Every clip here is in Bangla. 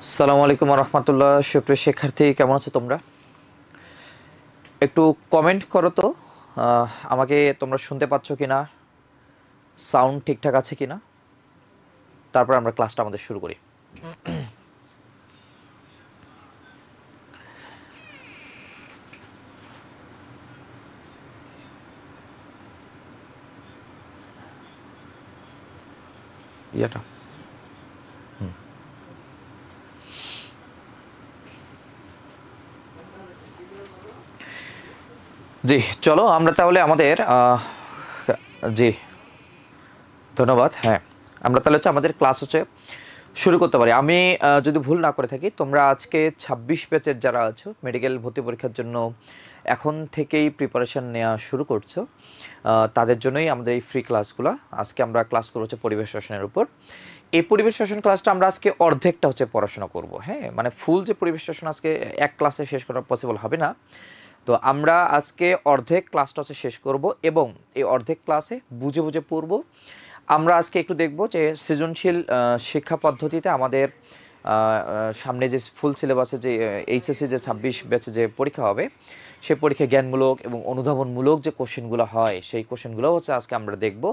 আসসালামু আলাইকুম ওয়া রাহমাতুল্লাহ। সুপ্রিয় শিক্ষার্থী, কেমন আছো তোমরা? একটু কমেন্ট করো তো, আমাকে তোমরা শুনতে পাচ্ছ কিনা, সাউন্ড ঠিকঠাক আছে কিনা, তারপর আমরা ক্লাসটা আমাদের শুরু করি। ইয়াটা জি, চলো আমরা তাহলে আমাদের জি ধন্যবাদ। হ্যাঁ, আমরা তাহলে আমাদের ক্লাস শুরু করতে পারি। আমি যদি ভুল না করে থাকি, তোমরা আজকে 26 ব্যাচের যারা আছো মেডিকেল ভর্তি পরীক্ষার জন্য এখন থেকেই প্রিপারেশন নেওয়া শুরু করছো, তাদের জন্যই আমাদের এই ফ্রি ক্লাসগুলো। আজকে আমরা ক্লাস করবো পরিবেশ রসায়নের উপর। এই পরিবেশ রসায়ন ক্লাসটা আমরা আজকে অর্ধেকটা পড়াশোনা করব। হ্যাঁ, মানে ফুল যে পরিবেশ রসায়ন আজকে এক ক্লাসে শেষ করা পসিবল হবে না। তো আমরা আজকে অর্ধেক ক্লাসটা শেষ করব এবং এই অর্ধেক ক্লাসে বুঝে বুঝে পড়ব। আমরা আজকে একটু দেখব যে সৃজনশীল শিক্ষা পদ্ধতিতে আমাদের সামনে যে ফুল সিলেবাসে যে এইচএসসি যে 26 ব্যাচে যে পরীক্ষা হবে, সেই পরীক্ষায় জ্ঞানমূলক এবং অনুধাবনমূলক যে কোশ্চেনগুলো হয়, সেই কোশ্চেনগুলো আজকে আমরা দেখব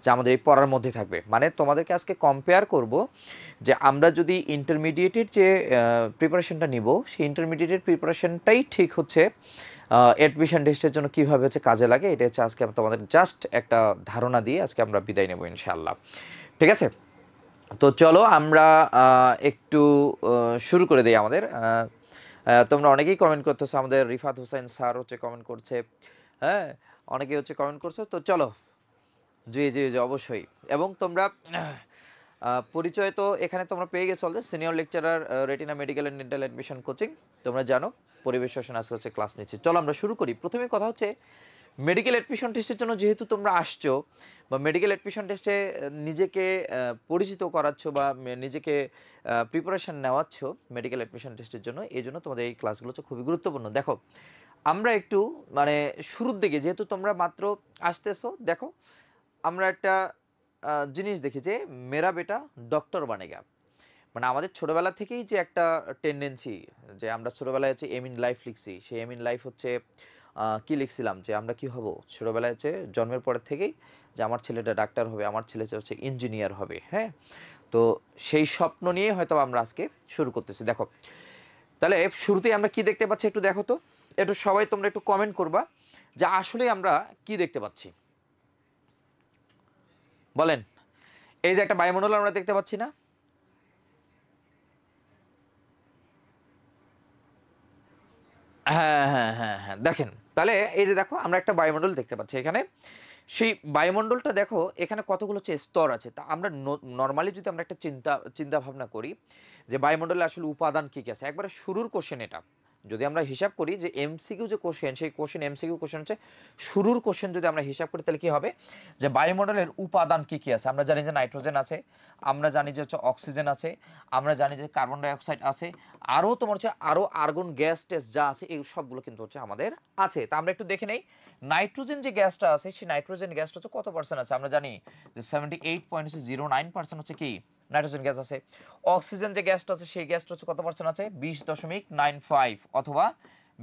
যে আমাদের এই পড়ার মধ্যে থাকবে। মানে তোমাদেরকে আজকে কম্পেয়ার করব যে আমরা যদি ইন্টারমিডিয়েটের যে প্রিপারেশনটা নিব, সেই ইন্টারমিডিয়েটের প্রিপারেশনটাই ঠিক অ্যাডমিশন টেস্টের জন্য কীভাবে কাজে লাগে। এটা আজকে তোমাদের জাস্ট একটা ধারণা দিয়ে আজকে আমরা বিদায় নেব ইনশাআল্লাহ। ঠিক আছে, তো চলো আমরা একটু শুরু করে দিই আমাদের। তোমরা অনেকেই কমেন্ট করতেছো, আমাদের রিফাত হোসেন স্যার কমেন্ট করছে। হ্যাঁ, অনেকেই কমেন্ট করছো। তো চলো, জি জি জি অবশ্যই। এবং তোমরা পরিচয় তো এখানে তোমরা পেয়ে গেছো already, senior lecturer retina medical and dental admission coaching. তোমরা জানো পরিবেশ রসায়ন আজকে ক্লাস নিচ্ছি। চলো আমরা শুরু করি। প্রথমে কথা মেডিকেল অ্যাডমিশন টেস্টের জন্য যেহেতু তোমরা আসছো বা মেডিকেল অ্যাডমিশন টেস্টে নিজেকে পরিচিত করাচ্ছ বা নিজেকে প্রিপারেশান নেওয়াচ্ছ মেডিকেল অ্যাডমিশন টেস্টের জন্য, এই জন্য তোমাদের এই ক্লাসগুলো খুবই গুরুত্বপূর্ণ। দেখো, আমরা একটু মানে শুরুর দিকে যেহেতু তোমরা মাত্র আসতেছো, দেখো আমরা একটা জিনিস দেখি যে মেরা বেটা ডক্টর বানেগা। মানে আমাদের ছোটবেলা থেকেই যে একটা টেন্ডেন্সি, যে আমরা ছোটবেলায় এম ইন লাইফ লিখছি, সেই এম ইন লাইফ কি লিখছিলাম যে আমরা কি হব ছোটবেলায় জন্মের পরের থেকেই, যে আমার ছেলেটা ডাক্তার হবে, আমার ছেলেটা ইঞ্জিনিয়ার হবে। হ্যাঁ, তো সেই স্বপ্ন নিয়ে হয়তো আমরা আজকে শুরু করতেছি। দেখো, তাহলে শুরুতেই আমরা কি দেখতে পাচ্ছি একটু দেখো তো, একটু সবাই তোমরা একটু কমেন্ট করবা যে আসলে আমরা কি দেখতে পাচ্ছি, বলেন। এই যে একটা বায়ুমণ্ডল আমরা দেখতে পাচ্ছি না? হ্যাঁ হ্যাঁ হ্যাঁ হ্যাঁ, দেখেন তাহলে এই যে দেখো আমরা একটা বায়ুমণ্ডল দেখতে পাচ্ছি এখানে। সেই বায়ুমণ্ডলটা দেখো এখানে কতগুলো স্তর আছে। তা আমরা নর্মালি যদি আমরা একটা চিন্তা চিন্তা ভাবনা করি যে বায়ুমণ্ডলে আসলে উপাদান কি কি আছে, একবারে শুরুর কোশ্চেন এটা। যদি আমরা হিসাব করি যে এমসিকিউ যে কোশ্চেন, সেই কোশ্চেন এমসিকিউ কোশ্চেন শুরুর কোশ্চেন যদি আমরা হিসাব করি, তাহলে কি হবে যে বায়ুমণ্ডলের উপাদান কি কি আছে। আমরা জানি যে নাইট্রোজেন আছে, আমরা জানি যে অক্সিজেন আছে, আমরা জানি যে কার্বন ডাই অক্সাইড আছে, আরও তোমার আরও আর্গন গ্যাস টেস্ট যা আছে এই সবগুলো কিন্তু আমাদের আছে। তা আমরা একটু দেখে নেই নাইট্রোজেন যে গ্যাসটা আছে, সেই নাইট্রোজেন গ্যাসটা কত পার্সেন্ট আছে। আমরা জানি যে 78.09% কি নাইট্রোজেন গ্যাস আছে। অক্সিজেন যে গ্যাসটা আছে, সেই গ্যাসটা কত পার্সেন্ট আছে, 20.95 অথবা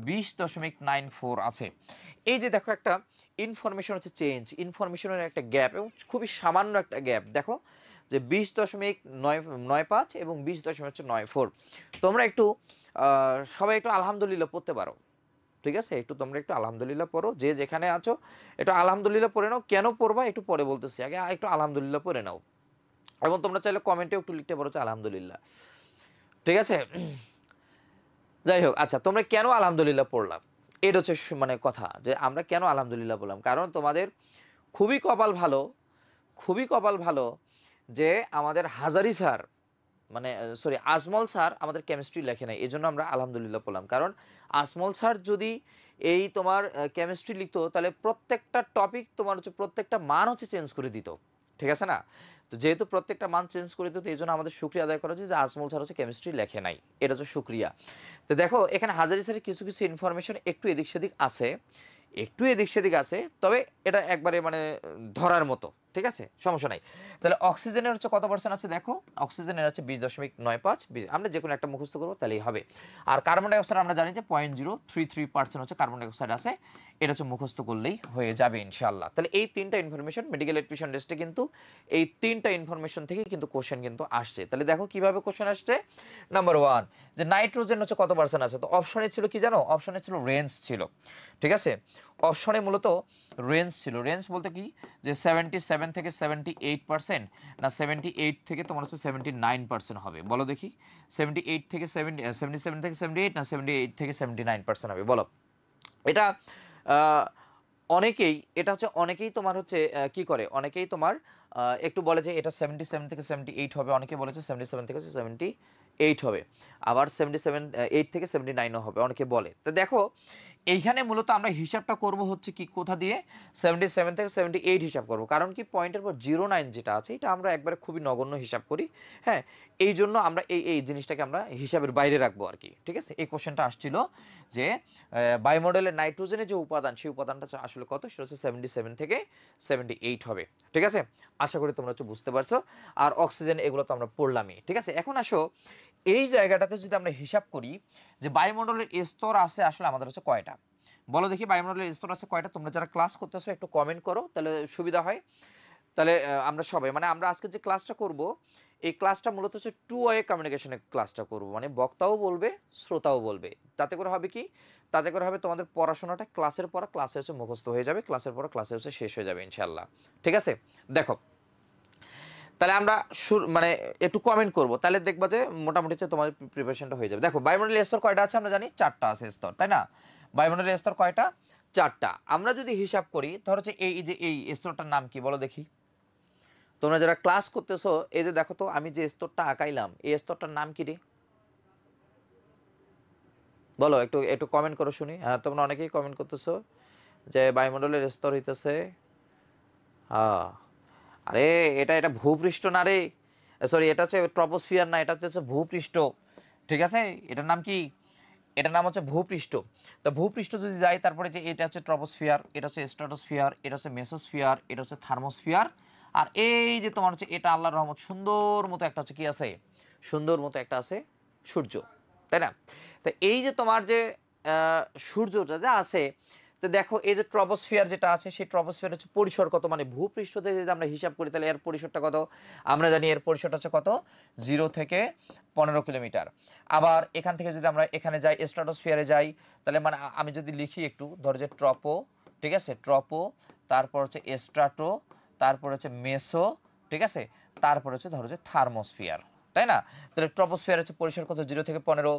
20.94 আছে। এই যে দেখো একটা ইনফরমেশন চেঞ্জ, ইনফরমেশনের একটা গ্যাপ, এবং খুবই সামান্য একটা গ্যাপ। দেখো যে 20.95 এবং 20.94। তোমরা একটু সবাই একটু আলহামদুলিল্লাহ পড়তে পারো। ঠিক আছে, একটু তোমরা একটু আলহামদুলিল্লাহ পড়ো, যে যেখানে আছো একটু আলহামদুলিল্লাহ পড়ে নাও। কেন পড়বা একটু পরে বলতেছি, আগে একটু আলহামদুলিল্লাহ পড়ে নাও। এবং তোমরা চাইলে কমেন্টে একটু লিখতে পারো আলহামদুলিল্লাহ। ঠিক আছে, যাই হোক, আচ্ছা তোমরা কেন আলহামদুলিল্লাহ পড়লাম, এটা মানে কথা যে আমরা কেন আলহামদুলিল্লাহ বললাম। কারণ তোমাদের খুবই কপাল ভালো, খুবই কপাল ভালো যে আমাদের হাজারি স্যার, মানে সরি আজমল স্যার আমাদের কেমিস্ট্রি লেখে নাই, এই জন্য আমরা আলহামদুলিল্লাহ পড়লাম। কারণ আজমল স্যার যদি এই তোমার কেমিস্ট্রি লিখতো, তাহলে প্রত্যেকটা টপিক তোমার প্রত্যেকটা মান চেঞ্জ করে দিত। ঠিক আছে না? তো যেহেতু প্রত্যেকটা মান চেঞ্জ করে দিত, এই জন্য আমাদের শুক্রিয়া আদায় করা উচিত যে আজমল স্যার কেমিস্ট্রি লেখে নাই, এটা শুক্রিয়া। তো দেখো এখানে হাজারি স্যারের কিছু কিছু ইনফরমেশন একটু এদিক সেদিক আছে, একটু এদিক সেদিক আছে, তবে এটা একবারে মানে ধরার মতো। ঠিক আছে, সমস্যা নাই। তাহলে অক্সিজেনের হচ্ছে কত পার্সেন্ট আছে দেখো, অক্সিজেনের হচ্ছে 20.95, আমরা যে কোনো একটা মুখস্থ করবো তাহলেই হবে। আর কার্বন ডাইঅক্সাইড আমরা জানি যে 0.033% হচ্ছে কার্বন ডাইঅক্সাইড আছে, এটা হচ্ছে মুখস্থ করলেই হয়ে যাবে ইনশাআল্লাহ। তাহলে এই তিনটা ইনফরমেশন মেডিকেল এডমিশন টেস্টে কিন্তু এই তিনটা ইনফরমেশন থেকে কিন্তু কোশ্চেন কিন্তু আসছে। তাহলে দেখো কিভাবে কোশ্চেন আসছে। নাম্বার 1 যে নাইট্রোজেন হচ্ছে কত পার্সেন্ট আছে, তো অপশনে ছিল কি জানো, অপশনে ছিল রেঞ্জ ছিল, ঠিক আছে, অপশনে মূলত রেঞ্জ ছিল। রেঞ্জ বলতে কি যে 77 থেকে 78% না 78 থেকে তোমার হচ্ছে 79% হবে, বলো দেখি 78 থেকে 77 থেকে 78 না 78 থেকে 79% হবে, বলো। এটা অনেকেই, এটা হচ্ছে অনেকেই তোমার হচ্ছে কি করে, অনেকেই তোমার একটু বলে যে এটা 77 থেকে 78 হবে, অনেকে বলেছে 77 থেকে 78 হবে, আবার 8 থেকে 79ও হবে, অনেকে বলে। তো দেখো এইখানে মূলত আমরা হিসাবটা করব হচ্ছে কি কোথা দিয়ে, 77 থেকে 78 হিসাব করব, কারণ কি পয়েন্টের পর 09 যেটা আছে এটা আমরা একবারে খুবই নগণ্য হিসাব করি, হ্যাঁ, এই জন্য আমরা এই জিনিসটাকে আমরা হিসাবের বাইরে রাখবো আর কি, ঠিক আছে। এই কোশ্চেনটা আসছিল যে বায়ুমণ্ডলের নাইট্রোজেনের যে উপাদান, সেই উপাদানটা আসলে কত, সেটা হচ্ছে 77 থেকে 78 হবে, ঠিক আছে। আশা করি তোমরা হচ্ছে বুঝতে পারছো। আর অক্সিজেন এগুলো তো আমরা পড়লামই, ঠিক আছে। এখন আসো এই জায়গাটাতে যদি আমরা হিসাব করি যে বায়ুমণ্ডলের স্তর আছে আসলে আমাদের হচ্ছে কয়টা, বলো দেখি বায়ুমণ্ডলের স্তর আছে কয়টা। তোমরা যারা ক্লাস করতেছো একটু কমেন্ট করো, তাহলে সুবিধা হয়। তাহলে আমরা সবাই মানে আমরা আজকে যে ক্লাসটা করব, এই ক্লাসটা মূলত হচ্ছে টু ওয়ে কমিউনিকেশনের ক্লাসটা করব, মানে বক্তাও বলবে শ্রোতাও বলবে। তাতে করে হবে কি, তাতে করে হবে তোমাদের পড়াশোনাটা ক্লাসের পর ক্লাসে হচ্ছে মুখস্থ হয়ে যাবে, ক্লাসের পর ক্লাসে হচ্ছে শেষ হয়ে যাবে ইনশাল্লাহ, ঠিক আছে। দেখো তাহলে আমরা মানে একটু কমেন্ট করব, তাহলে দেখবা যে মোটামুটি তোমার প্রিপারেশনটা হয়ে যাবে। দেখো বায়ুমণ্ডলের স্তর কয়টা আছে আমরা জানি, 4টা আছে স্তর, তাই না। বায়ুমণ্ডলের স্তর কয়টা, 4টা। আমরা যদি হিসাব করি ধরো যে এই যে এই স্তরটার নাম কি বলো দেখি, তোমরা যারা ক্লাস করতেছো এই যে দেখো তো আমি যে স্তরটা আঁকাইলাম এই স্তরটার নাম কি রে, বলো একটু একটু কমেন্ট করো শুনি। হ্যাঁ তোমরা অনেকেই কমেন্ট করতেছো যে বায়ুমণ্ডলের স্তর হইতেছে, হ্যাঁ, আরে এটা এটা ভূপৃষ্ঠ না রে, সরি এটা হচ্ছে ট্রপোস্ফিয়ার না, এটা হচ্ছে ভূপৃষ্ঠ, ঠিক আছে। এটার নাম কি, এটার নাম হচ্ছে ভূপৃষ্ঠ। তো ভূপৃষ্ঠ যদি যাই তারপরে যে এটা হচ্ছে ট্রপোস্ফিয়ার, এটা হচ্ছে স্ট্র্যাটোস্ফিয়ার, এটা হচ্ছে মেসোস্ফিয়ার, এটা হচ্ছে থার্মোস্ফিয়ার, আর এই যে তোমার হচ্ছে এটা আল্লাহর রহমত সুন্দর মতো একটা হচ্ছে কি আছে, সুন্দর মতো একটা আছে সূর্য, তাই না। তো এই যে তোমার যে সূর্যটা যা আছে, তো দেখো এই যে ট্রপোস্ফিয়ার যেটা আছে সেই ট্রপোস্ফিয়ার হচ্ছে পরিসর কত, মানে ভূপৃষ্ঠতে যদি আমরা হিসাব করি তাহলে এর পরিসরটা কত, আমরা জানি এর পরিসরটা হচ্ছে কত, 0 থেকে 15 কিলোমিটার। আবার এখান থেকে যদি আমরা এখানে যাই স্ট্র্যাটোস্ফিয়ারে যাই, তাহলে মানে আমি যদি লিখি একটু ধরো যে ট্রপো, ঠিক আছে, ট্রপো, তারপর হচ্ছে স্ট্রাটো, তারপর হচ্ছে মেসো, ঠিক আছে, তারপর হচ্ছে ধরো যে থার্মোস্ফিয়ার, তাই না। তাহলে ট্রপোস্ফিয়ার হচ্ছে পরিসর কত, 0 থেকে 15,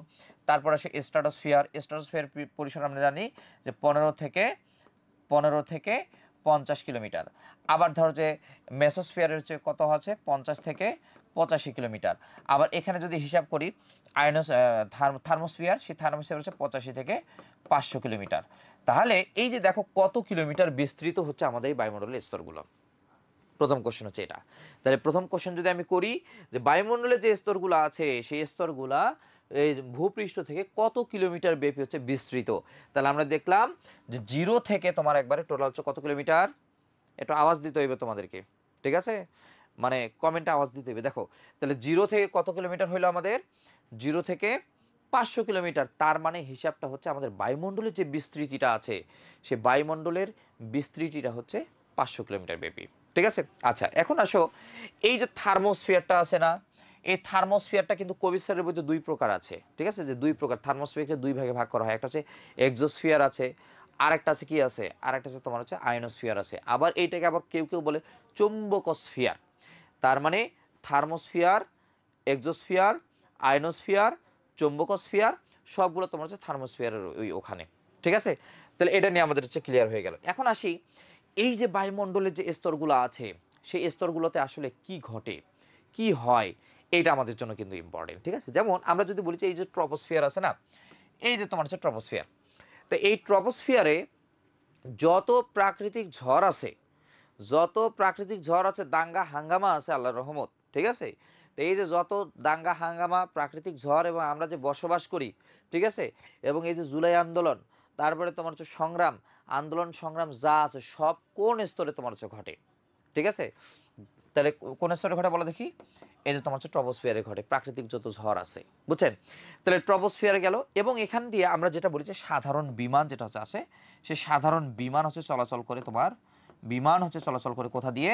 তারপর আসে স্ট্র্যাটোস্ফিয়ার, স্ট্র্যাটোস্ফিয়ার পরিসর আমরা জানি যে 15 থেকে 50 কিলোমিটার। আবার ধরো যে মেসোস্ফিয়ারের হচ্ছে কত আছে, 50 থেকে 85 কিলোমিটার। আবার এখানে যদি হিসাব করি থার্মোস্ফিয়ার, সেই থার্মোস্ফিয়ার হচ্ছে 85 থেকে 500 কিলোমিটার। তাহলে এই যে দেখো কত কিলোমিটার বিস্তৃত হচ্ছে আমাদের এই বায়ুমণ্ডলের স্তরগুলো। প্রথম কোশ্চেন হচ্ছে এটা। তাহলে প্রথম কোশ্চেন যদি আমি করি যে বায়ুমণ্ডলে যে স্তরগুলো আছে সেই স্তরগুলা এই ভূপৃষ্ঠ থেকে কত কিলোমিটার ব্যাপী হচ্ছে বিস্তৃত, তাহলে আমরা দেখলাম যে 0 থেকে তোমার একবারে টোটাল হচ্ছে কত কিলোমিটার, একটু আওয়াজ দিতে হইবে তোমাদেরকে, ঠিক আছে, মানে কমেন্টে আওয়াজ দিতে হইবে। দেখো তাহলে 0 থেকে কত কিলোমিটার হইলো আমাদের, 0 থেকে 500 কিলোমিটার। তার মানে হিসাবটা হচ্ছে আমাদের বায়ুমণ্ডলের যে বিস্তৃতিটা আছে সেই বায়ুমণ্ডলের বিস্তৃতিটা হচ্ছে 500 কিলোমিটার ব্যাপী, ঠিক আছে। আচ্ছা এখন আসো এই যে থার্মোস্ফিয়ারটা আছে না, এই থার্মোস্ফিয়ারটা কিন্তু কবিস্ফিয়ারের মধ্যে দুই প্রকার আছে, ঠিক আছে, যে দুই প্রকার থার্মোস্ফিয়ারকে দুই ভাগে ভাগ করা হয়, একটা হচ্ছে এক্সোস্ফিয়ার আছে, আরেকটা আছে কি আছে, আরেকটা আছে তোমার হচ্ছে আয়নোস্ফিয়ার আছে। আবার এইটাকে আবার কেউ কেউ বলে চুম্বকোস্ফিয়ার। তার মানে থার্মোস্ফিয়ার, এক্সোস্ফিয়ার, আয়নোস্ফিয়ার, চুম্বকোস্ফিয়ার সবগুলো তোমার হচ্ছে থার্মোস্ফিয়ারের ওই ওখানে, ঠিক আছে। তাহলে এটা নিয়ে আমাদের হচ্ছে ক্লিয়ার হয়ে গেল। এখন আসি এই যে বায়ুমণ্ডলের যে স্তরগুলো আছে সেই স্তরগুলোতে আসলে কি ঘটে, কি হয়, এইটা আমাদের জন্য কিন্তু ইম্পর্টেন্ট, ঠিক আছে। যেমন আমরা যদি বলি যে এই যে ট্রপোস্ফিয়ার আছে না, এই যে তোমার হচ্ছে ট্রপোস্ফিয়ার, তো এই ট্রপোস্ফিয়ারে যত প্রাকৃতিক ঝড় আছে, যত প্রাকৃতিক ঝড় আছে, দাঙ্গা হাঙ্গামা আছে আল্লাহর রহমত, ঠিক আছে। তো এই যে যত দাঙ্গা হাঙ্গামা প্রাকৃতিক ঝড় এবং আমরা যে বসবাস করি, ঠিক আছে, এবং এই যে জুলাই আন্দোলন, তারপরে তোমার হচ্ছে সংগ্রাম, আন্দোলন সংগ্রাম যা আছে সব কোন স্তরে তোমার হচ্ছে ঘটে, ঠিক আছে? তাহলে কোন স্তরে ঘটে বলো দেখি? এই যে তোমার হচ্ছে ট্রপোস্ফিয়ারে ঘটে, প্রাকৃতিক যত ঝড় আছে, বুঝছেন? তাহলে ট্রপোস্ফিয়ারে গেল, এবং এখান দিয়ে আমরা যেটা বলি যে সাধারণ বিমান যেটা হচ্ছে আসে, সে সাধারণ বিমান হচ্ছে চলাচল করে তোমার, বিমান হচ্ছে চলাচল করে কোথা দিয়ে?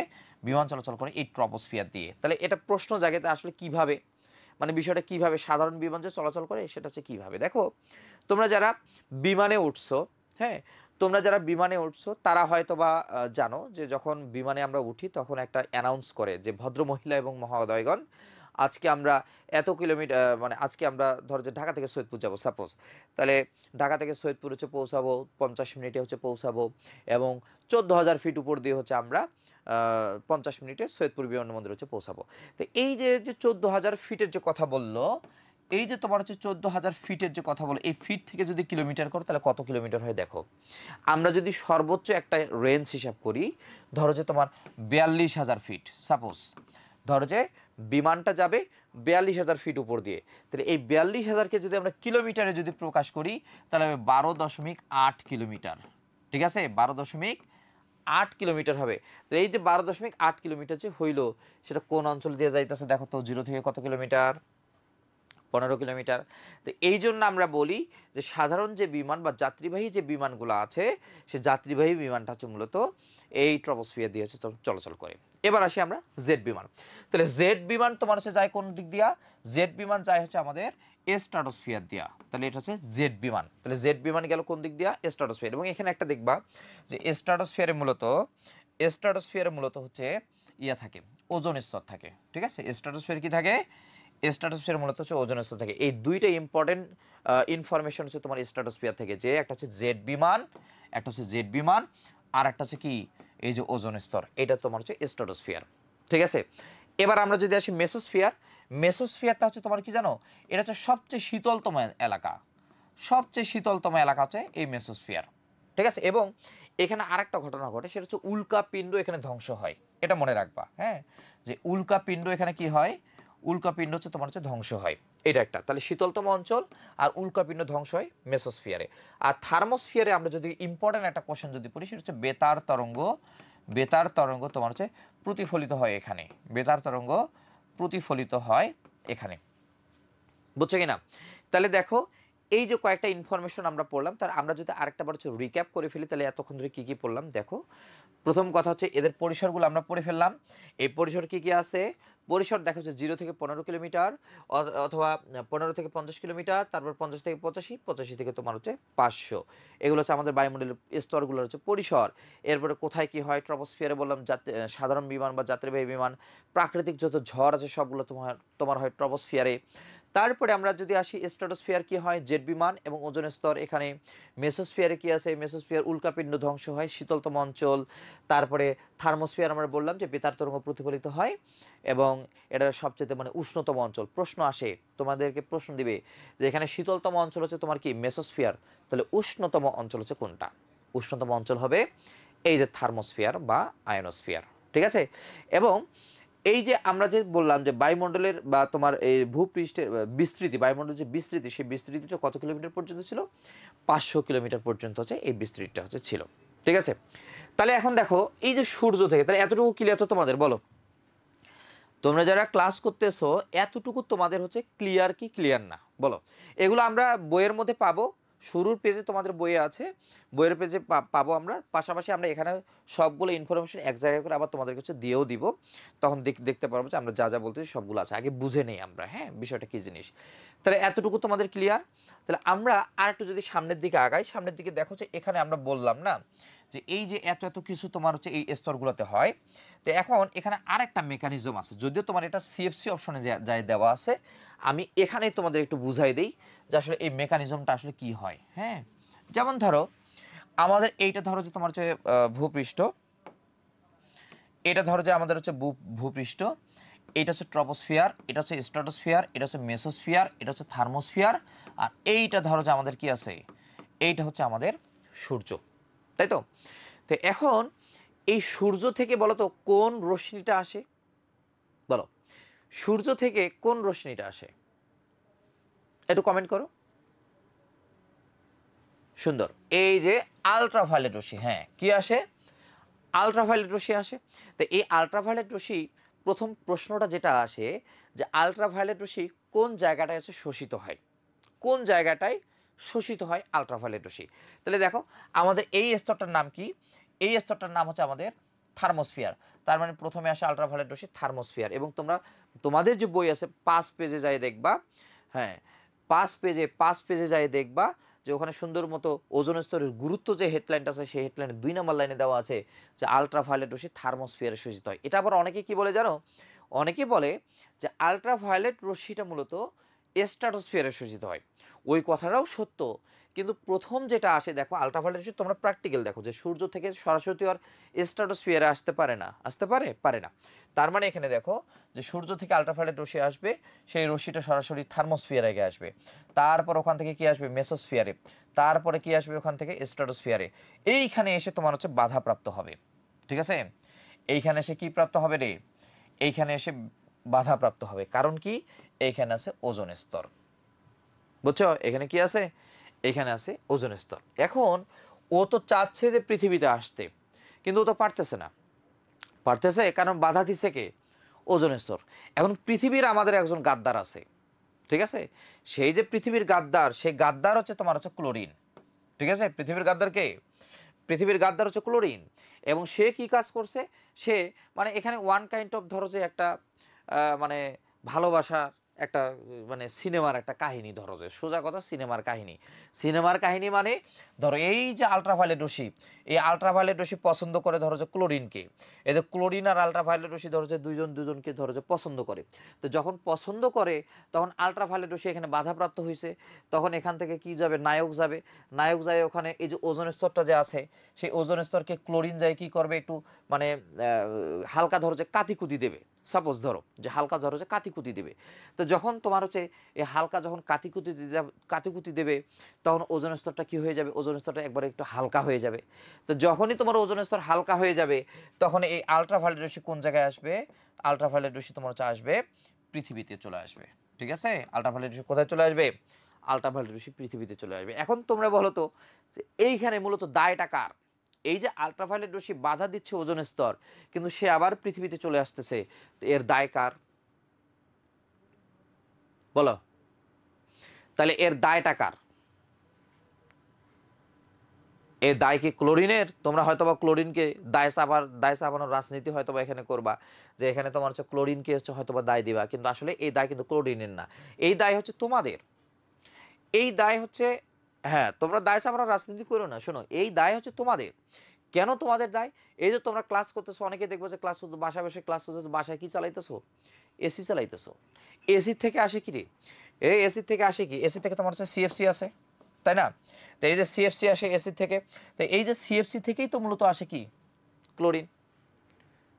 বিমান চলাচল করে এই ট্রপোস্ফিয়ার দিয়ে। তাহলে এটা প্রশ্ন জায়গাতে আসলে কিভাবে, মানে বিষয়টা কিভাবে সাধারণ বিমান যে চলাচল করে সেটা হচ্ছে কিভাবে? দেখো, তোমরা যারা বিমানে উঠছো, হ্যাঁ, তোমরা যারা বিমানে উঠছো তারা হয়তো বা জানো যে যখন বিমানে আমরা উঠি তখন একটা অ্যানাউন্স করে যে ভদ্র মহিলা এবং মহোদয়গণ, আজকে আমরা এত কিলোমিটার, মানে আজকে আমরা ধরো যে ঢাকা থেকে সৈয়দপুর যাবো সাপোজ, তাহলে ঢাকা থেকে সৈয়দপুর হচ্ছে পৌঁছাবো 50 মিনিটে হচ্ছে পৌঁছাবো, এবং 14,000 ফিট উপর দিয়ে হচ্ছে আমরা 50 মিনিটে সৈয়দপুর বিমানবন্দর হচ্ছে পৌঁছাবো। তো এই যে 14,000 ফিটের যে কথা বললো, এই যে তোমার হচ্ছে 14,000 ফিটের যে কথা বলো, এই ফিট থেকে যদি কিলোমিটার করো তাহলে কত কিলোমিটার হয় দেখো। আমরা যদি সর্বোচ্চ একটা রেঞ্জ হিসাব করি, ধরো যে তোমার 42,000 ফিট সাপোজ, ধরো যে বিমানটা যাবে 42,000 ফিট উপর দিয়ে, তাহলে এই 42,000কে যদি আমরা কিলোমিটারে যদি প্রকাশ করি তাহলে হবে 12.8 কিলোমিটার। ঠিক আছে, 12.8 কিলোমিটার হবে। তো এই যে 12.8 কিলোমিটার যে হইল, সেটা কোন অঞ্চল দিয়ে যাইতেছে দেখো তো, 0 থেকে কত কিলোমিটার? 15 কিলোমিটার। তো এই জন্য আমরা বলি যে সাধারণ যে বিমান বা যাত্রীবাহী যে বিমানগুলো আছে, সে যাত্রীবাহী বিমানটা হচ্ছে মূলত এই ট্রপোস্ফিয়ার দিয়ে হচ্ছে চলাচল করে। এবার আসি আমরা জেড বিমান। তাহলে জেড বিমান তোমার হচ্ছে যায় কোন দিক দিয়া? জেড বিমান যায় হচ্ছে আমাদের স্ট্রাটোস্ফিয়ার দিয়া। তাহলে এটা হচ্ছে জেড বিমান। তাহলে জেড বিমান গেল কোন দিক দিয়া? স্ট্রাটোস্ফিয়ার। এবং এখানে একটা দেখবা যে স্ট্রাটোস্ফিয়ারে মূলত হচ্ছে ইয়া থাকে, ওজোন স্তর থাকে। ঠিক আছে, স্ট্রাটোস্ফিয়ার কি থাকে? স্ট্রাটোস্ফিয়ার মূলত হচ্ছে ওজোন স্তর থাকে। এই দুইটা ইম্পর্টেন্ট ইনফরমেশন হচ্ছে তোমার স্ট্রাটোস্ফিয়ার থেকে, যে একটা হচ্ছে জেড বিমান, একটা হচ্ছে জেড বিমান, আর একটা হচ্ছে কি, এই যে ওজোন স্তর, এটা তোমার হচ্ছে স্ট্রাটোস্ফিয়ার। ঠিক আছে, এবার আমরা যদি আসি মেসোস্ফিয়ার, মেসোস্ফিয়ারটা হচ্ছে তোমার কি জানো? এটা হচ্ছে সবচেয়ে শীতলতম এলাকা, সবচেয়ে শীতলতম এলাকা হচ্ছে এই মেসোস্ফিয়ার। ঠিক আছে, এবং এখানে আরেকটা ঘটনা ঘটে, সেটা হচ্ছে উল্কাপিণ্ড এখানে ধ্বংস হয়। এটা মনে রাখবা, হ্যাঁ, যে উল্কাপিণ্ড এখানে কি হয়? উল্কাপিণ্ড হচ্ছে তোমার হচ্ছে ধ্বংস হয়, এটা একটা। তাহলে শীতলতম অঞ্চল আর উল্কাপিণ্ড ধ্বংস হয় মেসোস্ফিয়ারে। আর থার্মোস্ফিয়ারে আমরা যদি ইম্পর্টেন্ট একটা কোশ্চেন যদি পড়ি, সেটা হচ্ছে বেতার তরঙ্গ। বেতার তরঙ্গ তোমার হচ্ছে প্রতিফলিত হয় এখানে, বেতার তরঙ্গ প্রতিফলিত হয় এখানে, বুঝছো কিনা? তাহলে দেখো, এই যে কয়েকটা ইনফরমেশন আমরা পড়লাম, তার আমরা যদি আরেকটা বার হচ্ছে রিক্যাপ করে ফেলি, তাহলে এতক্ষণ ধরে কী কী পড়লাম দেখো। প্রথম কথা হচ্ছে এদের পরিসরগুলো আমরা পড়ে ফেললাম। এই পরিসর কী কী আছে? পরিসর দেখা যাচ্ছে 0 থেকে 15 কিলোমিটার, অথবা 15 থেকে 50 কিলোমিটার, তারপর 50 থেকে 85, 85 থেকে তোমার হচ্ছে 500। এগুলো হচ্ছে আমাদের বায়ুমণ্ডলের স্তরগুলোর হচ্ছে পরিসর। এরপরে কোথায় কি হয়? ট্রপোস্ফিয়ারে বললাম সাধারণ বিমান বা যাত্রীবাহী বিমান, প্রাকৃতিক যত ঝড় আছে সবগুলো তোমার হয় ট্রপোস্ফিয়ারে। তারপরে আমরা যদি আসি স্ট্রাটোস্ফিয়ার কি হয়? জেট বিমান এবং ওজোন স্তর এখানে। মেসোস্ফিয়ারে কি আছে? মেসোস্ফিয়ার উল্কাপিণ্ড ধ্বংস হয়, শীতলতম অঞ্চল। তারপরে থার্মোস্ফিয়ার আমরা বললাম যে বেতার তরঙ্গ প্রতিফলিত হয়, এবং এটা সবচেয়ে মানে উষ্ণতম অঞ্চল। প্রশ্ন আসে, তোমাদেরকে প্রশ্ন দিবে যে এখানে শীতলতম অঞ্চল হচ্ছে তোমার কি? মেসোস্ফিয়ার। তাহলে উষ্ণতম অঞ্চল হচ্ছে কোনটা? উষ্ণতম অঞ্চল হবে এই যে থার্মোস্ফিয়ার বা আয়নোস্ফিয়ার। ঠিক আছে, এবং এই যে আমরা যে বললাম যে বায়ুমণ্ডলের বা তোমার এই ভূপৃষ্ঠের বিস্তৃতি, বায়ুমণ্ডলের যে বিস্তৃতি, সেই বিস্তৃতিটা কত কিলোমিটার পর্যন্ত ছিল? 500 কিলোমিটার পর্যন্ত হচ্ছে এই বিস্তৃতিটা হচ্ছে ছিল। ঠিক আছে, তাহলে এখন দেখো এই যে সূর্য থেকে, তাহলে এতটুকু ক্লিয়ার তো তোমাদের? বলো, তোমরা যারা ক্লাস করতেছো এতটুকু তোমাদের হচ্ছে ক্লিয়ার কি ক্লিয়ার না? বলো। এগুলো আমরা বইয়ের মধ্যে পাবো, শুরুর পেজে তোমাদের বইয়ে আছে, বইয়ের পেজে পাবো আমরা। পাশাপাশি আমরা এখানে সবগুলো ইনফরমেশন এক জায়গায় করে আবার তোমাদের কাছে দিয়েও দিব, তখন দেখতে পারবো যে আমরা যা যা বলতেছি সবগুলো আছে। আগে বুঝে নেই আমরা, হ্যাঁ, বিষয়টা কী জিনিস। তাহলে এতটুকু তোমাদের ক্লিয়ার। তাহলে আমরা আর একটু যদি সামনের দিকে আগাই, সামনের দিকে দেখো যে এখানে আমরা বললাম না যে এই যে এত এত কিছু তোমার হচ্ছে এই স্তরগুলোতে হয়। তো এখন এখানে আরেকটা মেকানিজম আছে, যদিও তোমার এটা সিএফসি অপশনে যায় দেওয়া আছে, আমি এখানে তোমাদের একটু বুঝাই দিই যে আসলে এই মেকানিজমটা আসলে কি হয়। হ্যাঁ, যেমন ধরো আমাদের এইটা ধরো যে তোমার হচ্ছে ভূপৃষ্ঠ, এটা ধরো যে আমাদের হচ্ছে ভূপৃষ্ঠ, এটা হচ্ছে ট্রপোস্ফিয়ার, এটা হচ্ছে স্ট্রাটোস্ফিয়ার, এটা হচ্ছে মেসোস্ফিয়ার, এটা হচ্ছে থার্মোস্ফিয়ার, আর এইটা ধরো যে আমাদের কি আছে? এইটা হচ্ছে আমাদের সূর্য, তাই তো? তো এখন এই সূর্য থেকে বলো তো কোন রশ্মিটা আসে? বলো, সূর্য থেকে কোন রশ্মিটা আসে? একটু কমেন্ট করো। সুন্দর, এই যে আলট্রাভায়োলেট রশ্মি। হ্যাঁ, কি আসে? আলট্রাভায়োলেট রশ্মি আসে। তো এই আলট্রাভায়োলেট রশ্মি প্রথম প্রশ্নটা যেটা আসে যে আলট্রাভায়োলেট রশ্মি কোন জায়গাটায় হচ্ছে শোষিত হয়, কোন জায়গাটায় শোষিত হয় আলট্রাভায়োলেট রশ্মি। তাহলে দেখো আমাদের এই স্তরটার নাম কি, এই স্তরটার নাম হচ্ছে আমাদের থার্মোস্ফিয়ার। তার মানে প্রথমে আসে আলট্রাভায়োলেট রশ্মি থার্মোস্ফিয়ার। এবং তোমরা তোমাদের যে বই আছে 5 পেজে যাই দেখবা, হ্যাঁ 5 পেজে যাই দেখবা যে ওখানে সুন্দর মতো ওজোন স্তরের গুরুত্ব যে হেডলাইনটা আছে সেই হেডলাইনে 2 নম্বর লাইনে দেওয়া আছে যে আলট্রাভায়োলেট রশ্মি থার্মোস্ফিয়ারে শোষিত হয়। এটা আবার অনেকে কি বলে জানো, অনেকে বলে যে আলট্রাভায়োলেট রশ্মিটা মূলত স্ট্র্যাটোস্ফিয়ারে শোষিত হয়। ওই কথাটাও সত্য, কিন্তু প্রথম যেটা আসে দেখো আলট্রাভায়োলেট রশ্মি, তোমরা প্র্যাকটিক্যাল দেখো যে সূর্য থেকে সরাসরি আর স্ট্র্যাটোস্ফিয়ারে আসতে পারে না, আসতে পারে পারে না। তার মানে এখানে দেখো যে সূর্য থেকে আলট্রাভায়োলেট রশ্মি আসবে, সেই রশ্মিটা সরাসরি থার্মোস্ফিয়ারে গিয়ে আসবে, তারপর ওখান থেকে কি আসবে মেসোস্ফিয়ারে, তারপরে কি আসবে ওখান থেকে স্ট্র্যাটোস্ফিয়ারে, এইখানে এসে তোমার হচ্ছে বাধাপ্রাপ্ত হবে। ঠিক আছে, এইখানে এসে কি প্রাপ্ত হবে রে, এইখানে এসে বাধাপ্রাপ্ত হবে। কারণ কি, এইখানে আছে ওজোন স্তর, বুঝছো এখানে কি আছে, এখানে আছে ওজোন স্তর। এখন ও তো চাচ্ছে যে পৃথিবীতে আসতে, কিন্তু ও তো পারতেছে না, পারতেছে কারণ বাধা দিছে কে, ওজোন স্তর। এখন পৃথিবীর আমাদের একজন গাদ্দার আছে, ঠিক আছে, সেই যে পৃথিবীর গাদ্দার, সেই গাদ্দার হচ্ছে তোমার হচ্ছে ক্লোরিন। ঠিক আছে, পৃথিবীর গাদ্দার কে, পৃথিবীর গাদ্দার হচ্ছে ক্লোরিন। এবং সে কি কাজ করছে, সে মানে এখানে ওয়ান কাইন্ড অফ ধরো যে একটা মানে ভালোবাসা একটা মানে সিনেমার একটা কাহিনী, ধরো যে সোজা কথা সিনেমার কাহিনী, সিনেমার কাহিনী মানে ধরো এই যে আলট্রাভায়োলেট রশ্মি, এই আলট্রাভায়োলেট রশ্মি পছন্দ করে ধরো যে ক্লোরিনকে, এই যে ক্লোরিন আর আলট্রাভায়োলেট রশ্মি ধরো যে দুজনকে ধরো যে পছন্দ করে। তো যখন পছন্দ করে তখন আলট্রাভায়োলেট রশ্মি এখানে বাধাপ্রাপ্ত হয়েছে, তখন এখান থেকে কি যাবে, নায়ক যাবে, নায়ক যায় ওখানে এই যে ওজোন স্তরটা যে আছে সেই ওজোন স্তরকে ক্লোরিন যায় কি করবে, একটু মানে হালকা ধরো যে কাতিকুতি দেবে, সাপোজ ধরো যে হালকা ধরো যে কাতিকুতি দেবে। তো যখন তোমার হচ্ছে এই হালকা যখন কাতিকুতি দেবে তখন ওজোন স্তরটা কি হয়ে যাবে, ওজোন স্তরটা একবারে একটু হালকা হয়ে যাবে। তো যখনই তোমার ওজোন স্তর হালকা হয়ে যাবে তখন এই আলট্রাভায়োলেট রশ্মি কোন জায়গায় আসবে, আলট্রাভায়োলেট রশ্মি তোমার হচ্ছে আসবে পৃথিবীতে চলে আসবে। ঠিক আছে, আলট্রাভায়োলেট রশ্মি কোথায় চলে আসবে, আলট্রাভায়োলেট রশ্মি পৃথিবীতে চলে আসবে। এখন তোমরা বলো তো যে এইখানে মূলত দায়টা কার, এই যে আলট্রাভায়োলেট রশ্মি বাধা দিচ্ছে ওজোন স্তর, কিন্তু সে আবার পৃথিবীতে চলে আসতেছে, তো এর দায় কার বলো, তাহলে এর দায়টা কার, এর দায় কি ক্লোরিনের? তোমরা হয়তোবা ক্লোরিনকে দায় চাপানোর রাজনীতি হয়তোবা এখানে করবা, যে এখানে তোমার হচ্ছে ক্লোরিনকে হচ্ছে হয়তোবা দায় দিবা, কিন্তু আসলে এই দায় কিন্তু ক্লোরিনের না, এই দায় হচ্ছে তোমাদের, এই দায় হচ্ছে, হ্যাঁ তোমরা দায় চাপানোর রাজনীতি করো না, শোনো এই দায় হচ্ছে তোমাদের। কেন তোমাদের দায়, এই যে তোমরা ক্লাস করতেছো, অনেকে দেখবো যে ক্লাস করতে বাসায় বসে ক্লাস করতে, বাসায় কি চালাইতেছো, এসি চালাইতেছো। এসি থেকে আসে কি রে, এই এসি থেকে আসে কি, এসি থেকে তোমার হচ্ছে সিএফসি আসে, তাই না? তো এই যে সিএফসি আসে এসি থেকে, তো এই যে সিএফসি থেকেই তো মূলত আসে কি ক্লোরিন,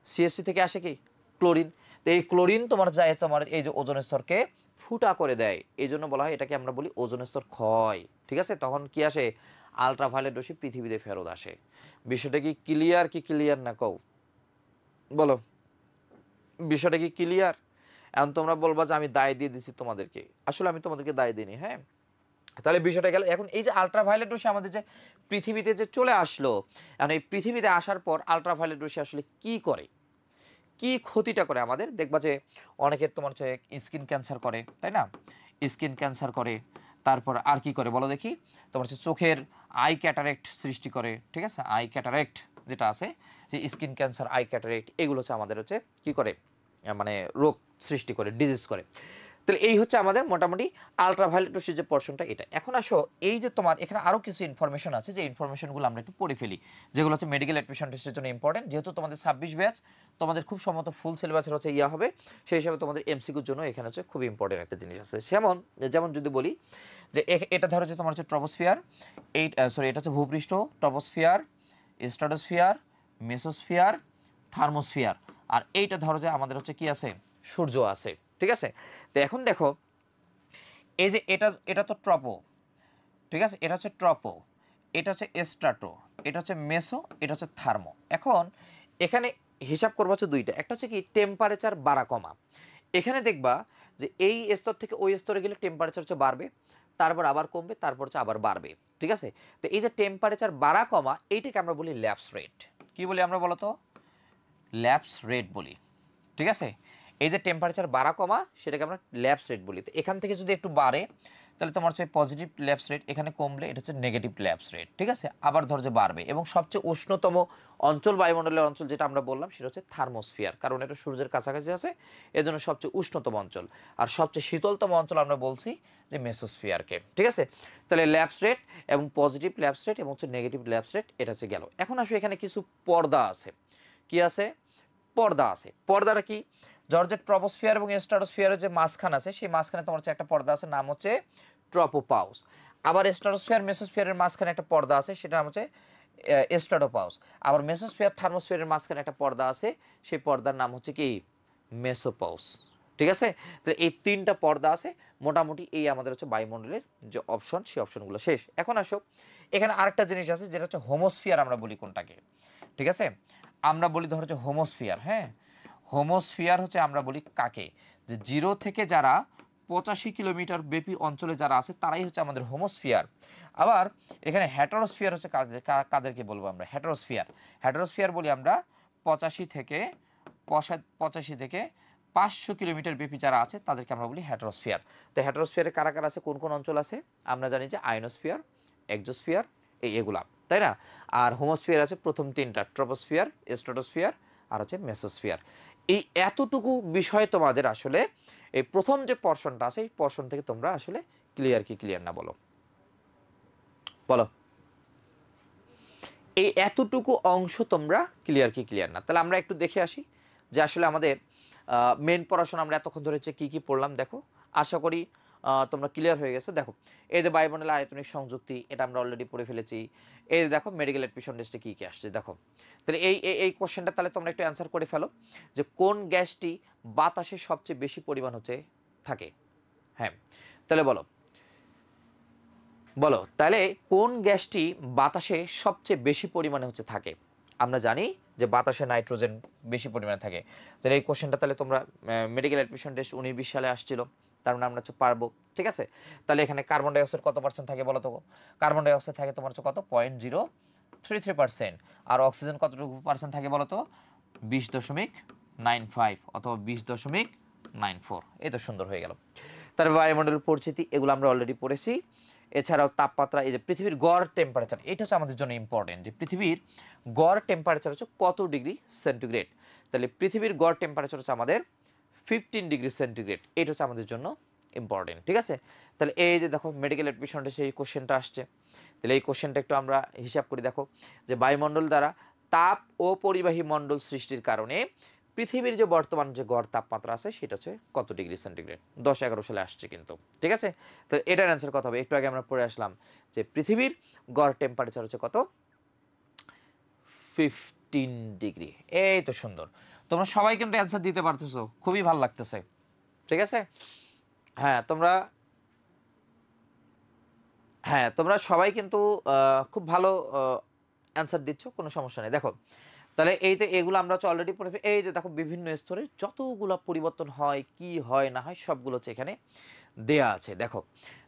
সিএফসি থেকে আসে কি ক্লোরিন। তো এই ক্লোরিন তোমার যায় তোমার এই যে ওজোন স্তরকে ফুটা করে দেয়, এই জন্য বলা হয় এটাকে আমরা বলি ওজোন স্তর ক্ষয়। ঠিক আছে, তখন কি আসে, আলট্রাভায়োলেট রশ্মি পৃথিবীতে ফেরত আসে। বিষয়টা কি ক্লিয়ার, কি ক্লিয়ার না কও বলো, বিষয়টা কি ক্লিয়ার? এখন তোমরা বলবা যে আমি দায় দিয়ে দিছি তোমাদেরকে, আসলে আমি তোমাদেরকে দায় দিইনি। হ্যাঁ, তাহলে বিষয়টা গেল। এখন এই যে আলট্রাভায়োলেট রশ্মি আমাদের যে পৃথিবীতে যে চলে আসলো, এখন এই পৃথিবীতে আসার পর আলট্রাভায়োলেট রশ্মি আসলে কি করে, কি ক্ষতিটা করে আমাদের, দেখবা যে অনেকের তোমার হচ্ছে স্কিন ক্যান্সার করে, তাই না, স্কিন ক্যান্সার করে, তারপর আর কি করে বলো দেখি, তোমার হচ্ছে চোখের আই ক্যাটারেক্ট সৃষ্টি করে। ঠিক আছে, আই ক্যাটারেক্ট যেটা আছে, যে স্কিন ক্যান্সার, আই ক্যাটারেক্ট, এগুলো হচ্ছে আমাদের হচ্ছে কি করে, মানে রোগ সৃষ্টি করে, ডিজিজ করে। তাহলে এই হচ্ছে আমাদের মোটামুটি আলট্রাভায়োলেট রশ্মির যে পোর্শনটা এটা। এখন আসো এই যে তোমার এখানে আরও কিছু ইনফরমেশন আছে, যে ইনফরমেশনগুলো আমরা একটু পড়ে ফেলি, যেগুলো হচ্ছে মেডিকেল অ্যাডমিশন টেস্টের জন্য ইম্পর্টেন্ট। যেহেতু তোমাদের 26 ব্যাচ, তোমাদের খুব সম্ভবত ফুল সিলেবাসের হচ্ছে ইয়া হবে, সেই হিসাবে তোমাদের এমসিকিউর জন্য এখানে হচ্ছে খুব ইম্পর্টেন্ট একটা জিনিস আছে। যেমন যদি বলি যে এটা ধরো যে তোমার হচ্ছে ট্রপোস্ফিয়ার, এই সরি এটা হচ্ছে ভূপৃষ্ঠ, ট্রপোস্ফিয়ার, স্ট্রাটোস্ফিয়ার, মেসোস্ফিয়ার, থার্মোস্ফিয়ার, আর এইটা ধরো যে আমাদের হচ্ছে কি আছে, সূর্য আছে। ঠিক আছে, তো এখন দেখো এই যে এটা এটা তো ট্রপো, ঠিক আছে, এটা হচ্ছে ট্রপো, এটা হচ্ছে স্ট্রাটো, এটা হচ্ছে মেসো, এটা হচ্ছে থার্মো। এখন এখানে হিসাব করবো হচ্ছে দুইটা, একটা হচ্ছে কি টেম্পারেচার বাড়া কমা। এখানে দেখবা যে এই স্তর থেকে ওই স্তরে গেলে টেম্পারেচার হচ্ছে বাড়বে, তারপর আবার কমবে, তারপর হচ্ছে আবার বাড়বে। ঠিক আছে, তো এই যে টেম্পারেচার বাড়া কমা এইটাকে আমরা বলি ল্যাপস রেট। কি বলি আমরা বলো তো? ল্যাপস রেট বলি, ঠিক আছে? এই যে টেম্পারেচার বাড়া কমা সেটাকে আমরা ল্যাপস রেট বলি। তো এখান থেকে যদি একটু বাড়ে তাহলে তোমার হচ্ছে পজিটিভ ল্যাপস রেট, এখানে কমলে এটা হচ্ছে নেগেটিভ ল্যাপস রেট, ঠিক আছে? আবার ধরো যে বাড়বে, এবং সবচেয়ে উষ্ণতম অঞ্চল, বায়ুমণ্ডলের অঞ্চল যেটা আমরা বললাম সেটা হচ্ছে থার্মোস্ফিয়ার, কারণ এটা সূর্যের কাছাকাছি আছে, এজন্য সবচেয়ে উষ্ণতম অঞ্চল। আর সবচেয়ে শীতলতম অঞ্চল আমরা বলছি যে মেসোস্ফিয়ারকে, ঠিক আছে? তাহলে ল্যাপস রেট এবং পজিটিভ ল্যাপস রেট এবং হচ্ছে নেগেটিভ ল্যাপস রেট এটা হচ্ছে গেল। এখন আসলে এখানে কিছু পর্দা আছে। কি আছে? পর্দা আছে। পর্দাটা কি? ধর যে ট্রপোস্ফিয়ার এবং স্ট্রাটোস্ফিয়ারের যে মাঝখান আছে, সেই মাঝখানে তোমার হচ্ছে একটা পর্দা আছে, নাম হচ্ছে ট্রপোপাউস। আবার স্ট্রাটোস্ফিয়ার মেসোস্ফিয়ারের মাঝখানে একটা পর্দা আছে, সেটার নাম হচ্ছে স্ট্রাটোপাউস। আবার মেসোস্ফিয়ার থার্মোস্ফিয়ারের মাঝখানে একটা পর্দা আছে, সেই পর্দার নাম হচ্ছে কি? মেসোপাউস, ঠিক আছে? তো এই তিনটা পর্দা আছে মোটামুটি, এই আমাদের হচ্ছে বায়ুমণ্ডলের যে অপশন, সেই অপশনগুলো শেষ। এখন আসো, এখানে আরেকটা জিনিস আছে যেটা হচ্ছে হোমোস্ফিয়ার আমরা বলি কোনটাকে, ঠিক আছে? আমরা বলি ধরো যে হোমোস্ফিয়ার, হ্যাঁ, হোমোস্ফিয়ার হচ্ছে আমরা বলি কাকে? যে 0 থেকে যারা 85 কিলোমিটার ব্যাপী অঞ্চলে যারা আছে তারাই হচ্ছে আমাদের হোমোস্ফিয়ার। আবার এখানে হেটারোস্ফিয়ার হচ্ছে কাদেরকে বলবো আমরা? হেটারোস্ফিয়ার। হেটারোস্ফিয়ার বলি আমরা 85 থেকে 500 কিলোমিটার ব্যাপী যারা আছে তাদেরকে আমরা বলি হেটারোস্ফিয়ার। তো হেটারোস্ফিয়ারে কারা কারা আছে, কোন কোন অঞ্চল আছে? আমরা জানি যে আয়নোস্ফিয়ার, এক্সোস্ফিয়ার, এগুলা, তাই না? আর হোমোস্ফিয়ার আছে প্রথম তিনটা, ট্রপোস্ফিয়ার, স্ট্রাটোস্ফিয়ার আর হচ্ছে মেসোস্ফিয়ার। এই এতটুকু বিষয় তোমাদের আসলে এই প্রথম যে পোরশনটা আছে, এই পোরশন থেকে তোমরা আসলে ক্লিয়ার কি ক্লিয়ার না বলো? বলো, এই এতটুকু অংশ তোমরা ক্লিয়ার কি ক্লিয়ার না? তাহলে আমরা একটু দেখে আসি যে আসলে আমাদের মেন পড়াশোনা আমরা এতক্ষণ ধরে কি কি পড়লাম। দেখো, আশা করি তোমরা ক্লিয়ার হয়ে গেছে। দেখো, এই যে বায়ুমণ্ডলের আয়তনিক সংযুক্তি, এটা আমরা অলরেডি পড়ে ফেলেছি। এই যে দেখো মেডিকেল অ্যাডমিশন টেস্টে কী কী আসছে দেখো। তাহলে এই কোশ্চেনটা তাহলে তোমরা একটু অ্যান্সার করে ফেলো যে কোন গ্যাসটি বাতাসে সবচেয়ে বেশি পরিমাণ হচ্ছে থাকে। হ্যাঁ, তাহলে বলো, বলো তাহলে কোন গ্যাসটি বাতাসে সবচেয়ে বেশি পরিমাণে হচ্ছে থাকে? আমরা জানি যে বাতাসে নাইট্রোজেন বেশি পরিমাণে থাকে। তাহলে এই কোশ্চেনটা তাহলে তোমরা মেডিকেল অ্যাডমিশন টেস্ট 19-20 সালে আসছিল, তার মানে আমরা হচ্ছে পারবো, ঠিক আছে? তাহলে এখানে কার্বন ডাইঅক্সাইড কত পার্সেন্ট থাকে বলো তো? কার্বন ডাইঅক্সাইড থাকে তোমার হচ্ছে কত? 0.033%। আর অক্সিজেন কতটুকু পার্সেন্ট থাকে বলো তো? 20.95 অথবা 20.94। এই তো সুন্দর হয়ে গেল। তারপর বায়ুমণ্ডলের পরিচিতি, এগুলো আমরা অলরেডি পড়েছি। এছাড়াও তাপমাত্রা, এই যে পৃথিবীর গড় টেম্পারেচার, এটা হচ্ছে আমাদের জন্য ইম্পর্টেন্ট, যে পৃথিবীর গড় টেম্পারেচার হচ্ছে কত ডিগ্রি সেন্টিগ্রেড। তাহলে পৃথিবীর গড় টেম্পারেচার হচ্ছে আমাদের 15 ডিগ্রি সেন্টিগ্রেড, এটা হচ্ছে আমাদের জন্য ইম্পর্টেন্ট, ঠিক আছে? তাহলে এই যে দেখো মেডিকেল অ্যাডমিশনটা সেই কোশ্চেনটা আসছে। তাহলে এই কোশ্চেনটা একটু আমরা হিসাব করি। দেখো যে বায়ুমণ্ডল দ্বারা তাপ ও পরিবাহী মণ্ডল সৃষ্টির কারণে পৃথিবীর যে বর্তমান যে গড় তাপমাত্রা আছে সেটা হচ্ছে কত ডিগ্রি সেন্টিগ্রেড? 10-11 সালে আসছে কিন্তু, ঠিক আছে? তো এটার অ্যান্সার কত হবে? একটু আগে আমরা পড়ে আসলাম যে পৃথিবীর গড় টেম্পারেচার হচ্ছে কত? 15 ডিগ্রি। এই তো সুন্দর, তোমরা সবাই কিন্তু অ্যান্সার দিতে পারতেছো, খুবই ভালো লাগতেছে, ঠিক আছে? হ্যাঁ তোমরা, হ্যাঁ তোমরা সবাই কিন্তু খুব ভালো অ্যান্সার দিচ্ছ, কোনো সমস্যা নেই। দেখো তাহলে এই তো এগুলো আমরা হচ্ছে অলরেডি পড়ে এই যে দেখো বিভিন্ন স্তরে যতগুলো পরিবর্তন হয়, কি হয় না হয়, সবগুলো হচ্ছে এখানে দেয়া আছে। দেখো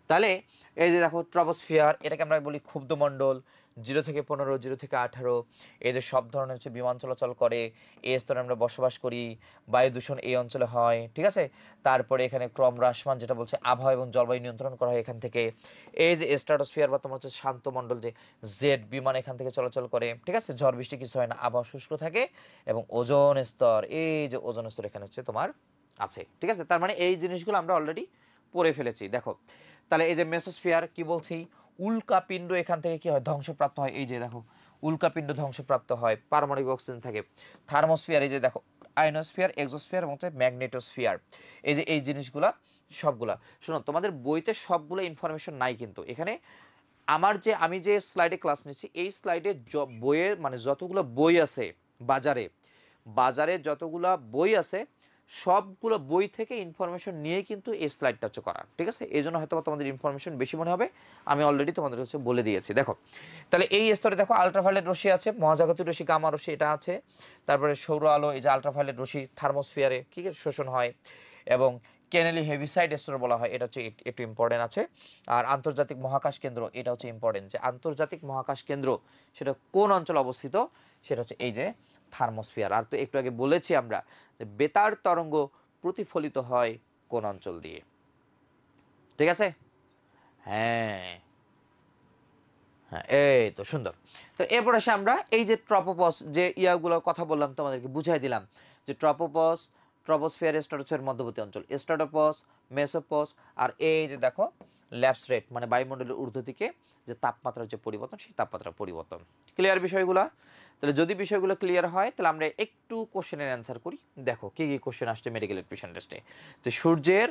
তাহলে এই যে দেখো ট্রপোস্ফিয়ার, এটাকে আমরা বলি ক্ষুব্ধমণ্ডল, 0 থেকে 15, 0 থেকে 18, এই যে সব ধরনের হচ্ছে বিমান চলাচল করে, এই স্তরে আমরা বসবাস করি, বায়ু দূষণ এই অঞ্চলে হয়, ঠিক আছে? তারপরে এখানে ক্রম হ্রাসমান, যেটা বলছে আবহাওয়া এবং জলবায়ু নিয়ন্ত্রণ করা হয় এখান থেকে। এই যে স্ট্রাটোস্ফিয়ার বা তোমার হচ্ছে শান্ত মণ্ডল, যে জেড বিমান এখান থেকে চলাচল করে, ঠিক আছে? ঝড় বৃষ্টি কিছু হয় না, আবহাওয়া শুষ্ক থাকে। এবং ওজোন স্তর, এই যে ওজোন স্তর এখানে হচ্ছে তোমার আছে, ঠিক আছে? তার মানে এই জিনিসগুলো আমরা অলরেডি পড়ে ফেলেছি। দেখো তাহলে এই যে মেসোস্ফিয়ার কি বলছি, উল্কাপিণ্ড এখান থেকে কি হয়? ধ্বংসপ্রাপ্ত হয়। এই যে দেখো উল্কাপিণ্ড ধ্বংসপ্রাপ্ত হয়, পারমাণবিক অক্সিজেন থাকে। থার্মোস্ফিয়ার, এই যে দেখো আয়নোস্ফিয়ার, এক্সোস্ফিয়ার এবং হচ্ছে ম্যাগনেটোস্ফিয়ার, এই যে এই জিনিসগুলা সবগুলা। শোনো, তোমাদের বইতে সবগুলো ইনফরমেশন নাই কিন্তু এখানে। আমি যে স্লাইডে ক্লাস নিচ্ছি, এই স্লাইডে বইয়ের মানে যতগুলো বই আছে বাজারে, বাজারে যতগুলো বই আছে সবগুলো বই থেকে ইনফরমেশন নিয়ে কিন্তু এই স্লাইডটা হচ্ছে করা, ঠিক আছে? এই জন্য হয়তো তোমাদের ইনফরমেশন বেশি মনে হবে, আমি অলরেডি তোমাদের হচ্ছে বলে দিয়েছি। দেখো তাহলে এই স্তরে দেখো আলট্রাভায়োলেট রশ্মি আছে, মহাজাগতিক রশ্মি, গামা রশ্মি এটা আছে। তারপরে সৌর আলো, এই যে আলট্রাভায়োলেট রশ্মি থার্মোস্ফিয়ারে কি শোষণ হয়। এবং কেনেলি হেভিসাইড স্তর বলা হয়, এটা হচ্ছে একটু ইম্পর্টেন্ট আছে। আর আন্তর্জাতিক মহাকাশ কেন্দ্র, এটা হচ্ছে ইম্পর্টেন্ট, যে আন্তর্জাতিক মহাকাশ কেন্দ্র সেটা কোন অঞ্চলে অবস্থিত সেটা হচ্ছে এই যে থার্মোস্ফিয়ার। আর তো একটু আগে বলেছি আমরা যে বেতার তরঙ্গ প্রতিফলিত হয় কোন অঞ্চল দিয়ে, ঠিক আছে? হ্যাঁ হ্যাঁ, এই তো সুন্দর। তো এরপর আসে আমরা এই যে ট্রপোপস যে ইয়াগুলোর কথা বললাম তোমাদেরকে বুঝাই দিলাম যে ট্রপোপস, ট্রপোস্ফিয়ার, স্ট্রাটোস্ফিয়ার মধ্যবর্তী অঞ্চল, স্ট্রাটোপস, মেসোপস, আর এই যে দেখো ল্যাপস রেট মানে বায়ুমণ্ডলের ঊর্ধ্ব দিকে যে তাপমাত্রার যে পরিবর্তন সেই তাপমাত্রার পরিবর্তন। ক্লিয়ার বিষয়গুলো? তাহলে যদি বিষয়গুলো ক্লিয়ার হয় তাহলে আমরা একটু কোশ্চেনের অ্যান্সার করি। দেখো কি কি কোশ্চেন আসছে মেডিকেল এডুকেশন টেস্টে। তো সূর্যের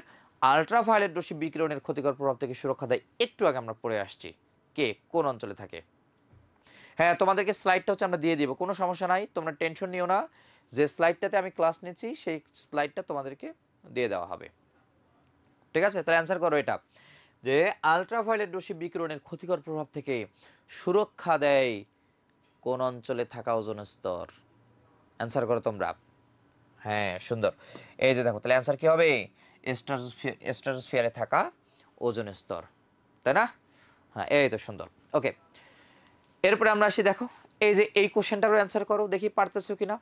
আলট্রাভায়োলেট রশ্মি বিকিরণের ক্ষতিকর প্রভাব থেকে সুরক্ষা দেয়, একটু আগে আমরা পড়ে আসছি, কে কোন অঞ্চলে থাকে। হ্যাঁ তোমাদেরকে স্লাইডটা হচ্ছে আমরা দিয়ে দিব, কোনো সমস্যা নাই, তোমরা টেনশন নিও না। যে স্লাইডটাতে আমি ক্লাস নিচ্ছি সেই স্লাইডটা তোমাদেরকে দিয়ে দেওয়া হবে, ঠিক আছে? তাহলে অ্যান্সার করো এটা, যে আলট্রাভায়োলেট রশ্মি বিকিরণের ক্ষতিকর প্রভাব থেকে সুরক্ষা দেয় কোন অঞ্চলে থাকা ওজোন স্তর। অ্যান্সার করো তোমরা। হ্যাঁ সুন্দর। এই যে দেখো তাহলে অ্যান্সার কি হবে, স্ট্রাটোস্ফিয়ারে থাকা ওজোন স্তর, তাই না? হ্যাঁ এই তো সুন্দর। ওকে, এরপরে আমরা আসি, দেখো এই যে এই কোশ্চেনটারও অ্যান্সার করো, দেখি পারতেছো কিনা।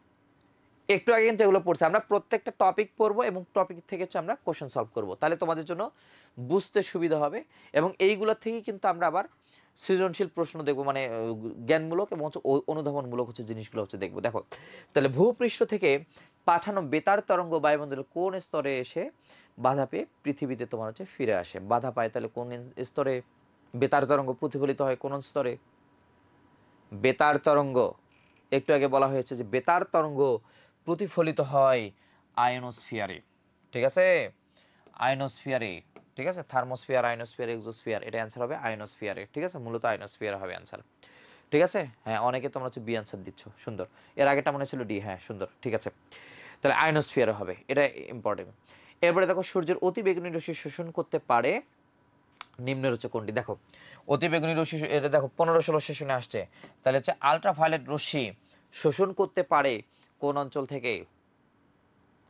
একটু আগে কিন্তু এগুলো পড়ছে, আমরা প্রত্যেকটা টপিক পড়বো এবং টপিক থেকে হচ্ছে আমরা কোশ্চেন সলভ করব, তাহলে তোমাদের জন্য বুঝতে সুবিধা হবে। এবং এইগুলোর থেকেই কিন্তু আমরা আবার সৃজনশীল প্রশ্ন দেখবো, মানে জ্ঞানমূলক এবং হচ্ছে অনুধাবনমূলক হচ্ছে জিনিসগুলো হচ্ছে দেখবো। দেখো তাহলে ভূপৃষ্ঠ থেকে পাঠানো বেতার তরঙ্গ বায়ুমণ্ডলের কোন স্তরে এসে বাধা পেয়ে পৃথিবীতে তোমার হচ্ছে ফিরে আসে? বাধা পায় তাহলে কোন স্তরে? বেতার তরঙ্গ প্রতিফলিত হয় কোন স্তরে? বেতার তরঙ্গ, একটু আগে বলা হয়েছে যে বেতার তরঙ্গ প্রতিফলিত হয় আয়নোস্ফিয়ারে, ঠিক আছে? আয়নোস্ফিয়ারে, ঠিক আছে? থার্মোস্ফিয়ার, আয়নোস্ফিয়ার, এক্সোস্ফিয়ার, এটা অ্যান্সার হবে আয়নোস্ফিয়ারে, ঠিক আছে? মূলত আয়নোস্ফিয়ার হবে অ্যান্সার, ঠিক আছে? হ্যাঁ অনেকে তোমরা হচ্ছে বি অ্যান্সার দিচ্ছ, সুন্দর। এর আগেটা মনে ছিল ডি, হ্যাঁ সুন্দর, ঠিক আছে। তাহলে আয়নোস্ফিয়ারে হবে, এটা ইম্পর্টেন্ট। এরপরে দেখো সূর্যের অতি বেগুনি রশ্মি শোষণ করতে পারে নিম্নের হচ্ছে কোনটি? দেখো অতি বেগুনি রশ্মি, এটা দেখো 15-16 সেশনে আসছে, তাহলে হচ্ছে আলট্রাভায়োলেট রশ্মি শোষণ করতে পারে কোন অঞ্চল থেকে?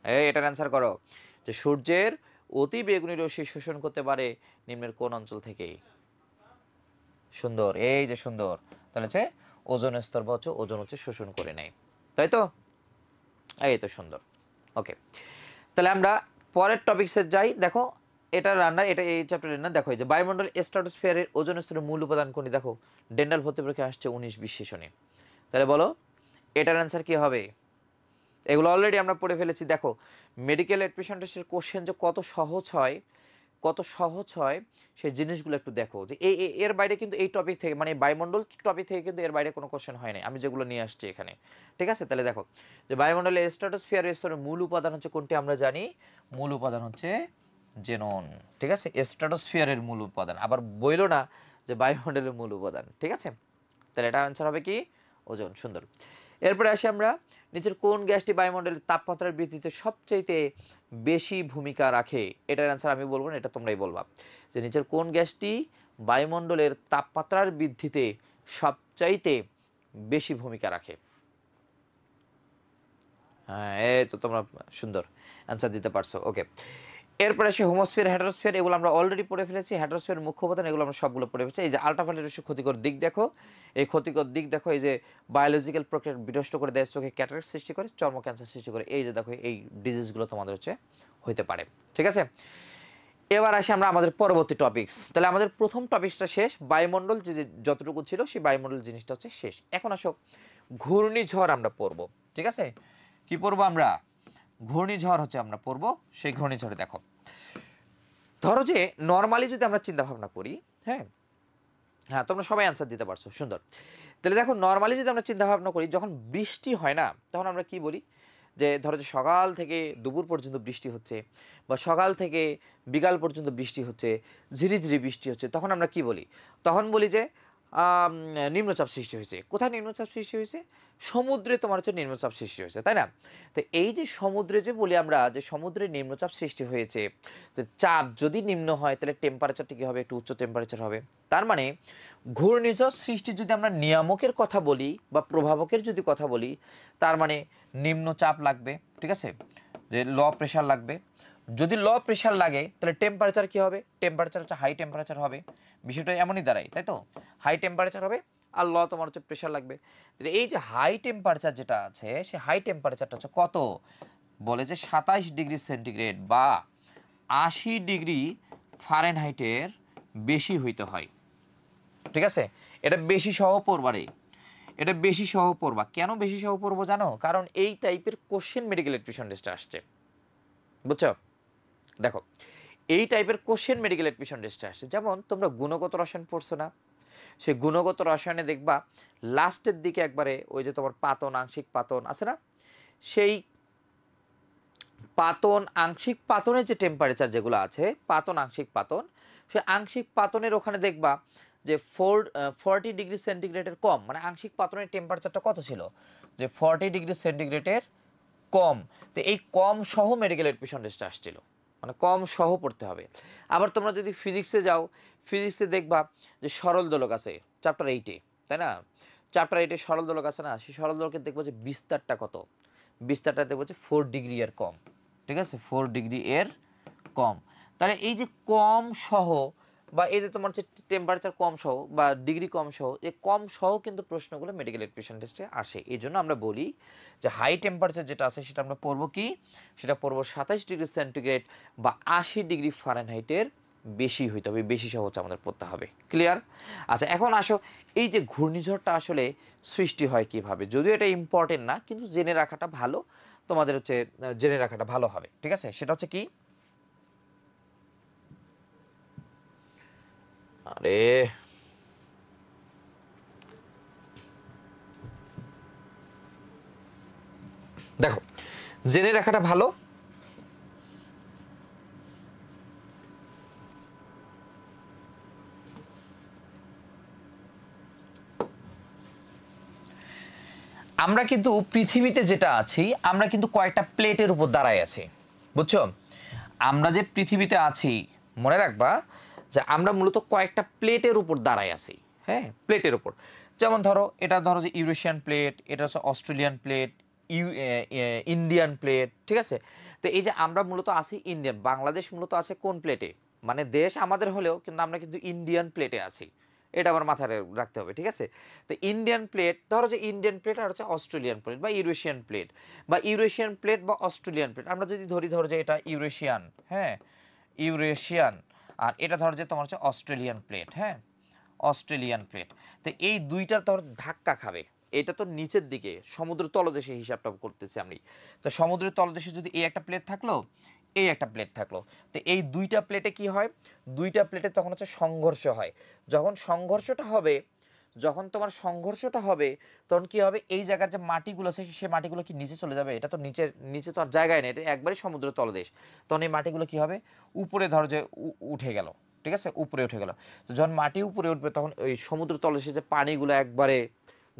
এই এটার অ্যান্সার করো, যে সূর্যের অতি বেগুনি রশ্মি শোষণ করতে পারে নিম্নের কোন অঞ্চল থেকে? সুন্দর, এই যে সুন্দর, তাহলে হচ্ছে ওজোন স্তর বা হচ্ছে ওজোন হচ্ছে শোষণ করে নেয়, তাই তো? এই তো সুন্দর। ওকে, তাহলে আমরা পরের টপিকসে যাই। দেখো এটা রান্নার, এটা এই চ্যাপ্টারের না। দেখো এই যে বায়ুমণ্ডল স্ট্রাটোস্ফিয়ারের ওজোন স্তরের মূল উপাদান কোনটি? দেখো ডেন্টাল ভর্তি পরীক্ষা আসছে 19-20 সেশনে, তাহলে বলো এটার অ্যান্সার কি হবে? এগুলো অলরেডি আমরা পড়ে ফেলেছি। দেখো মেডিকেল এডমিশন টেস্টের কোশ্চেন যে কত সহজ হয়, কত সহজ হয় সেই জিনিসগুলো একটু দেখো, যে এর বাইরে কিন্তু এই টপিক থেকে মানে বায়ুমণ্ডল টপিক থেকে কিন্তু এর বাইরে কোনো কোশ্চেন হয় না আমি যেগুলো নিয়ে আসছি এখানে, ঠিক আছে? তাহলে দেখো যে বায়ুমণ্ডলের স্ট্রাটোস্ফিয়ার স্তরের মূল উপাদান হচ্ছে কোনটি? আমরা জানি মূল উপাদান হচ্ছে জেনন, ঠিক আছে? স্ট্রাটোস্ফিয়ারের মূল উপাদান, আবার বইলো না যে বায়ুমণ্ডলের মূল উপাদান, ঠিক আছে? তাহলে এটা অ্যান্সার হবে কি? ওজোন, সুন্দর। এরপরে আসি আমরা, নিচের কোন গ্যাসটি বায়ুমণ্ডলের তাপমাত্রার বৃদ্ধিতে সবচাইতে বেশি ভূমিকা রাখে? এটার অ্যান্সার আমি বলবো না, এটা তোমরাই বলবা, যে নিচের কোন গ্যাসটি বায়ুমণ্ডলের তাপমাত্রার বৃদ্ধিতে সবচাইতে বেশি ভূমিকা রাখে? হ্যাঁ এই তো তোমরা সুন্দর অ্যান্সার দিতে পারছো। ওকে, এরপরে আসে হোমোস্ফিয়ার, হেটারোস্ফিয়ার, এগুলো আমরা অলরেডি পড়ে ফেলেছি। হেটারোস্ফিয়ার মুখ্য উপাদান, এগুলো আমরা সবগুলো পড়ে ফেলেছি। এই যে আলট্রাভায়োলেট রশ্মির ক্ষতিকর দিক দেখো, এই ক্ষতিকর দিক দেখো, এই যে বায়োলজিক্যাল প্রক্রিয়া বিনষ্ট করে দেয়, চোখে ক্যাটারাক্ট সৃষ্টি করে, চর্ম ক্যান্সার সৃষ্টি করে, এই যে দেখো এই ডিজিজগুলো তোমাদের হচ্ছে হইতে পারে, ঠিক আছে? এবার আসি আমরা আমাদের পরবর্তী টপিকস। তাহলে আমাদের প্রথম টপিকসটা শেষ, বায়ুমণ্ডল যে যতটুকু ছিল সেই বায়ুমণ্ডল জিনিসটা হচ্ছে শেষ। এখন আসো ঘূর্ণিঝড় আমরা পড়বো, ঠিক আছে? কি পড়বো আমরা? ঘূর্ণিঝড় হচ্ছে আমরা পড়বো। সেই ঘূর্ণিঝড়ে দেখো, ধরো যে নর্মালি যদি আমরা চিন্তা ভাবনা করি, হ্যাঁ হ্যাঁ তোমরা সবাই অ্যান্সার দিতে পারছো, সুন্দর। তাহলে দেখো নর্মালি যদি আমরা চিন্তা ভাবনা করি, যখন বৃষ্টি হয় না তখন আমরা কি বলি? যে ধরো যে সকাল থেকে দুপুর পর্যন্ত বৃষ্টি হচ্ছে, বা সকাল থেকে বিকাল পর্যন্ত বৃষ্টি হচ্ছে, ঝিরিঝিরি বৃষ্টি হচ্ছে, তখন আমরা কি বলি? তখন বলি যে নিম্নচাপ সৃষ্টি হয়েছে। কোথায় নিম্নচাপ সৃষ্টি হয়েছে? সমুদ্রে তোমার হচ্ছে নিম্নচাপ সৃষ্টি হয়েছে, তাই না? তো এই যে সমুদ্রে যে বলি আমরা যে সমুদ্রে নিম্নচাপ সৃষ্টি হয়েছে, তো চাপ যদি নিম্ন হয় তাহলে টেম্পারেচারটা কী হবে? একটু উচ্চ টেম্পারেচার হবে। তার মানে ঘূর্ণিঝড় সৃষ্টির যদি আমরা নিয়ামকের কথা বলি বা প্রভাবকের যদি কথা বলি, তার মানে নিম্নচাপ লাগবে, ঠিক আছে? যে ল প্রেশার লাগবে। যদি ল প্রেশার লাগে তাহলে টেম্পারেচার কি হবে? টেম্পারেচার হচ্ছে হাই টেম্পারেচার হবে। বিষয়টা এমনই দাঁড়ায়, তাই তো? হাই টেম্পারেচার হবে আর ল তোমার হচ্ছে প্রেশার লাগবে। তাহলে এই যে হাই টেম্পারেচার যেটা আছে সেই হাই টেম্পারেচারটা হচ্ছে কত, বলে যে 27 ডিগ্রি সেন্টিগ্রেড বা 80 ডিগ্রি ফারেনহাইটের বেশি হইতে হয়। ঠিক আছে, এটা বেশি সহ পড়বা রে, এটা বেশি সহ পড়বা। কেন বেশি সহ পড়বো জানো? কারণ এই টাইপের কোশ্চেন মেডিকেল এডমিশন টেস্টে আসছে, বুঝছো? দেখো এই টাইপের কোশ্চেন মেডিকেল এডমিশন টেস্টে আসছে। যেমন তোমরা গুণগত রসায়ন পড়ছো না, সেই গুণগত রসায়নে দেখবা লাস্টের দিকে একবারে ওই যে তোমার পাতন আংশিক পাতন আছে না, সেই পাতন আংশিক পাতনের যে টেম্পারেচার যেগুলো আছে পাতন আংশিক পাতন, সেই আংশিক পাতনের ওখানে দেখবা যে 40 ডিগ্রি সেন্টিগ্রেডের কম, মানে আংশিক পাতনের টেম্পারেচারটা কত ছিল, যে 40 ডিগ্রি সেন্টিগ্রেডের কম। তো এই কম সহ মেডিকেল এডমিশন টেস্টে আসছিল, মানে কম সহ পড়তে হবে। আবার তোমরা যদি ফিজিক্সে যাও, ফিজিক্সে দেখবা যে সরল দোলক আছে চ্যাপ্টার 8-এ, তাই না? চ্যাপ্টার 8-এ সরল দোলক আছে না, সেই সরল দোলকের দেখবো যে বিস্তারটা কত, বিস্তারটা দেখবো যে 4 ডিগ্রি এর কম। ঠিক আছে, 4 ডিগ্রি এর কম। তাহলে এই যে কম সহ বা এই যে তোমার হচ্ছে টেম্পারেচার কম সহ বা ডিগ্রি কম সহ, এই কম সহ কিন্তু প্রশ্নগুলো মেডিকেল এডমিশন টেস্টে আসে। এই জন্য আমরা বলি যে হাই টেম্পারেচার যেটা আছে সেটা আমরা পড়বো কি, সেটা পড়বো 27 ডিগ্রি সেন্টিগ্রেড বা 80 ডিগ্রি ফারেনহাইটের বেশি হইতে হবে, বেশি সহ হচ্ছে আমাদের পড়তে হবে। ক্লিয়ার? আচ্ছা এখন আসো, এই যে ঘূর্ণিঝড়টা আসলে সৃষ্টি হয় কিভাবে, যদিও এটা ইম্পর্টেন্ট না কিন্তু জেনে রাখাটা ভালো, তোমাদের হচ্ছে জেনে রাখাটা ভালো হবে। ঠিক আছে, সেটা হচ্ছে কি, আরে দেখো জেনে রাখাটা ভালো। আমরা কিন্তু পৃথিবীতে যেটা আছি আমরা কিন্তু কয়েকটা প্লেটের উপর দাঁড়ায় আছি, বুঝছো? আমরা যে পৃথিবীতে আছি মনে রাখবা যে আমরা মূলত কয়েকটা প্লেটের উপর দাঁড়ায় আছি। হ্যাঁ, প্লেটের উপর। যেমন ধরো এটা ধরো যে ইউরেশিয়ান প্লেট, এটা হচ্ছে অস্ট্রেলিয়ান প্লেট, ইন্ডিয়ান প্লেট। ঠিক আছে, তো এই যে আমরা মূলত আছি ইন্ডিয়ান, বাংলাদেশ মূলত আছে কোন প্লেটে, মানে দেশ আমাদের হলেও কিন্তু আমরা কিন্তু ইন্ডিয়ান প্লেটে আছি, এটা আমার মাথায় রাখতে হবে। ঠিক আছে, তো ইন্ডিয়ান প্লেট, ধরো যে ইন্ডিয়ান প্লেট আর হচ্ছে অস্ট্রেলিয়ান প্লেট বা ইউরেশিয়ান প্লেট, বা ইউরেশিয়ান প্লেট বা অস্ট্রেলিয়ান প্লেট। আমরা যদি ধরো যে এটা ইউরেশিয়ান, হ্যাঁ ইউরেশিয়ান, আর এটা ধরো যে তোমার হচ্ছে অস্ট্রেলিয়ান প্লেট, হ্যাঁ অস্ট্রেলিয়ান প্লেট। তো এই দুইটার ধর ধাক্কা খাবে, এটা তো নিচের দিকে সমুদ্র তলদেশে হিসাবটা করতেছি আমি। তো সমুদ্রের তলদেশে যদি এই একটা প্লেট থাকলো, এই একটা প্লেট থাকলো, তো এই দুইটা প্লেটে কি হয়, দুইটা প্লেটে তখন হচ্ছে সংঘর্ষ হয়। যখন সংঘর্ষটা হবে, যখন তোমার সংঘর্ষটা হবে তখন কি হবে, এই জায়গার যে মাটিগুলো আছে সে মাটিগুলো কি নিচে চলে যাবে, এটা তো নিচে, নিচে তো আর জায়গায় নেই, এটা একবারই সমুদ্র তলদেশ। তখন এই মাটিগুলো কি হবে, উপরে ধরো যে উঠে গেল। ঠিক আছে, উপরে উঠে গেল। তো যখন মাটি উপরে উঠবে তখন ওই সমুদ্র তলদেশে যে পানিগুলো একবারে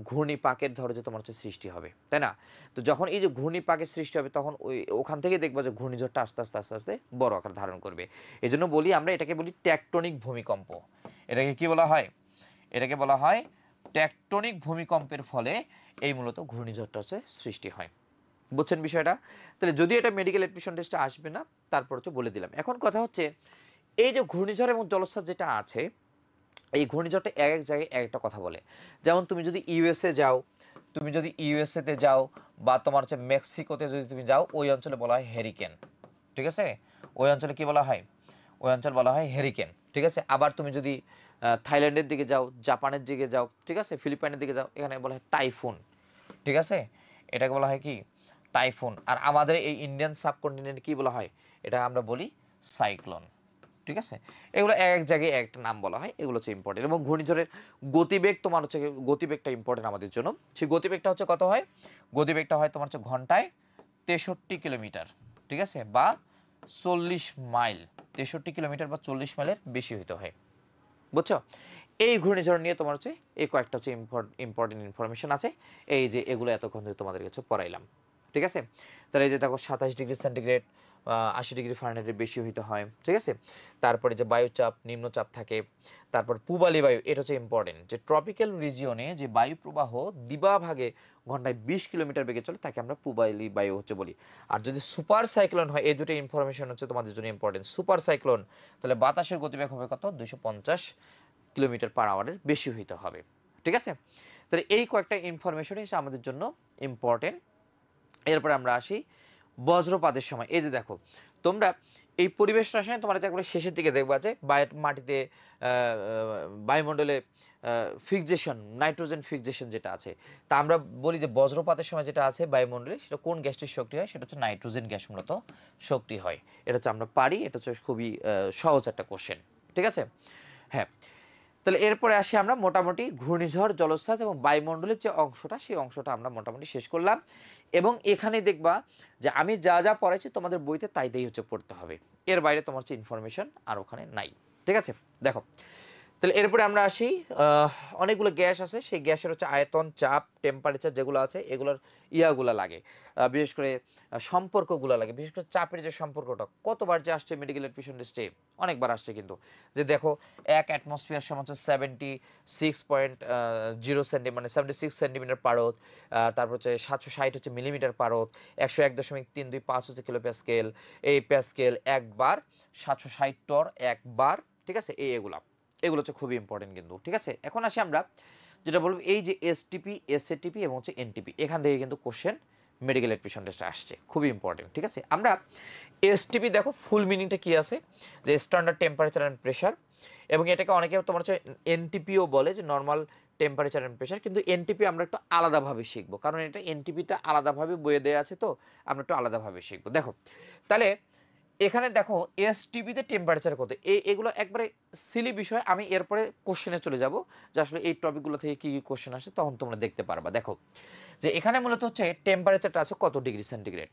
ঘূর্ণিপাকের ধরো যে তোমার হচ্ছে সৃষ্টি হবে, তাই না? তো যখন এই যে ঘূর্ণিপাকের সৃষ্টি হবে তখন ওই ওখান থেকে দেখবা যে ঘূর্ণিঝড়টা আস্তে আস্তে আস্তে আস্তে বড় আকার ধারণ করবে। এই জন্য বলি আমরা এটাকে বলি টেকটনিক ভূমিকম্প। এটাকে কি বলা হয়, এটাকে বলা হয় টেকটনিক ভূমিকম্পের ফলে এই মূলত ঘূর্ণিঝড়টা হচ্ছে সৃষ্টি হয়। বুঝছেন বিষয়টা? তাহলে যদি এটা মেডিকেল এডমিশন টেস্টে আসবে না, তারপর হচ্ছে বলে দিলাম। এখন কথা হচ্ছে এই যে ঘূর্ণিঝড় এবং জলোচ্ছ্বাস যেটা আছে, এই ঘূর্ণিঝড়টা এক এক জায়গায় এক একটা কথা বলে। যেমন তুমি যদি ইউএসএ যাও, তুমি যদি ইউএসএতে যাও বা তোমার হচ্ছে মেক্সিকোতে যদি তুমি যাও, ওই অঞ্চলে বলা হয় হেরিকেন। ঠিক আছে, ওই অঞ্চলে কি বলা হয়, ওই অঞ্চল বলা হয় হেরিকেন। ঠিক আছে, আবার তুমি যদি থাইল্যান্ডের দিকে যাও, জাপানের দিকে যাও, ঠিক আছে, ফিলিপাইনের দিকে যাও, এখানে বলা হয় টাইফুন। ঠিক আছে, এটাকে বলা হয় কি টাইফুন। আর আমাদের এই ইন্ডিয়ান সাবকন্টিনেন্টে কি বলা হয়, এটা আমরা বলি সাইক্লোন। ঠিক আছে, এগুলো এক এক জায়গায় একটা নাম বলা হয়, এগুলো হচ্ছে ইম্পর্টেন্ট। এবং ঘূর্ণিঝড়ের গতিবেগ তোমার হচ্ছে, গতিবেগটা ইম্পর্টেন্ট আমাদের জন্য। সেই গতিবেগটা হচ্ছে কত হয়, গতিবেগটা হয় তোমার হচ্ছে ঘন্টায় 63 কিলোমিটার। ঠিক আছে, বা 40 মাইল, 63 কিলোমিটার বা 40 মাইলের বেশি হইতে হয়। বুঝছো? এই ঘূর্ণিঝড় নিয়ে তোমার হচ্ছে এই কয়েকটা হচ্ছে ইম্পর্টেন্ট ইনফরমেশন আছে, এই যে এগুলো এতক্ষণ ধরে তোমাদের কাছে পড়াইলাম। ঠিক আছে, তাহলে এই যে দেখো 27 ডিগ্রি সেন্টিগ্রেড 80 ডিগ্রি ফারেনহাইটের বেশি হইতে হয়। ঠিক আছে, তারপরে যে বায়ুচাপ নিম্নচাপ থাকে, তারপর পূবালি বায়ু, এটা হচ্ছে ইম্পর্টেন্ট, যে ট্রপিক্যাল রিজিয়নে যে বায়ু প্রবাহ দিবাভাগে ঘন্টায় 20 কিলোমিটার বেগে চলে তাকে আমরা পূবালি বায়ু হচ্ছে বলি। আর যদি সুপার সাইক্লোন হয়, এই দুটো ইনফরমেশন হচ্ছে তোমাদের জন্য ইম্পর্টেন্ট। সুপার সাইক্লোন, তাহলে বাতাসের গতিবেগ হবে কত, 250 কিলোমিটার পার আওয়ারের বেশি হইতে হবে। ঠিক আছে? তাহলে এই কয়েকটা ইনফরমেশন হচ্ছে আমাদের জন্য ইম্পর্টেন্ট। এরপরে আমরা আসি বজ্রপাতের সময়। এই যে দেখো তোমরা এই পরিবেশ রসায়নে তোমরা একবারে শেষের দিকে দেখবা যে মাটিতে বায়ুমণ্ডলে ফিক্সেশন, নাইট্রোজেন ফিক্সেশন যেটা আছে, তা আমরা বলি যে বজ্রপাতের সময় যেটা আছে বায়ুমণ্ডলে সেটা কোন গ্যাসটির শক্তি হয়, সেটা হচ্ছে নাইট্রোজেন গ্যাস মূলত শক্তি হয়। এটা হচ্ছে আমরা পারি, এটা হচ্ছে খুবই সহজ একটা কোশ্চেন। ঠিক আছে? হ্যাঁ, তাহলে এরপরে আসি আমরা মোটামুটি ঘূর্ণিঝড়, জলোচ্ছ্বাস এবং বায়ুমণ্ডলের যে অংশটা, সেই অংশটা আমরা মোটামুটি শেষ করলাম। এবং এখানে দেখবা যে আমি যা যা পড়াইছি তোমাদের বইতে তাই হচ্ছে পড়তে হবে, এর বাইরে তোমার হচ্ছে ইনফরমেশন আর ওখানে নাই। ঠিক আছে? দেখো তাহলে এরপরে আমরা আসি, অনেকগুলো গ্যাস আছে, সেই গ্যাসের হচ্ছে আয়তন, চাপ, টেম্পারেচার যেগুলো আছে এগুলোর ইয়াগুলো লাগে, বিশেষ করে সম্পর্কগুলো লাগে। বিশেষ করে চাপের যে সম্পর্কটা কতবার যে আসছে মেডিকেল এডমিশন টেস্টে, অনেকবার আসছে কিন্তু, যে দেখো 1 অ্যাটমসফিয়ার সমান হচ্ছে 76.0 মানে 76 সেন্টিমিটার পারদ, তারপর হচ্ছে 760 হচ্ছে মিলিমিটার পারদ, 101.325 হচ্ছে কিলো প্যাসকেল, এই প্যাসকেল একবার, 760 টর একবার। ঠিক আছে? এগুলো হচ্ছে খুবই ইম্পর্টেন্ট কিন্তু। ঠিক আছে? এখন আসি আমরা যেটা বলবো, এই যে এসটিপি, এসএটিপি এবং হচ্ছে এনটিপি, এখান থেকে কিন্তু কোশ্চেন মেডিকেল এডমিশন টেস্টে আসছে, খুবই ইম্পর্টেন্ট। ঠিক আছে? আমরা এসটিপি দেখো ফুল মিনিংটা কি আছে, যে স্ট্যান্ডার্ড টেম্পারেচার অ্যান্ড প্রেশার, এবং এটাকে অনেকে তোমার হচ্ছে এনটিপিও বলে, যে নর্মাল টেম্পারেচার অ্যান্ড প্রেশার। কিন্তু এনটিপি আমরা একটু আলাদাভাবে শিখবো, কারণ এটা এনটিপিটা আলাদাভাবে বইয়ে দেওয়া আছে, তো আমরা একটু আলাদাভাবে শিখবো। দেখো তাহলে এখানে দেখো এসটিপিতে টেম্পারেচার কত, এগুলো একবারে সিলি বিষয়। আমি এরপরে কোশ্চেনে চলে যাব, যে আসলে এই টপিকগুলো থেকে কী কী কোশ্চেন আসে, তখন তোমরা দেখতে পারবা। দেখো যে এখানে মূলত হচ্ছে টেম্পারেচারটা আছে কত ডিগ্রি সেন্টিগ্রেড,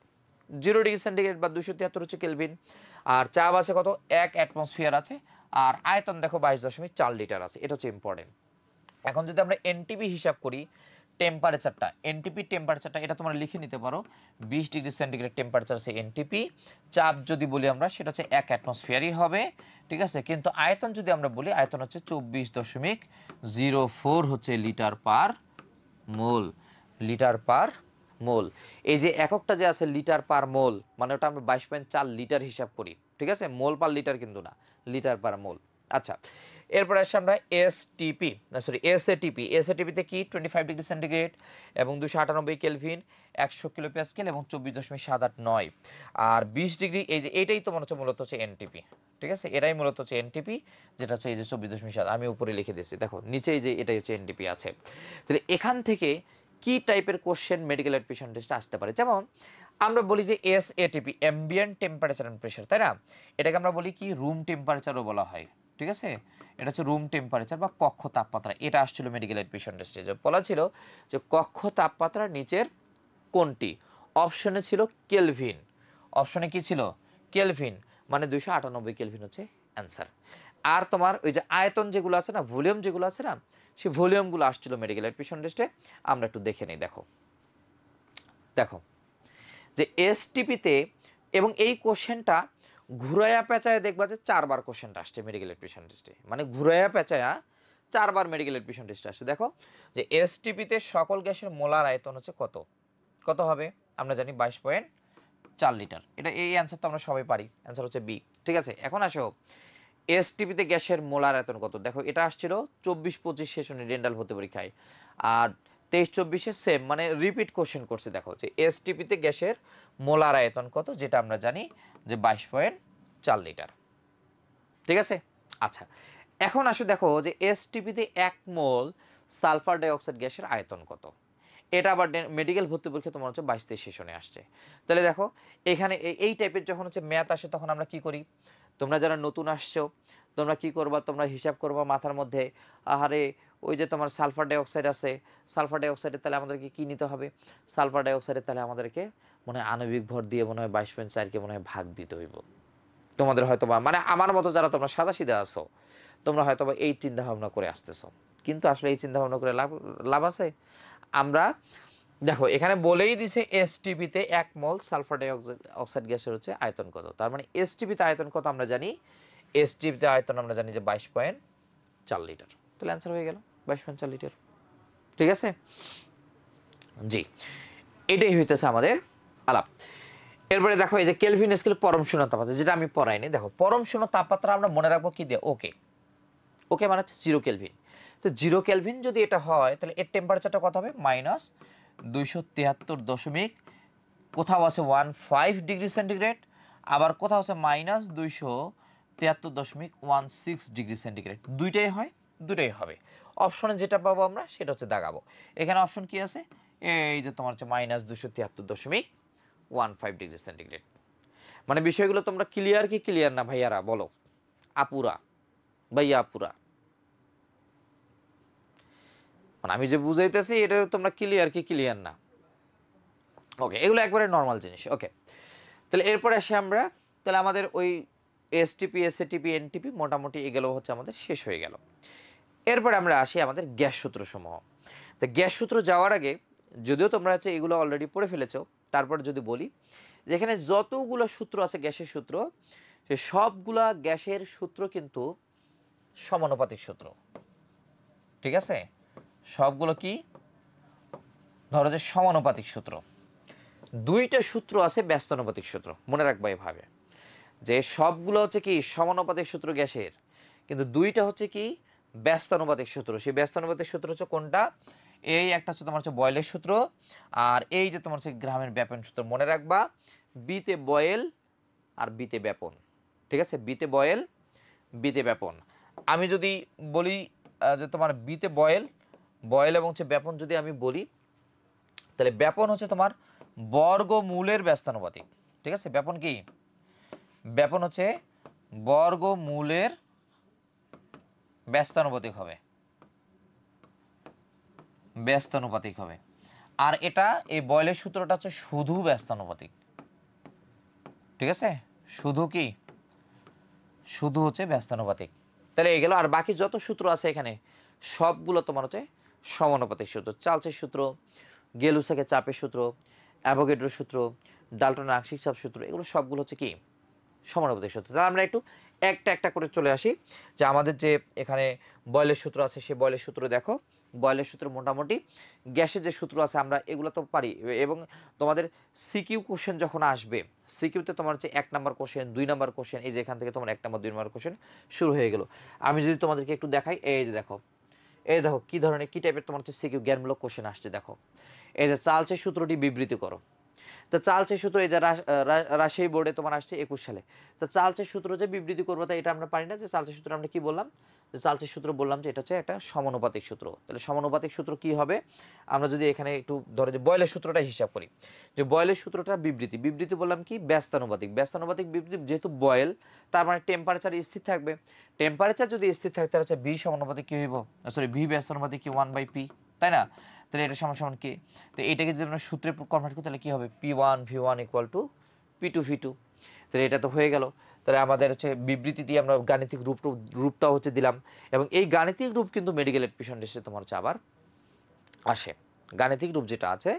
0 ডিগ্রি সেন্টিগ্রেড বা 273 হচ্ছে কেলভিন। আর চাপ আছে কত, 1 অ্যাটমসফিয়ার আছে। আর আয়তন দেখো 22.4 লিটার আছে। এটা হচ্ছে ইম্পর্টেন্ট। এখন যদি আমরা এনটিপি হিসাব করি, টেম্পারেচারটা, এনটিপি টেম্পারেচারটা এটা তোমরা লিখে নিতে পারো, 20 ডিগ্রি সেন্টিগ্রেড টেম্পারেচার আছে এনটিপি। চাপ যদি বলি আমরা, সেটা হচ্ছে 1 অ্যাটমসফিয়ারই হবে। ঠিক আছে? কিন্তু আয়তন যদি আমরা বলি, আয়তন হচ্ছে 24.04 হচ্ছে লিটার পার মোল, লিটার পার মোল। এই যে এককটা যে আছে লিটার পার মোল, মানে ওটা আমরা 22.4 লিটার হিসাব করি। ঠিক আছে? মোল পার লিটার কিন্তু না, লিটার পার মোল। আচ্ছা, এরপর আসছে আমরা এসটিপি, না সরি এসএটিপি। এসএটিপিতে কি 25 ডিগ্রি সেন্টিগ্রেড এবং 298 কেলভিন, 100 কিলো প্যাসকেল এবং 24.789। আর 20 ডিগ্রি, এই যে এইটাই তো মনে হচ্ছে মূলত হচ্ছে এনটিপি। ঠিক আছে? এটাই মূলত হচ্ছে এনটিপি, যেটা হচ্ছে এই যে 24.7, আমি উপরে লিখে দিয়েছি, দেখো নিচে এই যে এটাই হচ্ছে এনটিপি আছে। তাহলে এখান থেকে কি টাইপের কোশ্চেন মেডিকেল এডমিশন টেস্টে আসতে পারে, যেমন আমরা বলি যে এসএটিপি, অ্যাম্বিয়েন্ট টেম্পারেচার অ্যান্ড প্রেশার, তাই না? এটাকে আমরা বলি কি রুম টেম্পারেচারও বলা হয়। ঠিক আছে? এটা হচ্ছে রুম টেম্পারেচার বা কক্ষ তাপমাত্রা। এটা আসছিল মেডিকেল এডমিশন টেস্টে, যে বলা ছিল যে কক্ষ তাপমাত্রার নিচের কোনটি? অপশনে ছিল কেলভিন। অপশনে কি ছিল? কেলভিন, মানে 298 কেলভিন হচ্ছে অ্যান্সার। আর তোমার ওই যে আয়তন যেগুলো আছে না, ভলিউম যেগুলো আছে না, সেই ভলিউমগুলো আসছিল মেডিকেল এডমিশন টেস্টে। আমরা একটু দেখে নিই। দেখো দেখো যে এসটিপিতে, এবং এই কোশ্চেনটা ঘুরায়া পেঁচায় দেখবা যে 4বার কোশ্চেনটা আসছে মেডিকেল এডমিশন টেস্টে, মানে ঘুরায়া পেঁচায়া 4বার মেডিকেল এডমিশন টেস্টে আসছে। দেখো যে এসটিপিতে সকল গ্যাসের মোলার আয়তন হচ্ছে কত, কত হবে? আমরা জানি 22.4 লিটার। এটা এই অ্যান্সার তো আমরা সবাই পারি, অ্যান্সার হচ্ছে বি। ঠিক আছে? এখন আসো এসটিপিতে গ্যাসের মোলার আয়তন কত। দেখো এটা আসছিল 24-25 সেশনে ডেন্টাল ভর্তি পরীক্ষায়, আর 23-24-এ সেম, মানে রিপিট কোশ্চেন করছে। দেখো যে এসটিপিতে গ্যাসের মোলার আয়তন কত, যেটা আমরা জানি যে 22.4 লিটার। ঠিক আছে? আচ্ছা, এখন আসো দেখো যে এসটিপিতে 1 মোল সালফার ডাইঅক্সাইড গ্যাসের আয়তন কত। এটা আবার মেডিকেল ভর্তি পরীক্ষা তোমার হচ্ছে 22-23 সেশনে আসছে। তাহলে দেখো এখানে এই টাইপের যখন হচ্ছে ম্যাথ আসে, তখন আমরা কি করি, তোমরা যারা নতুন আসছো তোমরা কি করবা, তোমরা হিসাব করবা মাথার মধ্যে, আহারে ওই যে তোমার সালফার ডাইঅক্সাইড আছে, সালফার ডাইঅক্সাইডের তাহলে আমাদেরকে কি নিতে হবে, সালফার ডাইঅক্সাইডের তাহলে আমাদেরকে মনে হয় আণবিক ভর দিয়ে মনে হয় 22.4কে মনে হয় ভাগ দিতে হইব। তোমাদের হয়তো বা মানে আমার মতো যারা তোমরা সাদাসিধা আছো, তোমরা হয়তো বা এই চিন্তা ভাবনা করে আসতেছো, কিন্তু আসলে এই চিন্তা ভাবনা করে লাভ আছে? আমরা দেখো এখানে বলেই দিছে এসটিপিতে 1 মোল সালফার ডাইঅক্সাইড গ্যাসের হচ্ছে আয়তন কত। তার মানে এসটিপিতে আয়তন কত আমরা জানি, এসটিপিতে আয়তন আমরা জানি যে 22.4 লিটার। তাহলে অ্যান্সার হয়ে গেল 22.4 লিটার। ঠিক আছে? জি, এটাই হইতেছে আমাদের আলাপ। এরপরে দেখো এই যে কেলভিন স্কেল পরম শূন্য তাপমাত্রা, যেটা আমি পড়াইনি। দেখো পরম শূন্য তাপমাত্রা আমরা মনে রাখবো কি দিয়ে, ওকে। ওকে মানে হচ্ছে 0 কেলভিন। তো 0 কেলভিন যদি এটা হয় তাহলে এর টেম্পারেচারটা কত হবে -273 কোথাও আছে 15 ডিগ্রি সেন্টিগ্রেড, আবার কোথাও আছে -273.16 ডিগ্রি সেন্টিগ্রেড। দুইটাই হয়, দুইটাই হবে। অপশনে যেটা পাবো আমরা সেটা হচ্ছে দাগাবো। এখানে অপশন কি আছে, এই যে তোমার হচ্ছে -273.15 ডিগ্রি সেন্টিগ্রেড। মানে বিষয়গুলো তোমরা ক্লিয়ার কি ক্লিয়ার না ভাইয়ারা বলো, আপুরা, ভাইয়া আপুরা? মানে আমি যে বুঝাইতেছি এটা তোমরা ক্লিয়ার কি ক্লিয়ার না? ওকে, এগুলো একবারে নর্মাল জিনিস। ওকে, তাহলে এরপরে আসি আমরা, তাহলে আমাদের ওই এসটিপি, এসএটিপি, এনটিপি মোটামুটি এগুলো হচ্ছে আমাদের শেষ হয়ে গেল। এরপরে আমরা আসি আমাদের গ্যাস সূত্রসমূহ। তো গ্যাস সূত্র যাওয়ার আগে, যদিও তোমরা হচ্ছে এগুলো অলরেডি পড়ে ফেলেছো, তারপরে যদি বলি যেখানে যতগুলো সূত্র আছে গ্যাসের সূত্র, সে সবগুলা গ্যাসের সূত্র কিন্তু সমানুপাতিক সূত্র। ঠিক আছে, সবগুলো কি, ধরো যে সমানুপাতিক সূত্র। দুইটা সূত্র আছে ব্যস্তানুপাতিক সূত্র, মনে রাখবা এভাবে যে সবগুলো হচ্ছে কি সমানুপাতিক সূত্র গ্যাসের, কিন্তু দুইটা হচ্ছে কি ব্যস্তানুপাতিক সূত্র। সেই ব্যস্তানুপাতিক সূত্র হচ্ছে কোনটা, এই একটা হচ্ছে তোমার হচ্ছে বয়েলের সূত্র, আর এই যে তোমার হচ্ছে গ্রামের ব্যাপন সূত্র। মনে রাখবা বিতে বয়েল আর বিতে ব্যাপন। ঠিক আছে, বিতে বয়েল, বিতে ব্যাপন। আমি যদি বলি যে তোমার বিতে বয়েল, বয়েল এবং হচ্ছে ব্যাপন যদি আমি বলি, তাহলে ব্যাপন হচ্ছে তোমার বর্গমূলের ব্যস্তানুপাতিক। ঠিক আছে, ব্যাপন কি, ব্যাপন হচ্ছে বর্গমূলের ব্যস্তানুপাতিক হবে, ব্যস্তানুপাতিক হবে। আর এটা এই বয়েলের সূত্রটা হচ্ছে শুধু ব্যস্তানুপাতিক। ঠিক আছে, শুধু কি, শুধু হচ্ছে ব্যস্তানুপাতিক। তাহলে এই গেল। আর বাকি যত সূত্র আছে এখানে সবগুলো তোমার হচ্ছে সমানুপাতিক সূত্র। চার্লসের সূত্র, গেলুসাকের চাপের সূত্র, অ্যাভোগাড্রোর সূত্র, ডাল্টনের আংশিক চাপ সূত্র, এগুলো সবগুলো হচ্ছে কি সমানুপাতিক সূত্র। তাহলে আমরা একটু একটা একটা করে চলে আসি যে আমাদের যে এখানে বয়েলের সূত্র আছে সেই বয়েলের সূত্র দেখো। বয়েলের সূত্র মোটামুটি গ্যাসের যে সূত্র আছে আমরা এগুলো তো পারি, এবং তোমাদের সিকিউ কোশ্চেন যখন আসবে, সিকিউতে তোমার হচ্ছে 1 নাম্বার কোশ্চেন, 2 নাম্বার কোশ্চেন, এই যে এখান থেকে তোমার 1 নাম্বার 2 নাম্বার কোশ্চেন শুরু হয়ে গেল। আমি যদি তোমাদেরকে একটু দেখাই, এই যে দেখো, এই দেখো কী ধরনের কী টাইপের তোমার হচ্ছে সিকিউ জ্ঞানমূলক কোশ্চেন আসছে। দেখো এই যে চার্লসের সূত্রটি বিবৃতি করো। তো চার্লসের সূত্র এই যে রাজশাহী বোর্ডে তোমার আসছে 21 সালে। তো চার্লসের সূত্র যে বিবৃতি করবো, তাই এটা আমরা পারি না। যে চার্লসের সূত্র আমরা কি বললাম, যে চার্লসের সূত্র বললাম যে এটা হচ্ছে একটা সমানুপাতিক সূত্র। তাহলে সমানুপাতিক সূত্র কি হবে, আমরা যদি এখানে একটু ধরো যে বয়েলের সূত্রটা হিসাব করি, যে বয়েলের সূত্রটা বিবৃতি, বিবৃতি বললাম কি ব্যস্তানুপাতিক, ব্যস্তানুপাতিক বিবৃতি যেহেতু বয়েল, তার মানে টেম্পারেচার স্থির থাকবে। টেম্পারেচার যদি স্থির থাকে তাহলে হচ্ছে ভি সমানুপাতিক কি হইব, সরি ভি ব্যস্তানুপাতিক কি 1/p, তাই না? তাহলে এটা সমান সমান কি, তো এইটাকে যদি আমরা সূত্রে কনভার্ট করি তাহলে কি হবে, P1V1 = P2V2। তাহলে এটা তো হয়ে গেল। তাহলে আমাদের হচ্ছে বিবৃতি দিয়ে আমরা গাণিতিক রূপটা হচ্ছে দিলাম, এবং এই গাণিতিক রূপ কিন্তু মেডিকেল এডমিশন টেস্টে তোমার হচ্ছে আবার আসে। গাণিতিক রূপ যেটা আছে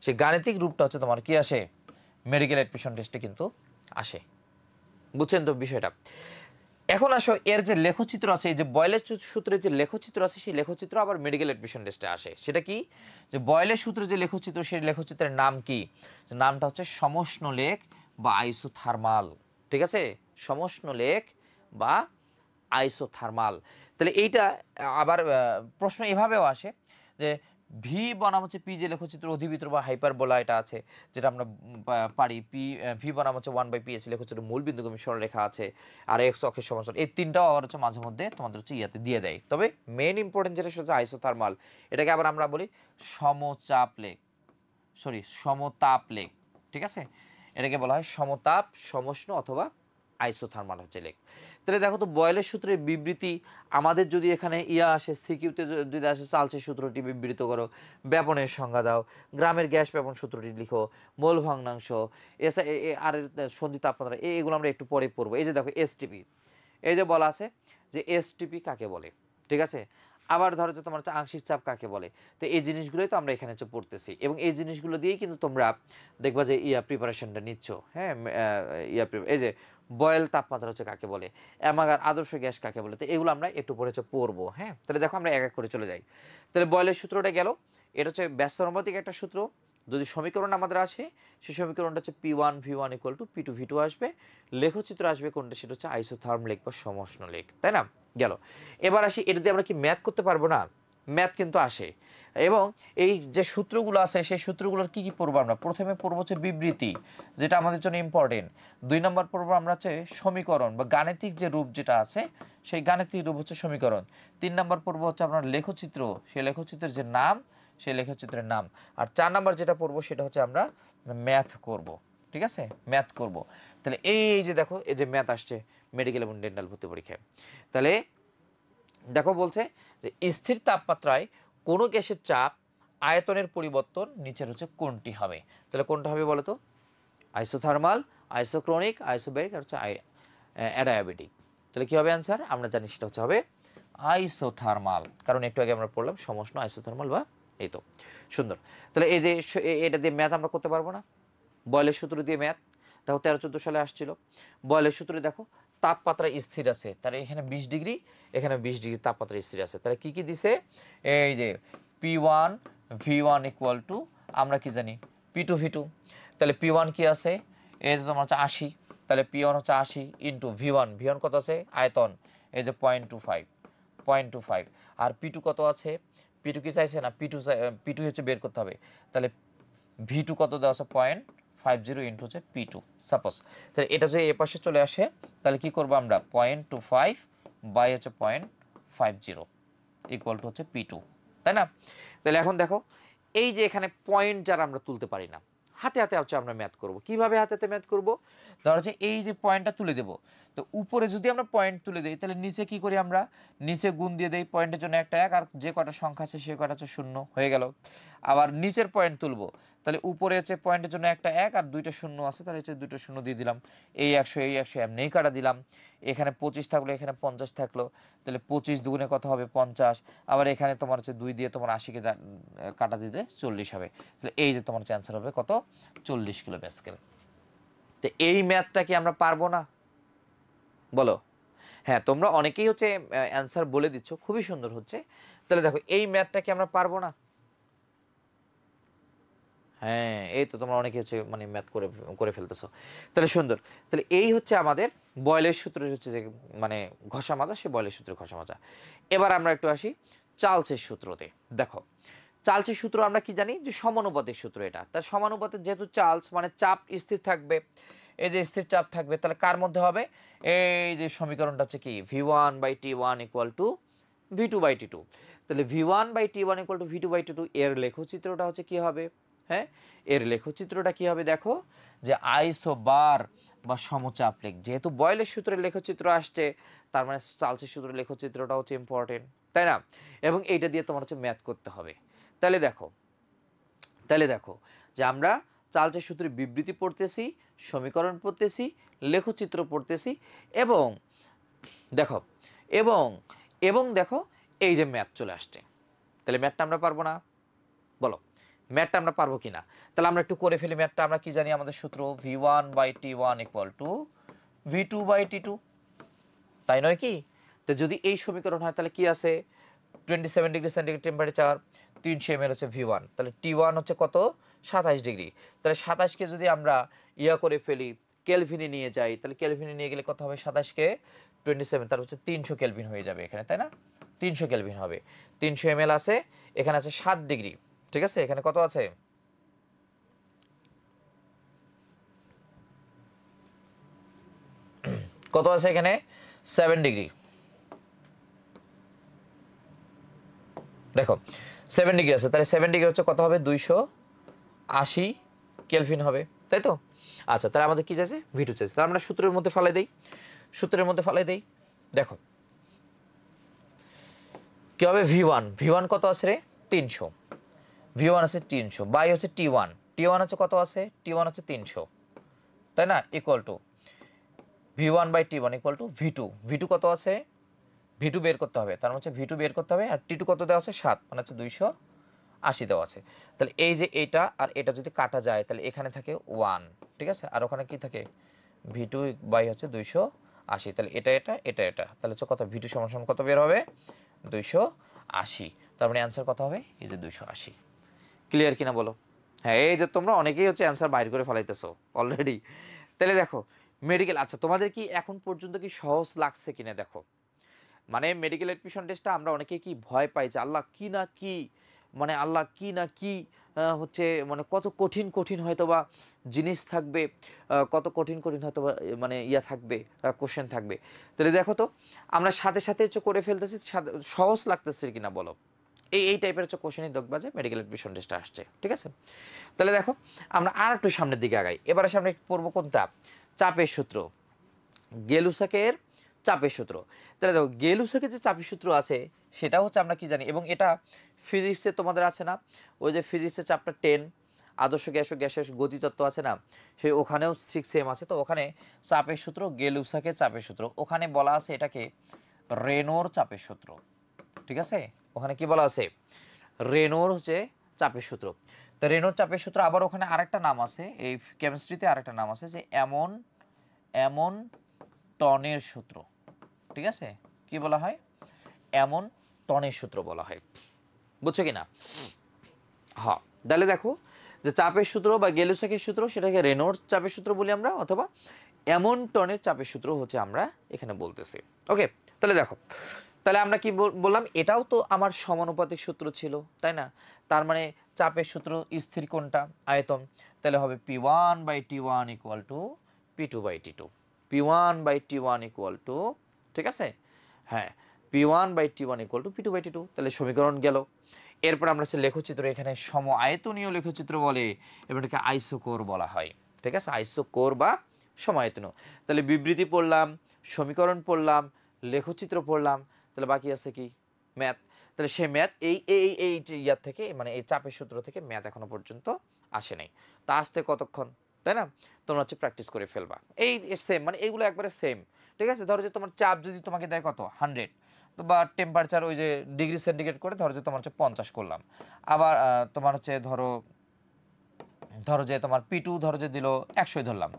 সেই গাণিতিক রূপটা হচ্ছে তোমার কি আসে, মেডিকেল এডমিশন টেস্টে কিন্তু আসে। বুঝছেন তো বিষয়টা? এখন আসো এর যে লেখচিত্র আছে, এই যে বয়েলের সূত্রের যে লেখচিত্র আছে, সেই লেখচিত্র আবার মেডিকেল এডমিশন টেস্টে আসে। সেটা কি, যে বয়েলের সূত্রে যে লেখচিত্র, সেই লেখচিত্রের নাম কি, নামটা হচ্ছে সমষ্ণলেখ বা আইসোথার্মাল। ঠিক আছে, সমষ্ণলেখ বা আইসোথার্মাল। তাহলে এইটা আবার প্রশ্ন এভাবেও আসে যে ভি বনাম হচ্ছে পি, যে লেখচিত্র অধিবৃত্ত বা হাইপারবোলা এটা আছে, যেটা আমরা পারি পি, ভি বনাম হচ্ছে 1/p আছে, লেখচিত্র মূল বিন্দুগামী সরলরেখা আছে, আর এক্স অক্ষের সমান্তরাল, এই তিনটাও আবার হচ্ছে মাঝে মধ্যে তোমাদের হচ্ছে ইয়াতে দিয়ে দেয়। তবে মেইন ইম্পর্টেন্ট যেটা হচ্ছে আইসোথার্মাল, এটাকে আবার আমরা বলি সমতাপ লেখ। ঠিক আছে, এটাকে বলা হয় সমতাপ, সমষ্ণ অথবা আইসোথার্মাল হচ্ছে লেখ। তাহলে দেখো তো বয়েলের সূত্রের বিবৃতি আমাদের যদি এখানে ইয়া আসে, সিকিউতে যদি আসে চার্লসের সূত্রটি বিবৃত করো, ব্যাপনের সংজ্ঞা দাও, গ্রামের গ্যাস ব্যাপন সূত্রটি লিখো, মোল ভগ্নাংশ, আর সন্ধি তাপমাত্রা, এগুলো আমরা একটু পরে পড়বো। এই যে দেখো এসটিপি, এই যে বলা আছে যে এসটিপি কাকে বলে। ঠিক আছে, আবার ধরো যে তোমার হচ্ছে আংশিক চাপ কাকে বলে। তো এই জিনিসগুলোই তো আমরা এখানে হচ্ছে পড়তেছি, এবং এই জিনিসগুলো দিয়েই কিন্তু তোমরা দেখবা যে প্রিপারেশনটা নিচ্ছ। হ্যাঁ, এই যে বয়েল তাপমাত্রা হচ্ছে কাকে বলে, অ্যামাগার আদর্শ গ্যাস কাকে বলে, তো এগুলো আমরা একটু পরে হচ্ছে পড়বো। হ্যাঁ, তাহলে দেখো আমরা এক এক করে চলে যাই। তাহলে বয়েলের সূত্রটা গেল, এটা হচ্ছে ব্যস্তানুপাতিক একটা সূত্র, যদি সমীকরণ আমাদের আসে সেই সমীকরণটা হচ্ছে P1 V1 equal to P2 V2 আসবে, লেখচিত্র আসবে কোনটা, সেটা হচ্ছে আইসোথার্মাল লেক বা সমষ্ণ লেক, তাই না? গেল। এবার আসি, এটা দিয়ে আমরা কি ম্যাথ করতে পারবো না? ম্যাথ কিন্তু আসে। এবং এই যে সূত্রগুলো আছে সেই সূত্রগুলোর কি কি পড়বো আমরা? প্রথমে পড়বো হচ্ছে বিবৃতি, যেটা আমাদের জন্য ইম্পর্টেন্ট। 2 নম্বর পড়বো আমরা হচ্ছে সমীকরণ বা গাণিতিক যে রূপ যেটা আছে সেই গাণিতিক রূপ হচ্ছে সমীকরণ। 3 নম্বর পড়বো হচ্ছে আপনার লেখচিত্র, সেই লেখচিত্রের যে নাম, সেই লেখচিত্রের নাম। আর 4 নম্বর যেটা পড়বো সেটা হচ্ছে আমরা ম্যাথ করব, ঠিক আছে? ম্যাথ করব। তাহলে এই যে দেখো, এই যে ম্যাথ আসছে মেডিকেল এবং ডেন্টাল ভর্তি পরীক্ষায়। তাহলে দেখো বলছে যে স্থির তাপমাত্রায় কোনো গ্যাসের চাপ আয়তনের পরিবর্তন নিচের হচ্ছে কোনটি হবে? তাহলে কোনটা হবে বলো তো? আইসোথার্মাল, আইসোক্রনিক, আইসোবেরিক আর হচ্ছে অ্যাডায়াবেটিক। তাহলে কি হবে অ্যান্সার? আমরা জানি সেটা হচ্ছে হবে আইসোথার্মাল, কারণ একটু আগে আমরা পড়লাম সমষ্ণ আইসোথার্মাল বা এই তো। সুন্দর। তাহলে এই যে এটা দিয়ে ম্যাথ আমরা করতে পারবো না? বয়েলের সূত্র দিয়ে ম্যাথ দেখো 13-14 সালে আসছিল। বয়েলের সূত্রে দেখো তাপমাত্রা স্থির আছে, তাহলে এখানে 20 ডিগ্রি, এখানে 20 ডিগ্রি তাপমাত্রা স্থির আছে। তাহলে কি কি দিছে? এই যে P1 V1 ইকুয়াল টু আমরা কি জানি P2 V2। তাহলে P1 কি আছে? এই যে তোমার হচ্ছে 80, তাহলে P1 হচ্ছে 80 ইন্টু V1, V1 কত আছে? আয়তন এই যে 0.25, আর P2 কত আছে? P2 কি চাইছে না? P2 হচ্ছে বের করতে হবে। তাহলে V2 কত দেওয়া আছে? 0.50 ইন্টু হচ্ছে P2 সাপোজ। তাহলে এটা যদি এ পাশে চলে আসে তাহলে কি করবো আমরা? 0.25 বাই হচ্ছে 0.50 ইকুয়াল টু হচ্ছে P2, তাই না? তাহলে এখন দেখো এই যে এখানে পয়েন্ট যারা আমরা তুলতে পারি না, হাতে হাতে হচ্ছে আমরা ম্যাথ করব। কিভাবে হাতে হাতে ম্যাথ করব? ধরো হচ্ছে এই যে পয়েন্টটা তুলে দেব, তো উপরে যদি আমরা পয়েন্ট তুলে দিই তাহলে নিচে কি করি আমরা? নিচে গুণ দিয়ে দেই, পয়েন্টের জন্য একটা 1 আর যে কটা সংখ্যা আছে সে কটা হচ্ছে 0 হয়ে গেল। আবার নিচের পয়েন্ট তুলবো, তাহলে উপরে হচ্ছে পয়েন্টের জন্য একটা 1 আর দুইটা 0 আছে, তাহলে হচ্ছে দুটো 0 দিয়ে দিলাম। এই 100 এমনিই কাটা দিলাম। এখানে 25 থাকলো, এখানে 50 থাকলো, তাহলে 25 দুগুণে কত হবে? 50। আবার এখানে তোমার হচ্ছে 2 দিয়ে তোমার 80কে কাটা দিতে 40 হবে। তাহলে এই যে তোমার অ্যান্সার হবে কত? 40 কিলো প্যাসকেল। তো এই ম্যাথটা কি আমরা পারবো না? বলো। হ্যাঁ, তোমরা অনেকেই হচ্ছে অ্যান্সার বলে দিচ্ছ, খুবই সুন্দর হচ্ছে। তাহলে দেখো এই ম্যাথটা কি আমরা পারবো না? হ্যাঁ, এই তো তোমরা অনেকে হচ্ছে মানে ম্যাথ করে করে ফেলতেছো। তাহলে সুন্দর। তাহলে এই হচ্ছে আমাদের বয়েলের সূত্রের হচ্ছে যে মানে ঘষা মাজা, সে বয়েলের সূত্রের ঘষা মাজা। এবার আমরা একটু আসি চার্লসের সূত্রতে। দেখো চার্লসের সূত্র আমরা কি জানি? যে সমানুপাতের সূত্র এটা। তার সমানুপাতের যেহেতু চার্লস মানে চাপ স্থির থাকবে, এই যে স্থির চাপ থাকবে, তাহলে কার মধ্যে হবে? এই যে সমীকরণটা হচ্ছে কি V1/T1 ইকুয়াল টু V2/T2। তাহলে V1/T1 ইকুয়াল টু V2/T2 এর লেখচিত্রটা হচ্ছে কি হবে? হ্যাঁ, এর লেখচিত্রটা কি হবে? দেখো যে আইসোবার বা সমচাপ লেখ, যেহেতু বয়েলের সূত্রের লেখচিত্র আসছে তার মানে চার্লসের সূত্রের লেখচিত্রটা হচ্ছে ইম্পর্টেন্ট, তাই না? এবং এইটা দিয়ে তোমার হচ্ছে ম্যাথ করতে হবে। তাহলে দেখো যে আমরা চার্লসের সূত্রের বিবৃতি পড়তেছি, সমীকরণ পড়তেছি, লেখচিত্র পড়তেছি এবং দেখো এবং এবং দেখো এই যে ম্যাথ চলে আসছে। তাহলে ম্যাথটা আমরা পারবো না? বলো ম্যাথটা আমরা পারবো কিনা? তাহলে আমরা একটু করে ফেলি ম্যাথটা। আমরা কি জানি? আমাদের সূত্র V1/T1 ইকুয়াল টু V2/T2, তাই নয় কি? তো যদি এই সমীকরণ হয় তাহলে কি আছে? 27 ডিগ্রি সেন্টিগ্রেড টেম্পারেচার, 300 ml হচ্ছে V1, তাহলে T1 হচ্ছে কত? 27 ডিগ্রি। তাহলে 27কে যদি আমরা করে ফেলি, কেলভিনে নিয়ে যাই, তাহলে কেলভিনে নিয়ে গেলে কত হবে? 27কে 27, তার হচ্ছে 300 কেলভিন হয়ে যাবে এখানে, তাই না? 300 কেলভিন হবে। 300 ml আছে, এখানে আছে 7 ডিগ্রি, ঠিক আছে? এখানে কত আছে? কত আছে এখানে? 7 ডিগ্রি। দেখো 7 ডিগ্রি আছে, তাহলে 7 ডিগ্রি হচ্ছে কত হবে? 280 কেলভিন হবে, তাই তো? আচ্ছা, তাহলে আমাদের কি চাইছে? V2 চাইছে। তাহলে আমরা সূত্রের মধ্যে ফালাই দেই। দেখো কি হবে? V1 কত আছে রে? 300। V1 আছে 300 বাই হচ্ছে T1 হচ্ছে কত আছে? T1 হচ্ছে 300, তাই না? Equal to V1/T1 equal to V2 কত আছে? V2 বের করতে হবে, তার মানে হচ্ছে V2 বের করতে হবে। আর T2 কত দেওয়া আছে? 7, মানে হচ্ছে 280 দেওয়া আছে। তাহলে এই যে এটা আর এটা যদি কাটা যায় তাহলে এখানে থাকে 1, ঠিক আছে? আর ওখানে কি থাকে? V2 বাই হচ্ছে 280। তাহলে এটা তাহলে হচ্ছে কত? V2 সমান সমান কত বের হবে? 280। তার মানে অ্যান্সার কত হবে? এই যে 280। ক্লিয়ার কিনা বলো? হ্যাঁ, এই যে তোমরা অনেকেই হচ্ছে অ্যান্সার বাইর করে ফেলাইতেছো অলরেডি। তাহলে দেখো মেডিকেল, আচ্ছা তোমাদের কি এখন পর্যন্ত কি সহজ লাগছে কিনা দেখো। মানে মেডিকেল এডমিশন টেস্টটা আমরা অনেকেই কি ভয় পাই যে আল্লাহ কি না কি, মানে আল্লাহ কি না কি হচ্ছে, মানে কত কঠিন কঠিন হয়তো বা জিনিস থাকবে, কত কঠিন কঠিন হয়তো বা মানে ইয়া থাকবে, কোশ্চেন থাকবে। তাহলে দেখো তো আমরা সাথে সাথে হচ্ছে করে ফেলতেছি, সহজ লাগতেছে কিনা বলো। এই টাইপের হচ্ছে কোশ্চেনই দেখবা যে মেডিকেল এডমিশন টেস্টে আসছে, ঠিক আছে। তাহলে দেখো আমরা আর একটু সামনের দিকে আগাই, এবারে সামনে পড়বো কোনটা, চাপের সূত্র, গেলুসাকের চাপের সূত্র। তাহলে দেখো গেলুসাকের যে চাপের সূত্র আছে সেটা হচ্ছে আমরা কি জানি, এবং এটা ফিজিক্সে তোমাদের আছে না, ওই যে ফিজিক্সের চ্যাপ্টার 10 আদর্শ গ্যাস ও গ্যাসের গতিতত্ত্ব আছে না, সেই ওখানেও 6 সেম আছে। তো ওখানে চাপের সূত্র গেলুসাকের চাপের সূত্র, ওখানে বলা আছে এটাকে রেনোর চাপের সূত্র, ঠিক আছে। ওখানে কি বলা আছে, রেনোর হচ্ছে চাপের সূত্র। তো রেনোর চাপের সূত্র আবার ওখানে আরেকটা নাম আছে, এই কেমিস্ট্রিতে আরেকটা নাম আছে যে এমন এমন টনের সূত্র, ঠিক আছে। কি বলা হয়, এমন টনের সূত্র বলা হয়, বুঝছো কিনা। হ্যাঁ, তাহলে দেখো যে চাপের সূত্র বা গেলুসাকের সূত্র সেটাকে রেনোর চাপের সূত্র বলি আমরা, অথবা এমন টনের চাপের সূত্র হচ্ছে আমরা এখানে বলতেছি। ওকে, তাহলে দেখো, তাহলে আমরা কি বললাম, এটাও তো আমার সমানুপাতিক সূত্র ছিল, তাই না। তার মানে চাপের সূত্র স্থির কোনটা, আয়তন, তাহলে হবে P1/T1 equal to P2/T2, P1/T1 equal to, ঠিক আছে, হ্যাঁ, P1/T1 ইকুয়াল টু P2/T2, তাহলে সমীকরণ গেল। এরপর আমরা হচ্ছে লেখচিত্র, এখানে সম আয়তনীয় লেখচিত্র বলে এবং এটাকে আইসোকোর বলা হয়, ঠিক আছে, আইসোকোর বা সমায়তনীয়। তাহলে বিবৃতি পড়লাম, সমীকরণ পড়লাম, লেখচিত্র পড়লাম, তাহলে বাকি আছে কি, ম্যাথ। তাহলে সেই ম্যাথ এই এই এই যে ইয়ার থেকে, মানে এই চাপের সূত্র থেকে ম্যাথ এখনো পর্যন্ত আসে নাই। তা আসতে কতক্ষণ, তাই না, তোমরা হচ্ছে প্র্যাকটিস করে ফেলবা। এই সেম, মানে এইগুলো একবারে সেম, ঠিক আছে। ধরো যে তোমার চাপ যদি তোমাকে দেয় কত 100, তো বা টেম্পারেচার ওই যে ডিগ্রি সেন্টিগ্রেড করে ধরো যে তোমার হচ্ছে 50 করলাম। আবার তোমার হচ্ছে ধরো ধরো যে তোমার P2 ধরো যে দিল 100 ধরলাম,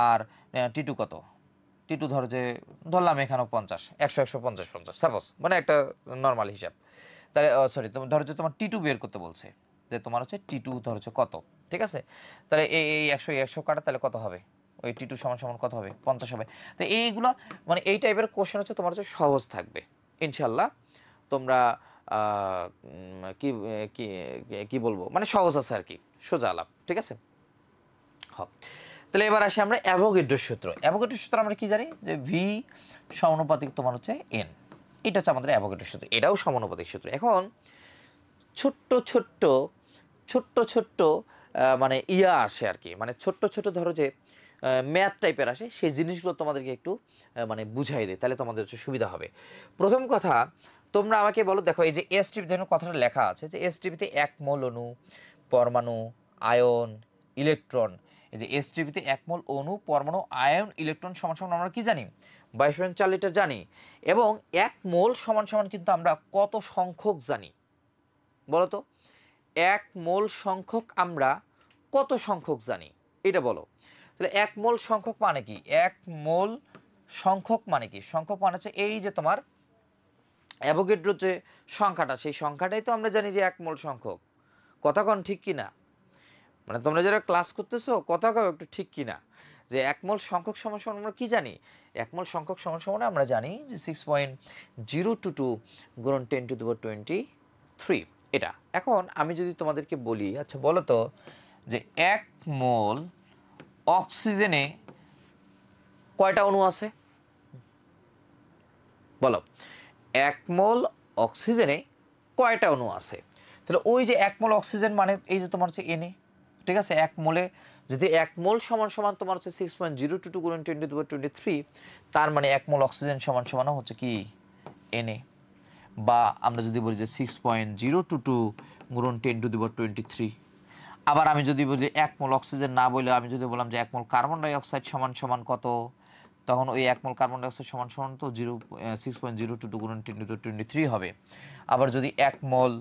আর T2 কত, T2 ধরো যে ধরলাম এখানেও 50, 100 100 50 50 সাপোজ, মানে একটা নর্মাল হিসাব। তাহলে সরি, তুমি ধরো যে তোমার T2 বের করতে বলছে, যে তোমার হচ্ছে T2 ধরো হচ্ছে কত, ঠিক আছে। তাহলে এই 100 কাটা তাহলে কত হবে, ওই T2 সমান সমান কত হবে, 50 হবে। তো এইগুলো মানে এই টাইপের কোশ্চেন হচ্ছে তোমার হচ্ছে সহজ থাকবে ইনশাল্লাহ। তোমরা কি কি কি বলবো, মানে সহজ আছে আর কি, সোজা আলাপ, ঠিক আছে। হ্যাঁ, তাহলে এবার আসি আমরা অ্যাভোগাড্রোর সূত্র। অ্যাভোগাড্রোর সূত্র আমরা কি জানি যে ভি সমানুপাতিক তোমার হচ্ছে এন, এটা হচ্ছে আমাদের অ্যাভোগাড্রোর সূত্র, এটাও সমানুপাতিক সূত্র। এখন ছোট্ট ছোট্ট ছোট্ট ছোট্ট মানে ইয়া আসে আর কি, মানে ছোট্ট ছোট ধরো যে ম্যাথ টাইপের আসে, সেই জিনিসগুলো তোমাদেরকে একটু মানে বুঝাই দেয়, তাহলে তোমাদের হচ্ছে সুবিধা হবে। প্রথম কথা, তোমরা আমাকে বলো, দেখো এই যে এসটিপি যেন কথাটা লেখা আছে যে এসটিপিতে এক মোল অণু, পরমাণু, আয়ন, ইলেকট্রন, এই যে এসটিপিতে এক মোল অণু, পরমাণু, আয়ন, ইলেকট্রন সমান সমান আমরা কি জানি 22.4 লিটার জানি, এবং এক মোল সমান সমান কিন্তু আমরা কত সংখ্যক জানি বলো তো, এক মোল সংখ্যক আমরা কত সংখ্যক জানি এটা বলো। তাহলে এক মোল সংখ্যক মানে কি, এক মোল সংখ্যক মানে কি, সংখ্যক মানে হচ্ছে এই যে তোমার অ্যাভোগাড্রোর যে সংখ্যাটা, সেই সংখ্যাটাই তো আমরা জানি যে এক মোল সংখ্যক। কথা কন ঠিক কি না, মানে তোমরা যারা ক্লাস করতেছো কথা কও একটু ঠিক কি না, যে এক মোল সংখ্যক সমান সমান আমরা কি জানি, এক মোল সংখ্যক সমান সমান আমরা জানি যে 6.022 গুণন 10⁻23 এটা। এখন আমি যদি তোমাদেরকে বলি, আচ্ছা বলো তো যে এক মোল অক্সিজেনে কয়টা অণু আছে, বলো এক মোল অক্সিজেনে কয়টা অণু আছে। তাহলে ওই যে এক মোল অক্সিজেন মানে এই যে তোমার হচ্ছে এনে, ঠিক আছে, এক মোলে যদি এক মোল সমান সমান তোমার হচ্ছে 6.022 গুণন 10⁻23, তার মানে এক মোল অক্সিজেন সমান সমান হচ্ছে কি এনে, বা আমরা যদি বলি যে 6.022 গুণন 10⁻23। আবার আমি যদি বলি এক মোল অক্সিজেন না বলে আমি যদি বললাম যে এক মোল কার্বন ডাই অক্সাইড সমান সমান কত, তখন ওই এক মোল কার্বন ডাই অক্সাইড সমান সমান তো 6.022 গুণন 10⁻23 হবে। আবার যদি এক মোল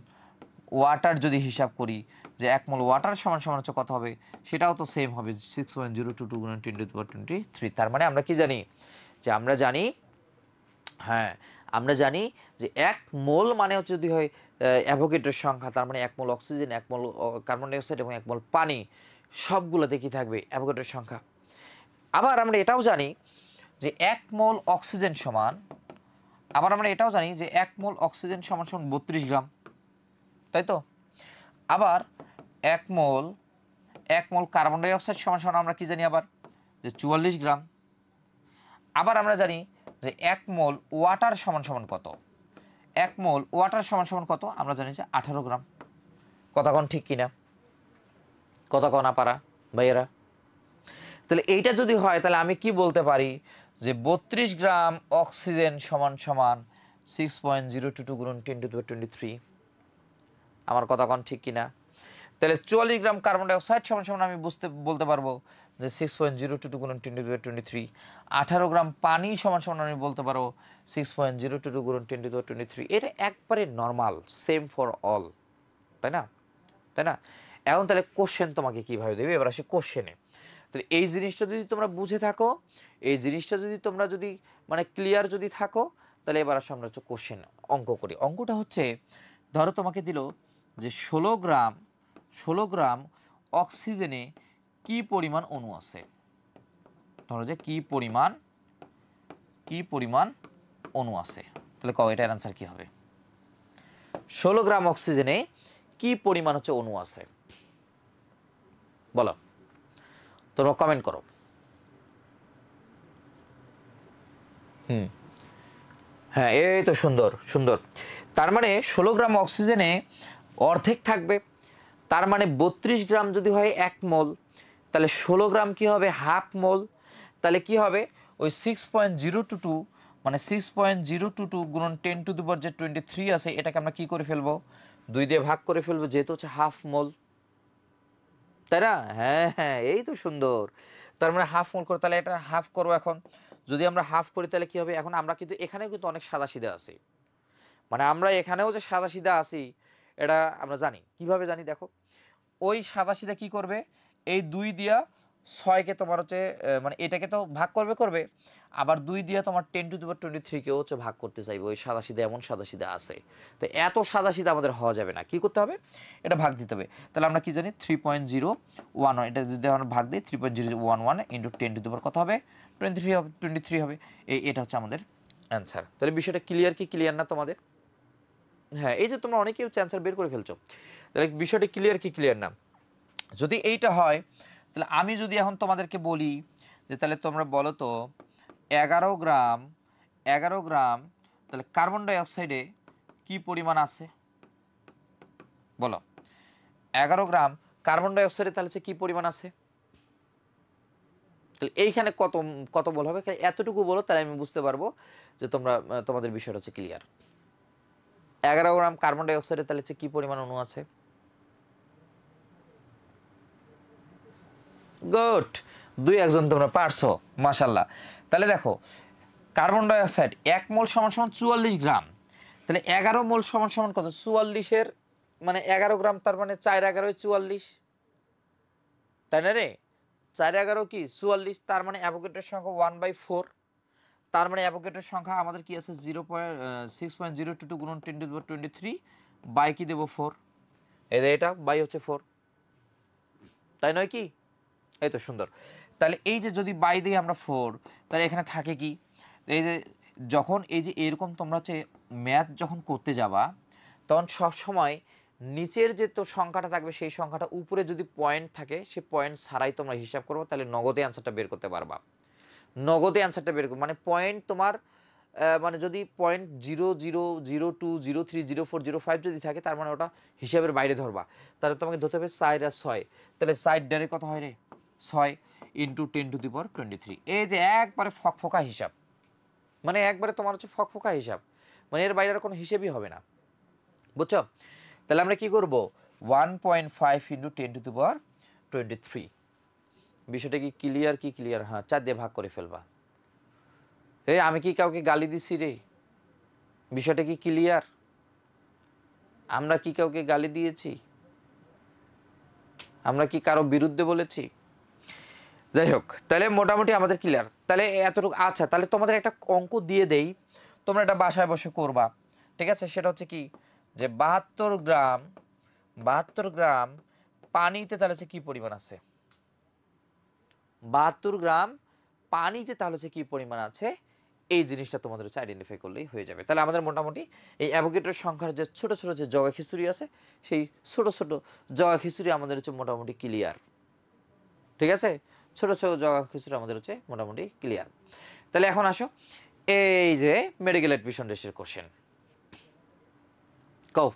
ওয়াটার যদি হিসাব করি যে এক মোল ওয়াটার সমান সমান হচ্ছে কত হবে, সেটাও তো সেম হবে 6.022 গুণন 10⁻23। তার মানে আমরা কি জানি, যে আমরা জানি, হ্যাঁ আমরা জানি যে 1 মোল মানে হচ্ছে যদি হয় অ্যাভোগাড্রোর সংখ্যা, তার মানে 1 মোল অক্সিজেন, 1 মোল কার্বন ডাই অক্সাইড এবং 1 মোল পানি, সবগুলোতে কি থাকবে অ্যাভোগাড্রোর সংখ্যা। আবার আমরা এটাও জানি যে 1 মোল অক্সিজেন সমান, আবার আমরা এটাও জানি যে 1 মোল অক্সিজেন সমান সমান 32 গ্রাম, তাই তো। আবার 1 মোল কার্বন ডাই অক্সাইড সমান সমান আমরা কি জানি আবার যে 44 গ্রাম। আবার আমরা জানি যে 1 মোল ওয়াটার সমান সমান কত, 1 মোল ওয়াটার সমান সমান কত, আমরা জানি যে 18 গ্রাম। কথা কোন ঠিক কিনা, কথা কোন আপারা ভাইয়েরা? তাহলে এইটা যদি হয় তাহলে আমি কি বলতে পারি যে 32 গ্রাম অক্সিজেন সমান সমান 6.022 গুণন 10⁻23। আমার কথা কোন ঠিক কিনা? তাহলে 44 গ্রাম কার্বন ডাই অক্সাইড সমান সমান আমি বলতে পারবো যে 6.022 গুণন 10⁻23। 18 গ্রাম পানি সমান সমান আমি বলতে পারবো 6.022 গুণন 10⁻23। এটা একবারে নর্মাল, সেম ফর অল, তাই না? তাই না? এখন তাহলে কোশ্চেন তোমাকে কিভাবে দেবে, এবার আসি কোশ্চেনে। তাহলে এই জিনিসটা যদি তোমরা বুঝে থাকো, এই জিনিসটা যদি তোমরা যদি মানে ক্লিয়ার যদি থাকো, তাহলে এবার আসো আমরা হচ্ছে কোশ্চেন অঙ্ক করি। অঙ্কটা হচ্ছে ধরো তোমাকে দিল যে 16 গ্রাম অক্সিজেনে কি পরিমাণ অণু আছে। ধরো যে কি পরিমাণ অণু আছে, তাহলে কও এটার অ্যান্সার কি হবে? 16 গ্রাম অক্সিজেনে কি পরিমাণ হচ্ছে অণু আছে, বলো, তোমরা কমেন্ট করো। হ্যাঁ, এই তো সুন্দর সুন্দর। তার মানে 16 গ্রাম অক্সিজেনে অর্ধেক থাকবে, তার মানে 32 গ্রাম যদি হয় 1 মোল, তাহলে 16 গ্রাম কি হবে হাফ মোল। তাহলে কি হবে ওই 6.022 মানে 6.022 গুণন 10⁻23 আছে, এটাকে আমরা কি করে ফেলবো 2 দিয়ে ভাগ করে ফেলবো, যেহেতু হচ্ছে হাফ মোল, তাই না? হ্যাঁ হ্যাঁ, এই তো সুন্দর। তার মানে হাফ মোল করে, তাহলে এটা হাফ করবো। এখন যদি আমরা হাফ করি তাহলে কি হবে, এখন আমরা কিন্তু এখানেও কিন্তু অনেক সাদাসিধা আছি, মানে আমরা এখানেও যে সাদাসিধা আছি এটা আমরা জানি। কিভাবে জানি দেখো, ওই সাদাসিধা কি করবে, এই 2 দিয়া 6কে তোমার হচ্ছে মানে এটাকে তো ভাগ করবে, আবার 2 দিয়া তোমার 10⁻23কেও হচ্ছে ভাগ করতে চাইবে। ওই সাদাসিধা এমন সাদাসিধা আছে, তো এত সাদাসিধা আমাদের হওয়া যাবে না, কি করতে হবে এটা ভাগ দিতে হবে। তাহলে আমরা কি জানি 3.011, এটা যদি আমরা ভাগ দিই 3.011 ইন্টু 10⁻, কত হবে 23 হবে। এটা হচ্ছে আমাদের অ্যান্সার। তাহলে বিষয়টা ক্লিয়ার কি ক্লিয়ার না তোমাদের? হ্যাঁ, এই যে তোমরা অনেকেই হচ্ছে অ্যান্সার বের করে ফেলছো, তাহলে বিষয়টা ক্লিয়ার কি ক্লিয়ার না? যদি এইটা হয় তাহলে আমি যদি এখন তোমাদেরকে বলি যে তাহলে তোমরা বলো তো 11 গ্রাম তাহলে কার্বন ডাই অক্সাইডে কি পরিমাণ আছে, বলো 11 গ্রাম কার্বন ডাই অক্সাইডে তাহলে কি পরিমাণ আছে। তাহলে এইখানে কত কত বল হবে, এতটুকু বলো, তাহলে আমি বুঝতে পারবো যে তোমরা তোমাদের বিষয়টা হচ্ছে ক্লিয়ার। 11 গ্রাম কার্বন ডাই অক্সাইডে তাহলে কি পরিমাণ অণু আছে? গুড, 2-1 তোমরা পারছো, মাশাআল্লাহ। তাহলে দেখো কার্বন ডাই অক্সাইড 1 মোল সমান সমান 44 গ্রাম, তাহলে 11 মোল সমান সমান কত, 44-এর মানে 11 গ্রাম, তার মানে 4-11 44, তাই না রে? 4-11 কি 44, তার মানে অ্যাভোগাড্রোর সংখ্যা 1/4, তার মানে অ্যাভোগাড্রোর সংখ্যা আমাদের কি আছে 6.022 গুণন 10⁻23 বাই কি দেবো 4, এটা বাই হচ্ছে 4, তাই নয় কি? এই তো সুন্দর। তাহলে এই যে যদি বাই দিয়ে আমরা 4, তাহলে এখানে থাকে কি, এই যে যখন এই যে এরকম তোমরা হচ্ছে ম্যাথ যখন করতে যাবা, তখন সব সময় নিচের যে তো সংখ্যাটা থাকবে সেই সংখ্যাটা উপরে যদি পয়েন্ট থাকে সেই পয়েন্ট ছাড়াই তোমরা হিসাব করবো, তাহলে নগদে অ্যান্সারটা বের করতে পারবা। নগদে অ্যান্সারটা বের করবো মানে পয়েন্ট তোমার মানে যদি 0.0002030405 যদি থাকে, তার মানে ওটা হিসাবের বাইরে ধরবা, তাহলে তোমাকে ধরতে হবে 4 আর 6, তাহলে 4 ডাইরেক্ট কত হয় রে 6 ইন্টু 10⁻23। এই যে একবারে ফকফকা হিসাব, মানে একবারে তোমার হচ্ছে ফকফকা হিসাব, মানে এর বাইরে আর কোনো হিসেবই হবে না, বুঝছো? তাহলে আমরা কি করব 1.5 ইন্টু 10⁻23। বিষয়টা কি ক্লিয়ার কি ক্লিয়ার? হ্যাঁ, 4 দিয়ে ভাগ করে ফেলবা। রে আমি কি কাউকে গালি দিছি রে? বিষয়টা কি ক্লিয়ার? আমরা কি কাউকে গালি দিয়েছি? আমরা কি কারো বিরুদ্ধে বলেছি? যাই হোক, তাহলে মোটামুটি আমাদের ক্লিয়ার। তাহলে এতটুকু, আচ্ছা তাহলে তোমাদের একটা অঙ্ক দিয়ে দেই, তোমরা এটা বাসায় বসে করবা, ঠিক আছে? সেটা হচ্ছে কি যে 72 গ্রাম পানিতে তাহলে হচ্ছে কি পরিমাণ আছে, 72 গ্রাম পানিতে তাহলে হচ্ছে কি পরিমাণ আছে, এই জিনিসটা তোমাদের হচ্ছে আইডেন্টিফাই করলেই হয়ে যাবে। তাহলে আমাদের মোটামুটি এই অ্যাভোগাড্রোর সংখ্যার যে ছোট ছোট যে জগা খিচুড়ি আছে, সেই ছোট ছোট জগা খিচুড়ি আমাদের হচ্ছে মোটামুটি ক্লিয়ার, ঠিক আছে? ছোট ছোট জগা খিচুড়ি আমাদের হচ্ছে মোটামুটি ক্লিয়ার। তাহলে এখন আসো এই যে মেডিকেল অ্যাডমিশন টেস্টের কোশ্চেন। কও,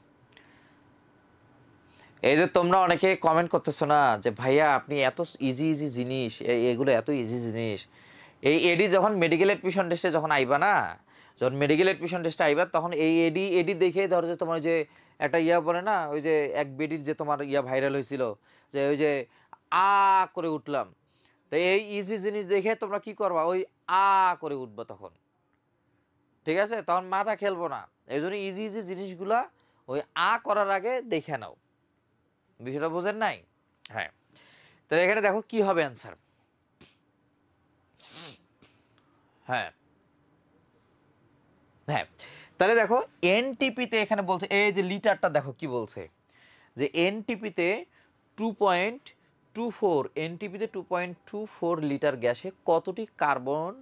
এই যে তোমরা অনেকে কমেন্ট করতেছো না যে ভাইয়া আপনি এত ইজি ইজি জিনিস, এগুলো এত ইজি জিনিস, এই এডি যখন মেডিকেল অ্যাডমিশন টেস্টে যখন আইবা না, যখন মেডিকেল অ্যাডমিশন টেস্টে আইবা তখন এই এডি দেখে ধরো যে তোমার যে একটা ইয়া বলে না, ওই যে এক বেডির যে তোমার ইয়া ভাইরাল হয়েছিল যে ওই যে আ করে উঠলাম, তো এই ইজি জিনিস দেখে তোমরা কি করবা, ওই আ করে উঠবা তখন, ঠিক আছে? তখন মাথা খেলবো না, এই জন্য ইজি ইজি জিনিসগুলা ওই আ করার আগে দেখে নাও। বিষয়টা বোঝেন নাই? হ্যাঁ, তাহলে এখানে দেখো কি হবে অ্যান্সার। হ্যাঁ হ্যাঁ, তাহলে দেখো এনটিপিতে এখানে বলছে, এই যে লিটারটা দেখো কি বলছে যে এনটিপিতে 2.24, এনটিপিতে 2.24 লিটার গ্যাসে কতটি কার্বন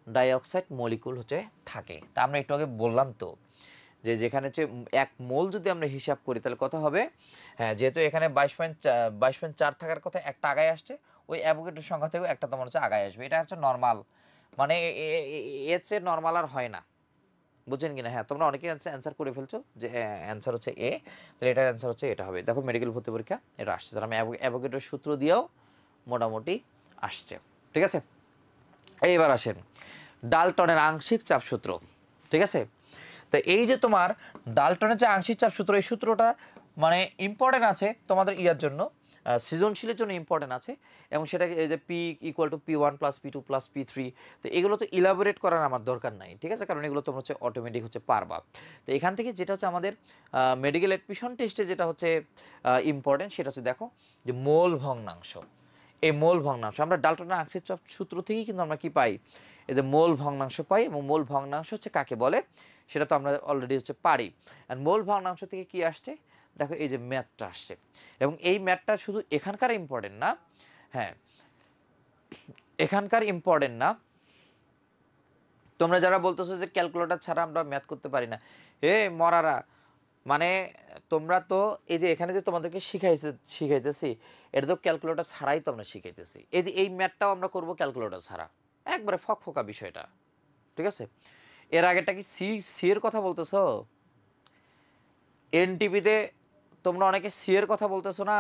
ডাইঅক্সাইড মলিকুল হচ্ছে থাকে। তা আমরা একটু আগে বললাম তো যে যেখানে হচ্ছে 1 মোল যদি আমরা হিসাব করি তাহলে কত হবে। হ্যাঁ, যেহেতু এখানে 22.4 থাকার কথা, একটা আগায় আসছে, ওই অ্যাভোগাড্রোর সংখ্যা থেকেও একটা তোমার হচ্ছে আগায় আসবে। এটা হচ্ছে নর্মাল, মানে এর চেয়ে নর্মাল আর হয় না, বুঝছেন কিনা? হ্যাঁ, তোমরা অনেকেই অ্যান্সার করে ফেলছো যে অ্যান্সার হচ্ছে এ, তাহলে এটার অ্যান্সার হচ্ছে এটা হবে। দেখো মেডিকেল ভর্তি পরীক্ষা এটা আসছে, তাহলে আমি অ্যাভোগাড্রোর সূত্র দিয়েও মোটামুটি আসছে, ঠিক আছে? এইবার আসেন ডাল্টনের আংশিক চাপ সূত্র, ঠিক আছে? তো এই যে তোমার ডাল্টনের যে আংশিক চাপ সূত্র, এই সূত্রটা মানে ইম্পর্টেন্ট আছে তোমাদের ইয়ার জন্য, সৃজনশীলের জন্য ইম্পর্টেন্ট আছে, এবং সেটাকে এই যে P equal to P1 plus P2 plus P3, তো এগুলো তো ইলাবোরেট করার আমার দরকার নাই, ঠিক আছে? কারণ এগুলো তোমরা হচ্ছে অটোমেটিক হচ্ছে পারবা। তো এখান থেকে যেটা হচ্ছে আমাদের মেডিকেল অ্যাডমিশন টেস্টে যেটা হচ্ছে ইম্পর্টেন্ট, সেটা হচ্ছে দেখো যে মোল ভগ্নাংশ। এই মোল ভগ্নাংশ আমরা ডাল্টনের আংশিক চাপ সূত্র থেকেই কিন্তু আমরা কি পাই, এই যে মোল ভগ্নাংশ পাই, এবং মোল ভগ্নাংশ হচ্ছে কাকে বলে সেটা তো আমরা অলরেডি হচ্ছে পারি। আর মোল ভগ্নাংশ থেকে কি আসছে, দেখো এই যে ম্যাথটা আসছে, এবং এই ম্যাথটা শুধু এখানকার ইম্পর্টেন্ট না, হ্যাঁ এখানকার ইম্পর্টেন্ট না, তোমরা যারা বলতেছো যে ক্যালকুলেটর ছাড়া আমরা ম্যাথ করতে পারি না, হে মরারা, মানে তোমরা তো এই যে এখানে যে তোমাদেরকে শিখাইতেছি, এটা তো ক্যালকুলেটর ছাড়াই তো আমরা শিখাইতেছি। এই যে এই ম্যাথটাও আমরা করব ক্যালকুলেটর ছাড়া, একবারে ফকফকা বিষয়টা, ঠিক আছে? এর আগেটা কি সি সি এর কথা বলতেছো, এনটিপিতে তোমরা অনেকে সি এর কথা বলতেছো না,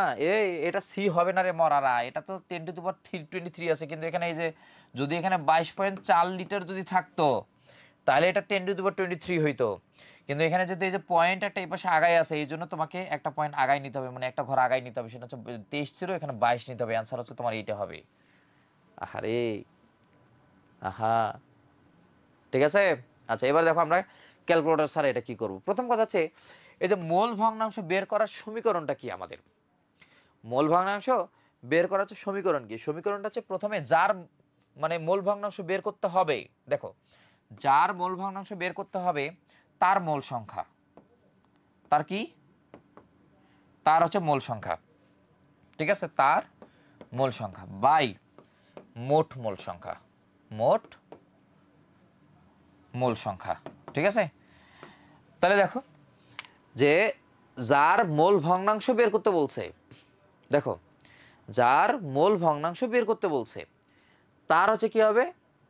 এটা সি হবে না রে মরারা, এটা তো 10⁻³ আছে, কিন্তু এখানে এই যে যদি এখানে 22.4 লিটার যদি থাকতো তাহলে এটা 10⁻23 হইতো, কিন্তু এখানে যদি এই যে পয়েন্ট একটা এই পাশে আগায় আছে, এই জন্য তোমাকে একটা পয়েন্ট আগায় নিতে হবে, মানে একটা ঘর আগায় নিতে হবে, সেটা হচ্ছে 23 ছিল, এখানে 22 নিতে হবে, অ্যান্সার হচ্ছে তোমার এইটা হবে। আহারে আহা, ঠিক আছে? আচ্ছা, এবার দেখো আমরা ক্যালকুলেটর ছাড়া এটা কি করব। প্রথম কথা হচ্ছে এই যে মোল ভগ্নাংশ বের করার সমীকরণটা কি আমাদের, মোল ভগ্নাংশ বের করার হচ্ছে সমীকরণ কি, সমীকরণটা হচ্ছে প্রথমে যার মানে মোল ভগ্নাংশ বের করতে হবে, দেখো যার মোল ভগ্নাংশ বের করতে হবে তার মোল সংখ্যা, তার কি, তার হচ্ছে মোল সংখ্যা, ঠিক আছে? তার মোল সংখ্যা বাই মোট মোল সংখ্যা, মোট মোল সংখ্যা, ঠিক আছে? তাহলে দেখো যে যার মোল ভগ্নাংশ বের করতে বলছে, দেখো যার মোল ভগ্নাংশ বের করতে বলছে তার হচ্ছে কি হবে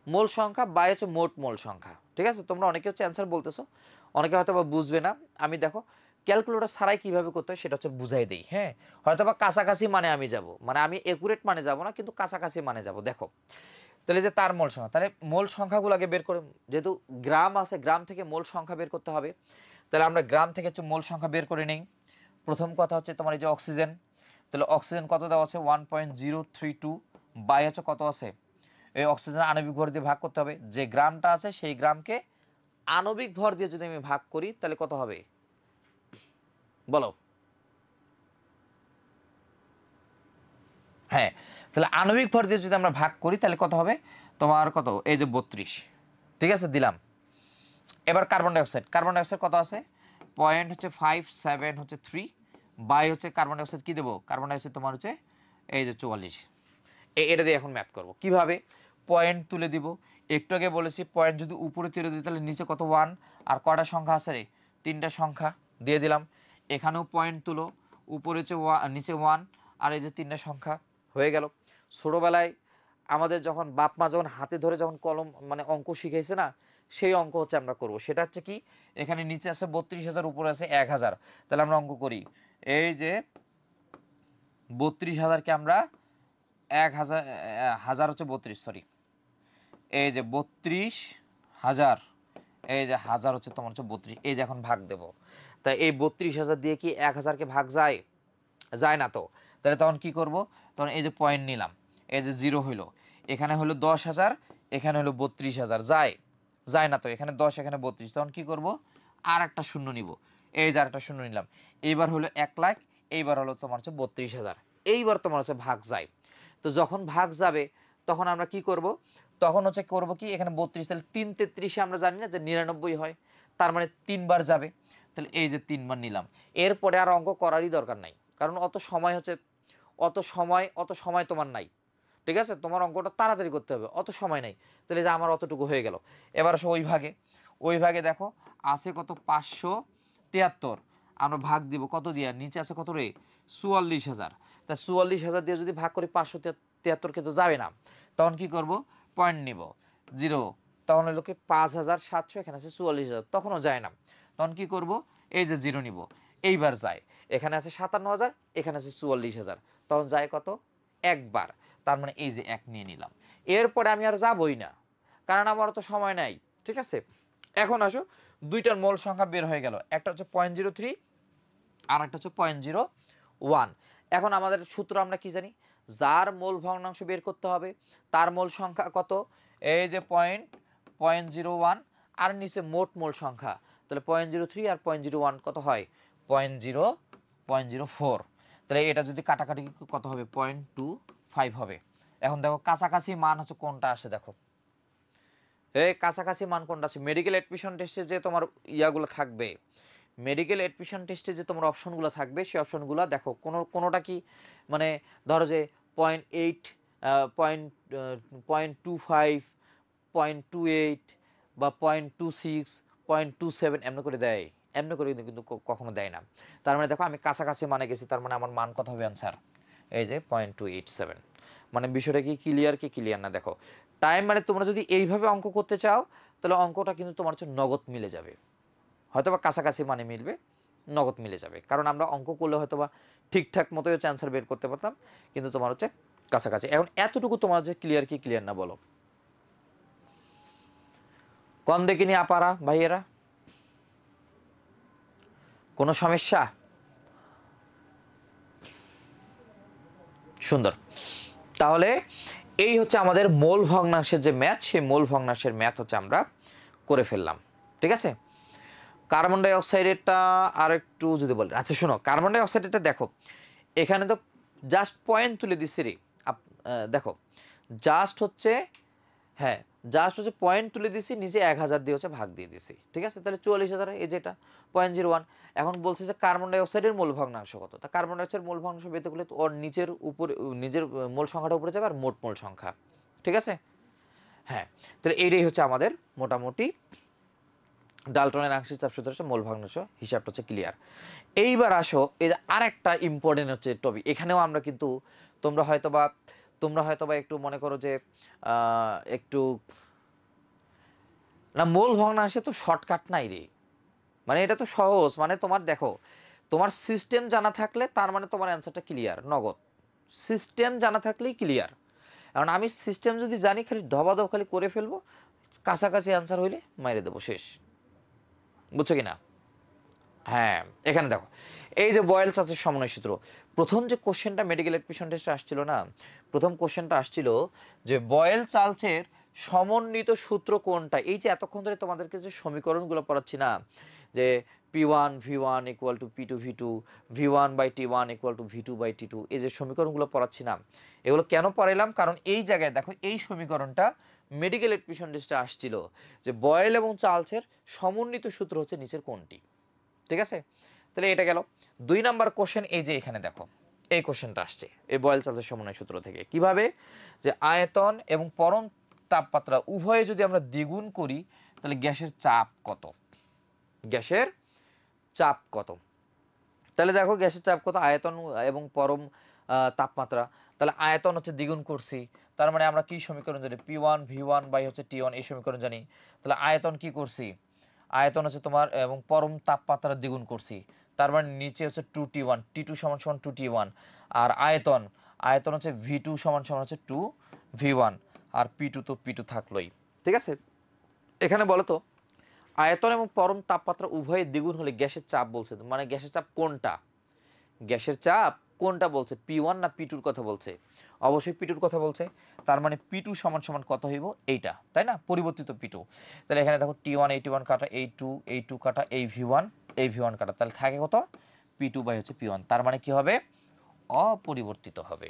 মোল সংখ্যা বাই হচ্ছে মোট মোল সংখ্যা, ঠিক আছে? তোমরা অনেকে হচ্ছে অ্যান্সার বলতেছো, অনেকে হয়তো বা বুঝবে না, আমি দেখো ক্যালকুলেটর ছাড়াই কিভাবে করতে হয় সেটা হচ্ছে বুঝাই দেই। হ্যাঁ, হয়তো বা কাছাকাছি মানে আমি যাব, মানে আমি একুরেট মানে যাব না, কিন্তু কাছাকাছি মানে যাব। দেখো তাহলে যে তার মোল সংখ্যা, তাহলে মোল সংখ্যাগুলোকে বের করে, যেহেতু গ্রাম আছে গ্রাম থেকে মোল সংখ্যা বের করতে হবে, তাহলে আমরা গ্রাম থেকে হচ্ছে মোল সংখ্যা বের করে নেই। প্রথম কথা হচ্ছে তোমার এই যে অক্সিজেন, তাহলে অক্সিজেন কত দেওয়া আছে 1.032 বাই হচ্ছে কত আছে, এই অক্সিজেন আণবিক ভর দিয়ে ভাগ করতে হবে, যে গ্রামটা আছে সেই গ্রামকে আণবিক ভর দিয়ে যদি আমি ভাগ করি তাহলে কত হবে বলো। হ্যাঁ, তাহলে আণবিক ভর দিয়ে যদি আমরা ভাগ করি তাহলে কত হবে তোমার, কত এই যে 32, ঠিক আছে দিলাম। এবার কার্বন ডাইঅক্সাইড কত আছে পয়েন্ট হচ্ছে 5 7 হচ্ছে 3 বাই হচ্ছে কার্বন ডাইঅক্সাইড কি দেবো কার্বন ডাইঅক্সাইড তোমার হচ্ছে এই যে 44 এটা দিয়ে এখন ম্যাথ করব কিভাবে পয়েন্ট তুলে দিব একটু আগে বলেছি পয়েন্ট যদি উপরে তুলে দিই তাহলে নিচে কত 1 আর কয়টা সংখ্যা আছে রে 3টা সংখ্যা দিয়ে দিলাম এখানেও পয়েন্ট তুলো উপরে হচ্ছে নিচে 1 আর এই যে 3টা সংখ্যা হয়ে গেল ছোটবেলায় আমাদের যখন বাপ মা যখন হাতে ধরে যখন কলম মানে অঙ্ক শিখাইছে না সেই অঙ্ক হচ্ছে আমরা করব সেটা হচ্ছে কি এখানে নিচে আছে 32,000 উপরে আছে 1,000 তাহলে আমরা অঙ্ক করি এই যে 32,000কে আমরা 1,000 হাজার হচ্ছে 32 সরি এই যে 32,000 এই যে হাজার হচ্ছে তোমার হচ্ছে 32 এই যে এখন ভাগ দেব তাই এই 32,000 দিয়ে কি 1,000কে ভাগ যায় যায় না তো তাহলে তখন কি করব তখন এই যে পয়েন্ট নিলাম এই যে 0 হইলো এখানে হলো 10,000 এখানে হলো 32,000 যায় না তো এখানে 10 এখানে 32 তখন কি করব আর একটা শূন্য নিব এই যে আরেকটা শূন্য নিলাম এইবার হলো 1 লাখ এইবার হলো তোমার হচ্ছে 32,000 এইবার তোমার হচ্ছে ভাগ যায় তো যখন ভাগ যাবে তখন আমরা কি করব তখন হচ্ছে করব কি এখানে 32 তাহলে 3 33 আমরা জানি না যে 99 হয় তার মানে 3 বার যাবে তাহলে এই যে 3 বার নিলাম এরপরে আর অঙ্ক করারই দরকার নাই কারণ অত সময় তোমার নাই ঠিক আছে তোমার অঙ্কটা তাড়াতাড়ি করতে হবে অত সময় নাই তাহলে যে আমার অতটুকু হয়ে গেল এবার আসো ওই ভাগে দেখো আছে কত 573 আমরা ভাগ দিব কত দিয়া নিচে আছে কত রে 44,000 তা 44,000 দিয়ে যদি ভাগ করি 573কে তো যাবে না তখন কি করব পয়েন্ট নিব 0 তখন হলো কি 5,700 এখানে আছে 44,000 তখনও যায় না তখন কি করব এই যে 0 নিব এইবার যায় এখানে আছে 57,000 এখানে আছে 44,000 তখন যায় কত একবার তার মানে এই যে 1 নিয়ে নিলাম এরপরে আমি আর যাবই না কারণ আমার তো সময় নাই ঠিক আছে এখন আসো দুইটার মোল সংখ্যা বের হয়ে গেল একটা হচ্ছে 0.03 আর একটা হচ্ছে 0.01 এখন আমাদের সূত্র আমরা কি জানি যার মোল ভগ্নাংশ বের করতে হবে তার মোল সংখ্যা কত এই যে 0.01 আর নিচে মোট মোল সংখ্যা তাহলে 0.03 আর 0.01 কত হয় 0.04 তাহলে এটা যদি কাটাকাটি কত হবে 0.25 হবে এখন দেখো কাছাকাছি মান হচ্ছে কোনটা আসে দেখো এই কাছাকাছি মান কোনটা আছে মেডিকেল অ্যাডমিশন টেস্টে যে তোমার ইয়াগুলো থাকবে মেডিকেল অ্যাডমিশন টেস্টে যে তোমার অপশনগুলো থাকবে সেই অপশনগুলো দেখো কোনোটা কি মানে ধরো যে 0.8 0.25 0.28 বা 0.26 0.27 এমন করে দেয় এমন করে কিন্তু কখনো দেয় না তার মানে দেখো আমি কাছাকাছি মানে গেছি তার মানে আমার মান কত হবে অ্যান্সার এই যে 0.287 মানে বিষয়টা কি ক্লিয়ার না দেখো টাইম মানে তোমরা যদি এইভাবে অঙ্ক করতে চাও তাহলে অঙ্কটা কিন্তু তোমার হচ্ছে নগদ মিলে যাবে হয়তোবা কাছাকাছি মানে মিলবে নগদ মিলে যাবে কারণ আমরা অঙ্ক করলে হয়তোবা ঠিকঠাক মতোই হচ্ছে অ্যান্সার বের করতে পারতাম কিন্তু তোমার হচ্ছে কাছাকাছি এখন এতটুকু তোমার হচ্ছে ক্লিয়ার না বলো কোন দেখিনি আপারা ভাইয়েরা কোনো সমস্যা সুন্দর তাহলে এই হচ্ছে আমাদের মোল ভগ্নাংশের যে ম্যাথ সেই মোল ভগ্নাংশের ম্যাথ হচ্ছে আমরা করে ফেললাম ঠিক আছে কার্বন ডাই অক্সাইডেরটা আর একটু যদি বলেন আচ্ছা শোনো কার্বন ডাই অক্সাইডেরটা দেখো এখানে তো জাস্ট পয়েন্ট তুলে দিচ্ছি রে দেখো জাস্ট হচ্ছে পয়েন্ট তুলে দিছি নিচে 1,000 দিয়ে হচ্ছে ভাগ দিয়ে দিছি ঠিক আছে তাহলে 44,000 এই যেটা 0.01 এখন বলছে যে কার্বন ডাই অক্সাইডের মোল ভগ্নাংশ কত তা কার্বন ডাই অক্সাইডের মোল ভগ্নাংশ পেতে গেলে ওর নিজের মোল সংখ্যাটা উপরে যাবে আর মোট মোল সংখ্যা ঠিক আছে হ্যাঁ তাহলে এইটাই হচ্ছে আমাদের মোটামুটি ডাল্টনের আংশিক চাপ সূত্র হচ্ছে মোল ভগ্নাংশ হিসাবটা হচ্ছে ক্লিয়ার এইবার আসো এই আরেকটা ইম্পর্টেন্ট হচ্ছে টপিক এখানেও আমরা কিন্তু তোমরা হয়তোবা একটু মনে করো যে একটু না মোল ভগ্নাংশে তো শর্টকাট নাই রে মানে এটা তো সহজ মানে তোমার দেখো তোমার সিস্টেম জানা থাকলে তার মানে তোমার অ্যান্সারটা ক্লিয়ার নগদ সিস্টেম জানা থাকলেই ক্লিয়ার কারণ আমি সিস্টেম যদি জানি খালি ধবাধব খালি করে ফেলবো কাছাকাছি অ্যান্সার হইলে মাইরে দেবো শেষ বুঝছো কি না হ্যাঁ এখানে দেখো এই যে বয়েল চার্চের সমন্বয় সূত্র প্রথম যে কোশ্চেনটা মেডিকেল অ্যাডমিশন টেস্টে আসছিল না প্রথম কোশ্চেনটা আসছিল যে বয়েল চার্চের সমন্বিত সূত্র কোনটা এই যে এতক্ষণ ধরে তোমাদেরকে যে সমীকরণগুলো পড়াচ্ছি না যে P1 V1 equal to P2 V2 V1/T1 equal to V2/T2 এই যে সমীকরণগুলো পড়াচ্ছি না এগুলো কেন পড়াইলাম কারণ এই জায়গায় দেখো এই সমীকরণটা মেডিকেল এডমিশন টেস্টে আসছিল যে বয়েল এবং চার্লসের সমন্বিত সূত্র হচ্ছে নিচের কোনটি। ঠিক আছে, তাহলে এটা গেল 2 নাম্বার কোশ্চেন। এই যে এখানে দেখো এই কোশ্চেনটা আসছে এই বয়েল চার্লসের সমন্বয় সূত্র থেকে। কিভাবে? যে আয়তন এবং পরম তাপমাত্রা উভয়ে যদি আমরা দ্বিগুণ করি তাহলে গ্যাসের চাপ কত, গ্যাসের চাপ কত। তাহলে দেখো গ্যাসের চাপ কত, আয়তন এবং পরম তাপমাত্রা। তাহলে আয়তন হচ্ছে দ্বিগুণ করছি, তার মানে আমরা কি সমীকরণ জানি, P1 V1 বাই হচ্ছে T1 এই সমীকরণ জানি। তাহলে আয়তন কি করছি, আয়তন হচ্ছে তোমার এবং পরম তাপমাত্রা দ্বিগুণ করছি, তার মানে নিচে হচ্ছে 2T1, T2 সমান সমান 2T1। আর আয়তন, আয়তন হচ্ছে V2 সমান সমান হচ্ছে 2V1, আর P2 তো P2 থাকলোই। ঠিক আছে, এখানে বলো তো আয়তন এবং পরম তাপমাত্রা উভয়ে দ্বিগুণ হলে গ্যাসের চাপ বলছে, মানে গ্যাসের চাপ কোনটা, গ্যাসের চাপ কোনটা বলছে, P1 না P2 কথা বলছে? অবশ্যই P2 কথা বলছে, তার মানে P2 সমান সমান কত হইব এইটা, তাই না, পরিবর্তিত P2। তাহলে এখানে দেখো T1 এই T1 কাটা, এই 2 কাটা, এই V1 কাটা, তাহলে থাকে কত P2 বাই হচ্ছে P1, তার মানে কি হবে, অপরিবর্তিত হবে।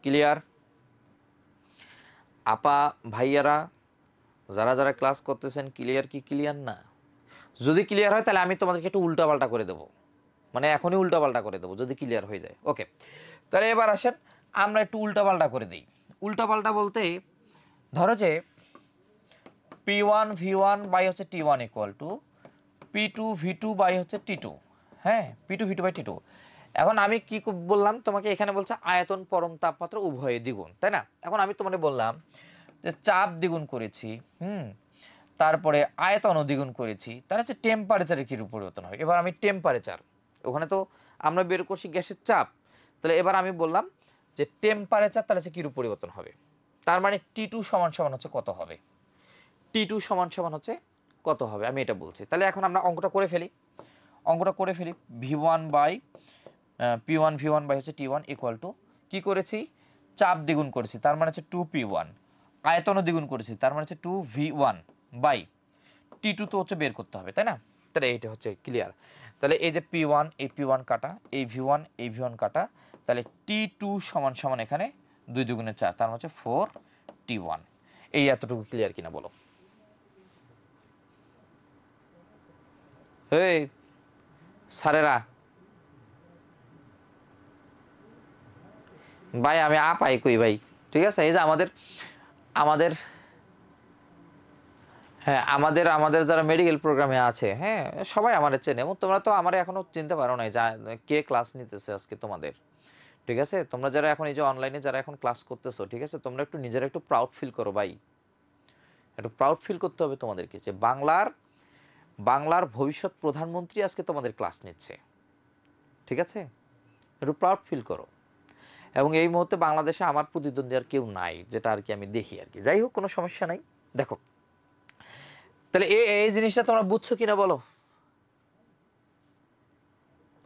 ক্লিয়ার? আপা ভাইয়ারা যারা যারা ক্লাস করতেছেন ক্লিয়ার কি ক্লিয়ার না? যদি ক্লিয়ার হয় তাহলে আমি তোমাদেরকে একটু উল্টাপাল্টা করে দেবো, মানে এখনই উল্টাপাল্টা করে দেবো যদি ক্লিয়ার হয়ে যায়। ওকে, তাহলে এবার আসেন আমরা একটু উল্টাপাল্টা করে দিই। উল্টাপাল্টা বলতে ধরো যে P1 V1 বাই হচ্ছে T1 equal to P2 V2 by হচ্ছে T2। হ্যাঁ, P2 V2 বাই T2। এখন আমি কি বললাম তোমাকে, এখানে বলছে আয়তন পরম তাপমাত্রা উভয়ে দ্বিগুণ, তাই না? এখন আমি তোমাকে বললাম যে চাপ দ্বিগুণ করেছি, তারপরে আয়তনও দ্বিগুণ করেছি, তাহলে হচ্ছে টেম্পারেচারের কী পরিবর্তন হয়। এবার আমি টেম্পারেচার, ওখানে তো আমরা বের করছি গ্যাসের চাপ, তাহলে এবার আমি বললাম যে টেম্পারেচার তাহলে হচ্ছে কীরূপ পরিবর্তন হবে, তার মানে T2 সমান সমান হচ্ছে কত হবে, T2 সমান সমান হচ্ছে কত হবে, আমি এটা বলছি। তাহলে এখন আমরা অঙ্কটা করে ফেলি, V1 by P1 V1 by হচ্ছে T1 ইকুয়াল টু কী করেছি, চাপ দ্বিগুণ করেছি, তার মানে হচ্ছে 2P1, আয়তনও দ্বিগুণ করেছি, তার মানে হচ্ছে 2V1 বাই T2 তো হচ্ছে বের করতে হবে, তাই না? তাহলে এইটা হচ্ছে ক্লিয়ার। তাহলে এই যে P1 এই P1 কাটা, এই V1 এই V1 কাটা, তাহলে T2 সমান সমান এখানে 2 দুগুণে 4, তার মানে হচ্ছে 4T1। এই এতটুকু ক্লিয়ার কিনা বলো? এই স্যারেরা ভাই আমি আপাই কই ভাই, ঠিক আছে? এই যে আমাদের আমাদের হ্যাঁ আমাদের আমাদের যারা মেডিকেল প্রোগ্রামে আছে, হ্যাঁ সবাই আমাদের চেনে, এবং তোমরা তো আমার এখনো চিনতে পারো নাই যা কে ক্লাস নিতেছে আজকে তোমাদের। ঠিক আছে, তোমরা যারা এখন এই যে অনলাইনে যারা এখন ক্লাস করতেছো, ঠিক আছে, তোমরা একটু নিজেরা একটু প্রাউড ফিল করো ভাই, একটু প্রাউড ফিল করতে হবে তোমাদেরকে যে বাংলার ভবিষ্যৎ প্রধানমন্ত্রী আজকে তোমাদের ক্লাস নিচ্ছে। ঠিক আছে, একটু প্রাউড ফিল করো। এবং এই মুহূর্তে বাংলাদেশে আমার প্রতিদ্বন্দ্বী আর কেউ নাই, যেটা আর কি আমি দেখি আর কি। যাই হোক, কোনো সমস্যা নাই। দেখো তাহলে এই জিনিসটা তোমরা বুঝছো কিনা বলো?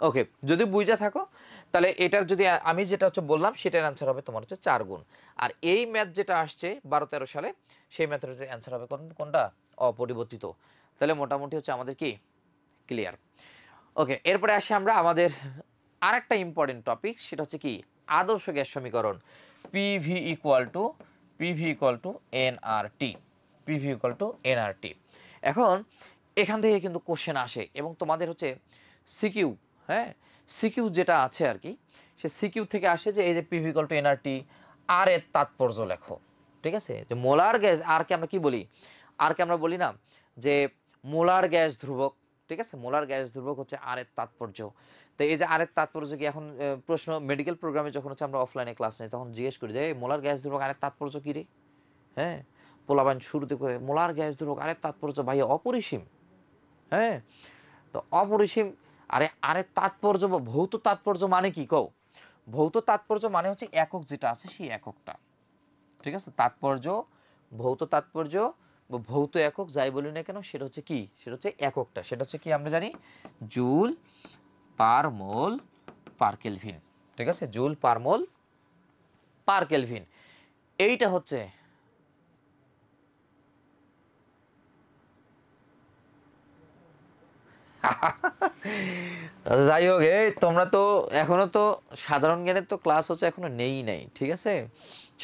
ওকে, যদি বুঝা থাকো তাহলে এটার যদি আমি যেটা হচ্ছে বললাম সেটার অ্যান্সার হবে তোমার হচ্ছে 4 গুণ। আর এই ম্যাথ যেটা আসছে 12-13 সালে, সেই ম্যাথের হচ্ছে অ্যান্সার হবে কোনটা, অপরিবর্তিত। তাহলে মোটামুটি হচ্ছে আমাদের কি ক্লিয়ার। ওকে, এরপরে আসি আমরা আমাদের আরেকটা ইম্পর্টেন্ট টপিক, সেটা হচ্ছে কি আদর্শ গ্যাস সমীকরণ, PV equal to nRT, PV equal to nRT. এখন এখান থেকে কিন্তু কোশ্চেন আসে, এবং তোমাদের হচ্ছে সিকিউ, হ্যাঁ সিকিউ যেটা আছে আর কি, সে সিকিউ থেকে আসে যে এই যে পিভি ইকুয়াল টু এনআরটি, আর এর তাৎপর্য লেখো। ঠিক আছে, যে মোলার গ্যাস, আর কে আমরা কি বলি, আর কে আমরা বলি না যে মোলার গ্যাস ধ্রুবক। ঠিক আছে, মোলার গ্যাস ধ্রুবক হচ্ছে আর এর তাৎপর্য। তো এই যে আর এর তাৎপর্য কি, এখন প্রশ্ন মেডিকেল প্রোগ্রামে যখন হচ্ছে আমরা অফলাইনে ক্লাস নেই তখন জিজ্ঞেস করি যে মোলার গ্যাস ধ্রুবক আর এর তাৎপর্য কী রে, হ্যাঁ পোলাবাইন শুরুতে করে মোলার গ্যাস ধ্রুবক আর এর তাৎপর্য ভাই অপরিসীম। হ্যাঁ, তো অপরিসীম, আরে তাৎপর্য বা ভৌত তাৎপর্য মানে কি কও, ভৌত তাৎপর্য মানে হচ্ছে একক যেটা আছে সেই এককটা। ঠিক আছে, তাৎপর্য, ভৌত তাৎপর্য বা ভৌত একক যাই বলি না কেন, সেটা হচ্ছে কি, সেটা হচ্ছে এককটা, সেটা হচ্ছে কি আমরা জানি জুল পার মোল পার কেলভিন। ঠিক আছে, জুল পার মোল পার কেলভিন, এইটা হচ্ছে আচ্ছা, যাই হোক, এই তোমরা তো এখনো তো সাধারণ জ্ঞানের তো ক্লাস হচ্ছে এখনো নেই নাই, ঠিক আছে?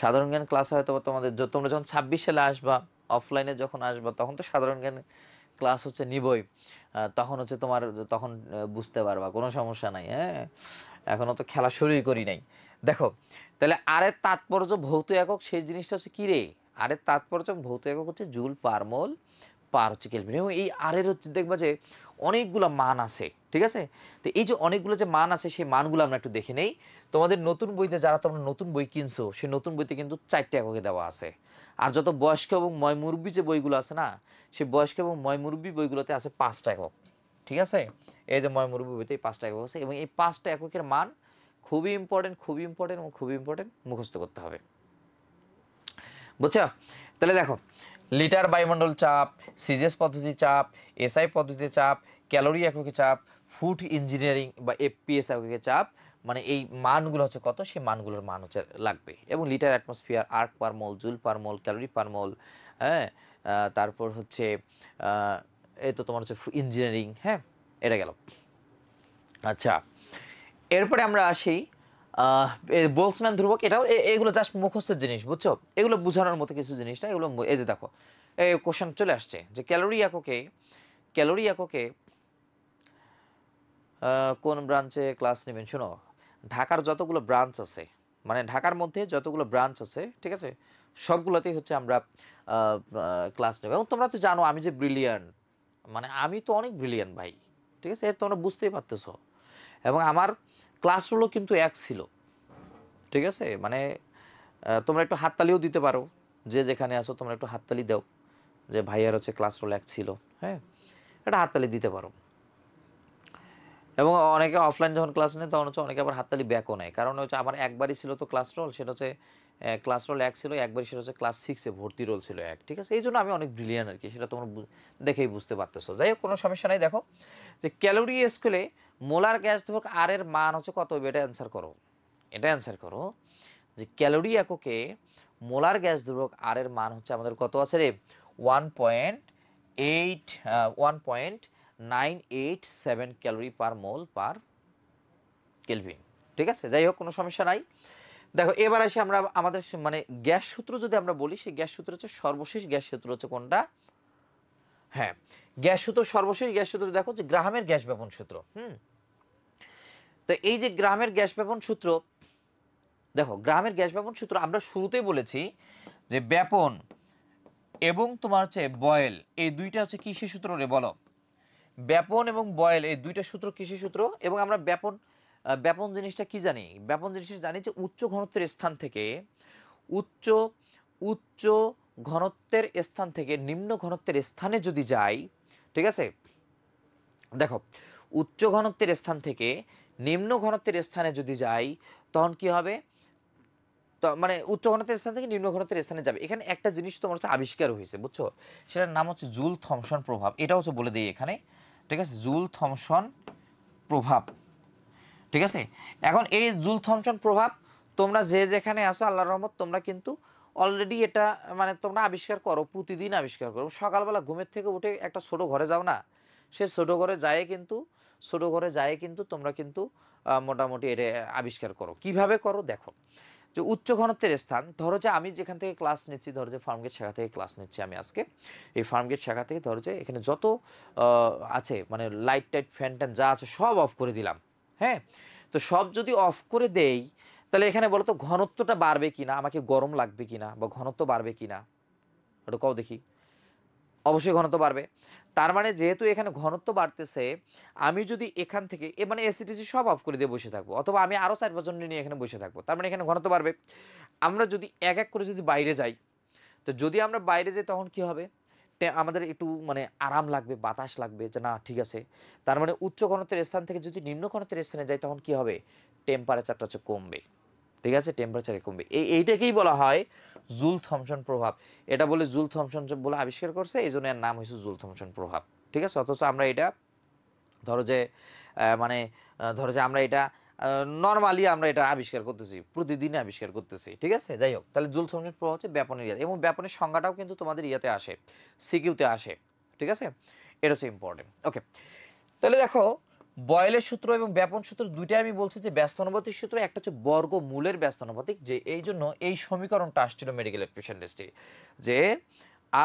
সাধারণ জ্ঞান ক্লাস হয়তো তোমাদের তোমরা যখন 26 সালে আসবা, অফলাইনে যখন আসবা, তখন তো সাধারণ জ্ঞান ক্লাস হচ্ছে নিবই। তখন হচ্ছে তোমার, তখন বুঝতে পারবা, কোনো সমস্যা নাই। হ্যাঁ, এখনো তো খেলা শুরুই করি নাই। দেখো, তাহলে আরের তাৎপর্য ভৌত একক, সেই জিনিসটা হচ্ছে কি রে? আরের তাৎপর্য ভৌত একক হচ্ছে জুল পার মোল পার হচ্ছে কেলভিন। এবং এই আরের হচ্ছে দেখবা যে অনেকগুলো মান আছে, ঠিক আছে? তো এই যে অনেকগুলো যে মান আছে, সেই মানগুলো আমরা একটু দেখে নেই। তোমাদের নতুন বইতে, যারা তোমরা নতুন বই কিনছো, সেই নতুন বইতে কিন্তু 4টে এককে দেওয়া আছে। আর যত বয়স্ক এবং ময় মুরব্বী যে বইগুলো আছে না, সেই বয়স্ক এবং ময় মুরব্বী বইগুলোতে আছে 5টা একক, ঠিক আছে? এই যে ময় মুরব্বী বইতে এই 5টা একক আছে, এবং এই 5টা এককের মান খুবই ইম্পর্টেন্ট, খুবই ইম্পর্টেন্ট এবং খুবই ইম্পর্টেন্ট, মুখস্থ করতে হবে। বুঝছো? তাহলে দেখো, লিটার বায়ুমণ্ডল চাপ, সিজিএস পদ্ধতি চাপ, এসআই পদ্ধতি চাপ, ক্যালোরি এককে চাপ, ফুড ইঞ্জিনিয়ারিং বা এফপিএস এককে চাপ, মানে এই মানগুলো হচ্ছে কত, সেই মানগুলোর মান হচ্ছে লাগবে। এবং লিটার অ্যাটমসফিয়ার, আর্ক পার মোল, জুল পার মোল, ক্যালোরি পার মোল, হ্যাঁ, তারপর হচ্ছে এই তো তোমার হচ্ছে ইঞ্জিনিয়ারিং। হ্যাঁ, এটা গেল। আচ্ছা, এরপরে আমরা আসি বোলসম্যান ধ্রুবক। এটাও এগুলো জাস্ট মুখস্থের জিনিস, বুঝছো? এগুলো বোঝানোর মতো কিছু জিনিস না এগুলো। এই যে দেখো, এই কোশ্চেন চলে আসছে যে ক্যালোরি এককে কোন ব্রাঞ্চে ক্লাস নেবেন। শোনো, ঢাকার যতগুলো ব্রাঞ্চ আছে, মানে ঢাকার মধ্যে যতগুলো ব্রাঞ্চ আছে, ঠিক আছে, সবগুলোতেই হচ্ছে আমরা ক্লাস নেব। এবং তোমরা তো জানো আমি যে ব্রিলিয়ান্ট, মানে আমি তো অনেক ব্রিলিয়ান্ট ভাই, ঠিক আছে? তোমরা বুঝতেই পারতেছো। এবং আমার ক্লাস রুলও কিন্তু এক ছিল, ঠিক আছে? মানে তোমরা একটু হাততালিও দিতে পারো, যে যেখানে আসো তোমরা একটু হাততালি দাও যে ভাইয়ার হচ্ছে ক্লাস রোল এক ছিল। হ্যাঁ, একটা হাততালি দিতে পারো। এবং অনেকে অফলাইন যখন ক্লাস নেয় তখন হচ্ছে অনেকে আবার হাততালি ব্যাকও নেয়, কারণ হচ্ছে আমার একবারই ছিল তো ক্লাস রোল, সেটা হচ্ছে ক্লাস রোল এক ছিল, একবারই সেটা হচ্ছে ক্লাস 6-এ ভর্তি রোল ছিল এক, ঠিক আছে? এই জন্য আমি অনেক ব্রিলিয়ান আর কি, সেটা তোমরা দেখেই বুঝতে পারতেছো। যাই হোক, কোনো সমস্যা নাই। দেখো যে ক্যালোরি স্কেলে মোলার গ্যাস ধ্রুবক আর এর মান হচ্ছে কত, এটা অ্যান্সার করো। এটা অ্যান্সার করো যে ক্যালোরি এককে মোলার গ্যাস ধ্রুবক আর এর মান হচ্ছে আমাদের কত আছে রে? 1.987 ক্যালোরি পার মোল পার কেলভিন, ঠিক আছে? যাই হোক, কোনো সমস্যা নাই। দেখো, এবার আসি আমরা আমাদের মানে গ্যাস সূত্র যদি আমরা বলি, সেই গ্যাস সূত্র হচ্ছে সর্বশেষ গ্যাস সূত্র হচ্ছে কোনটা? হ্যাঁ, গ্যাস সূত্র, সর্বশেষ গ্যাস সূত্র দেখো যে গ্রাহামের গ্যাস ব্যাপন সূত্র। তো এই যে গ্রাহামের গ্যাস ব্যাপন সূত্র, দেখো গ্রাহামের গ্যাস ব্যাপন সূত্র আমরা শুরুতেই বলেছি যে ব্যাপন এবং তোমার হচ্ছে বয়েল, এই দুইটা হচ্ছে কিসের সূত্র রে বলো? ব্যাপন এবং বয়েল, এই দুইটা সূত্র কিসের সূত্র? এবং আমরা ব্যাপন জিনিসটা কি জানি? ব্যাপন জিনিসটা জানি যে উচ্চ ঘনত্বের স্থান থেকে উচ্চ উচ্চ ঘনত্বের স্থান থেকে নিম্ন ঘনত্বের স্থানে যদি যাই, ঠিক আছে? দেখো, উচ্চ ঘনত্বের স্থান থেকে নিম্ন ঘনত্বের স্থানে যদি যাই, তখন কি হবে? তো মানে উচ্চ ঘনত্বের স্থান থেকে নিম্ন ঘনত্বের স্থানে যাবে। এখানে একটা জিনিস তোমার হচ্ছে আবিষ্কার হয়েছে, বুঝছো? সেটার নাম হচ্ছে জুল থমসন প্রভাব। এটা হচ্ছে বলে দিই এখানে, ঠিক আছে? জুল থমসন প্রভাব, ঠিক আছে? এখন এই জুল থমসন প্রভাব তোমরা যে যেখানে আসো, আল্লাহর রহমত, তোমরা কিন্তু অলরেডি এটা মানে তোমরা আবিষ্কার করো, প্রতিদিন আবিষ্কার করো। সকালবেলা ঘুমের থেকে উঠে একটা ছোট ঘরে যাও না, সে ছোট ঘরে যায় কিন্তু তোমরা কিন্তু মোটামুটি এটা আবিষ্কার করো। কিভাবে করো দেখো, যে উচ্চ ঘনত্বের স্থান, ধরো যে আমি যেখান থেকে ক্লাস নিচ্ছি, ধরো যে ফার্মগেট শাখা থেকে ক্লাস নিচ্ছি আমি আজকে, এই ফার্মগেট শাখা থেকে ধরো যে এখানে যত আছে মানে লাইট টাইট ফ্যান ট্যান যা আছে সব অফ করে দিলাম। হ্যাঁ, তো সব যদি অফ করে দেই, তাহলে এখানে বলো তো ঘনত্বটা বাড়বে কিনা, আমাকে গরম লাগবে কিনা, বা ঘনত্ব বাড়বে কিনা, ওটা কও দেখি। অবশ্যই ঘনত্ব বাড়বে। তার মানে যেহেতু এখানে ঘনত্ব বাড়তেছে, আমি যদি এখান থেকে মানে এসিটিসি সব অফ করে দিয়ে বসে থাকবো, অথবা আমি আরও 4-5 জন নিয়ে এখানে বসে থাকবো, তার মানে এখানে ঘনত্ব বাড়বে। আমরা যদি এক এক করে যদি বাইরে যাই, তো যদি আমরা বাইরে যাই তখন কি হবে? আমাদের একটু মানে আরাম লাগবে, বাতাস লাগবে, যে না ঠিক আছে। তার মানে উচ্চ ঘনত্বের স্থান থেকে যদি নিম্ন ঘনত্বের স্থানে যাই, তখন কি হবে? টেম্পারেচারটা হচ্ছে কমবে, ঠিক আছে? টেম্পারেচারে কমবে। এইটাকেই বলা হয় জুল থমসন প্রভাব। এটা বলে জুল থমসন বলে আবিষ্কার করছে, এই জন্য এর নাম হয়েছে জুল থমসন প্রভাব, ঠিক আছে? অথচ আমরা এটা ধরো যে মানে ধরো যে আমরা এটা নর্মালি আমরা এটা আবিষ্কার করতেছি, প্রতিদিনে আবিষ্কার করতেছি, ঠিক আছে? যাই হোক, তাহলে জুল থমসন প্রভাব হচ্ছে ব্যাপনের ইয়াতে, এবং ব্যাপনের সংজ্ঞাটাও কিন্তু তোমাদের ইয়াতে আসে, সিকিউতে আসে, ঠিক আছে? এটা হচ্ছে ইম্পর্টেন্ট। ওকে, তাহলে দেখো বয়েলের সূত্র এবং ব্যাপন সূত্র দুইটাই আমি বলছি যে ব্যস্তানুপাতিক সূত্র, একটা হচ্ছে বর্গমূলের ব্যস্তানুপাতিক, যে এই জন্য এই সমীকরণটা আসছিল মেডিকেল এডুকেশন টেস্টে, যে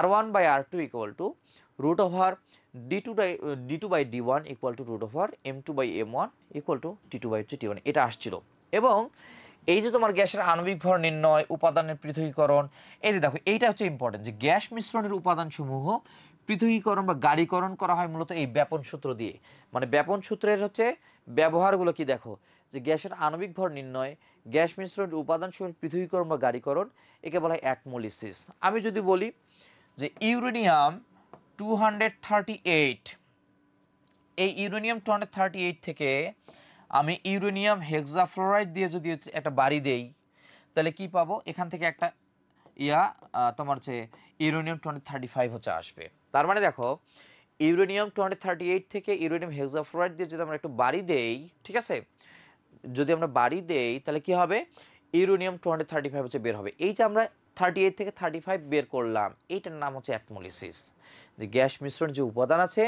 R1/R2 equal to root over d2/d1 equal to root over m2/m1 equal to t2/t1, এটা আসছিল। এবং এই যে তোমার গ্যাসের আণবিক ভর নির্ণয়, উপাদানের পৃথকীকরণ, এই যে দেখো এইটা হচ্ছে ইম্পর্টেন্ট, যে গ্যাস মিশ্রণের উপাদানসমূহ পৃথকীকরণ বা গাঢ়ীকরণ করা হয় মূলত এই ব্যাপন সূত্র দিয়ে। মানে ব্যাপন সূত্রের হচ্ছে ব্যবহারগুলো কি দেখো, যে গ্যাসের আণবিক ভর নির্ণয়, গ্যাস মিশ্রণের উপাদানসমূহের পৃথকীকরণ বা গাঢ়ীকরণ, একে বলা হয় অ্যাকমোলিসিস। আমি যদি বলি যে ইউরেনিয়াম 238, এই ইউরেনিয়াম 238 থেকে আমি ইউরেনিয়াম হেক্সাফ্লোরাইড দিয়ে যদি একটা বাড়ি দেই, তাহলে কি পাবো, এখান থেকে একটা তোমার হচ্ছে ইউরেনিয়াম 235 হচ্ছে আসবে। তার মানে দেখো ইউরেনিয়াম 238 থেকে ইউরেনিয়াম হেক্সাফ্লোরাইড দিয়ে যদি আমরা একটু বাড়ি দেই, ঠিক আছে, যদি আমরা বাড়ি দেই তাহলে কি হবে, ইউরেনিয়াম 235 হচ্ছে বের হবে। এই যে আমরা 38 থেকে 35 বের করলাম, এইটার নাম হচ্ছে অ্যাটমোলিসিস। যে গ্যাস মিশ্রণ যে উপাদান আছে,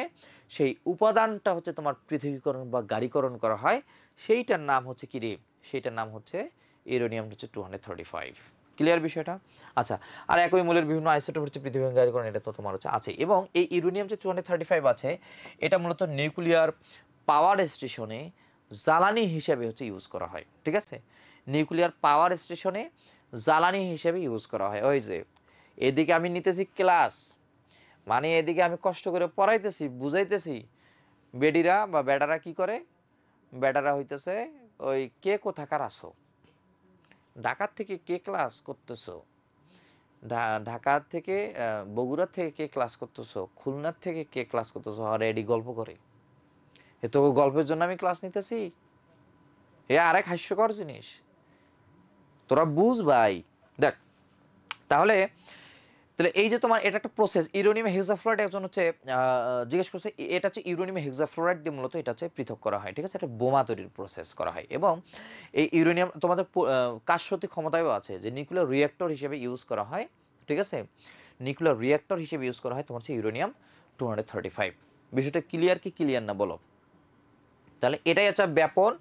সেই উপাদানটা হচ্ছে তোমার পৃথকীকরণ বা গাঢ়ীকরণ করা হয়, সেইটার নাম হচ্ছে কি রে, সেইটার নাম হচ্ছে ইউরেনিয়াম হচ্ছে 235। ক্লিয়ার বিষয়টা? আচ্ছা, আর একই মূলের বিভিন্ন আইসোটোপ হচ্ছে পৃথকীকরণ গাঢ়ীকরণ, এটা তো তোমার হচ্ছে আছে। এবং এই ইউরেনিয়াম যে 235 আছে, এটা মূলত নিউক্লিয়ার পাওয়ার স্টেশনে জ্বালানি হিসেবে হচ্ছে ইউজ করা হয়, ঠিক আছে, নিউক্লিয়ার পাওয়ার স্টেশনে জ্বালানি হিসেবে ইউজ করা হয়। ওই যে এদিকে আমি নিতেছি ক্লাস, মানে এদিকে আমি কষ্ট করে পড়াইতেছি, বুঝাইতেছি, বেডিরা বা বেটারা কি করে, বেটারা হইতেছে ওই কে কোথাকার আসো, ঢাকার থেকে কে ক্লাস করতেছো, ঢাকার থেকে বগুড়ার থেকে কে ক্লাস করতেছো, খুলনার থেকে কে ক্লাস করতেছো, আর এডি গল্প করে, এ তো গল্পের জন্য আমি ক্লাস নিতেছি, এ আরেক হাস্যকর জিনিস, তোরা বুঝ ভাই। দেখ তাহলে তাহলে এই যে তোমার এটা একটা প্রসেস, ইউরেনিয়াম হেক্সাফ্লোরাইড একজন হচ্ছে জিজ্ঞেস করছে, এটা হচ্ছে ইউরেনিয়াম হেক্সাফ্লোরাইড দিয়ে মূলত এটা হচ্ছে পৃথক করা হয়, ঠিক আছে, এটা বোমা তৈরির প্রসেস করা হয়। এবং এই ইউরেনিয়াম তোমাদের কাজশক্তি ক্ষমতায়ও আছে, যে নিউক্লিয়ার রিঅ্যাক্টর হিসেবে ইউজ করা হয়, ঠিক আছে, নিউক্লিয়ার রিঅ্যাক্টর হিসেবে ইউজ করা হয় তোমার হচ্ছে ইউরেনিয়াম 235। বিষয়টা ক্লিয়ার কি ক্লিয়ার না বলো? তাহলে এটাই হচ্ছে ব্যাপন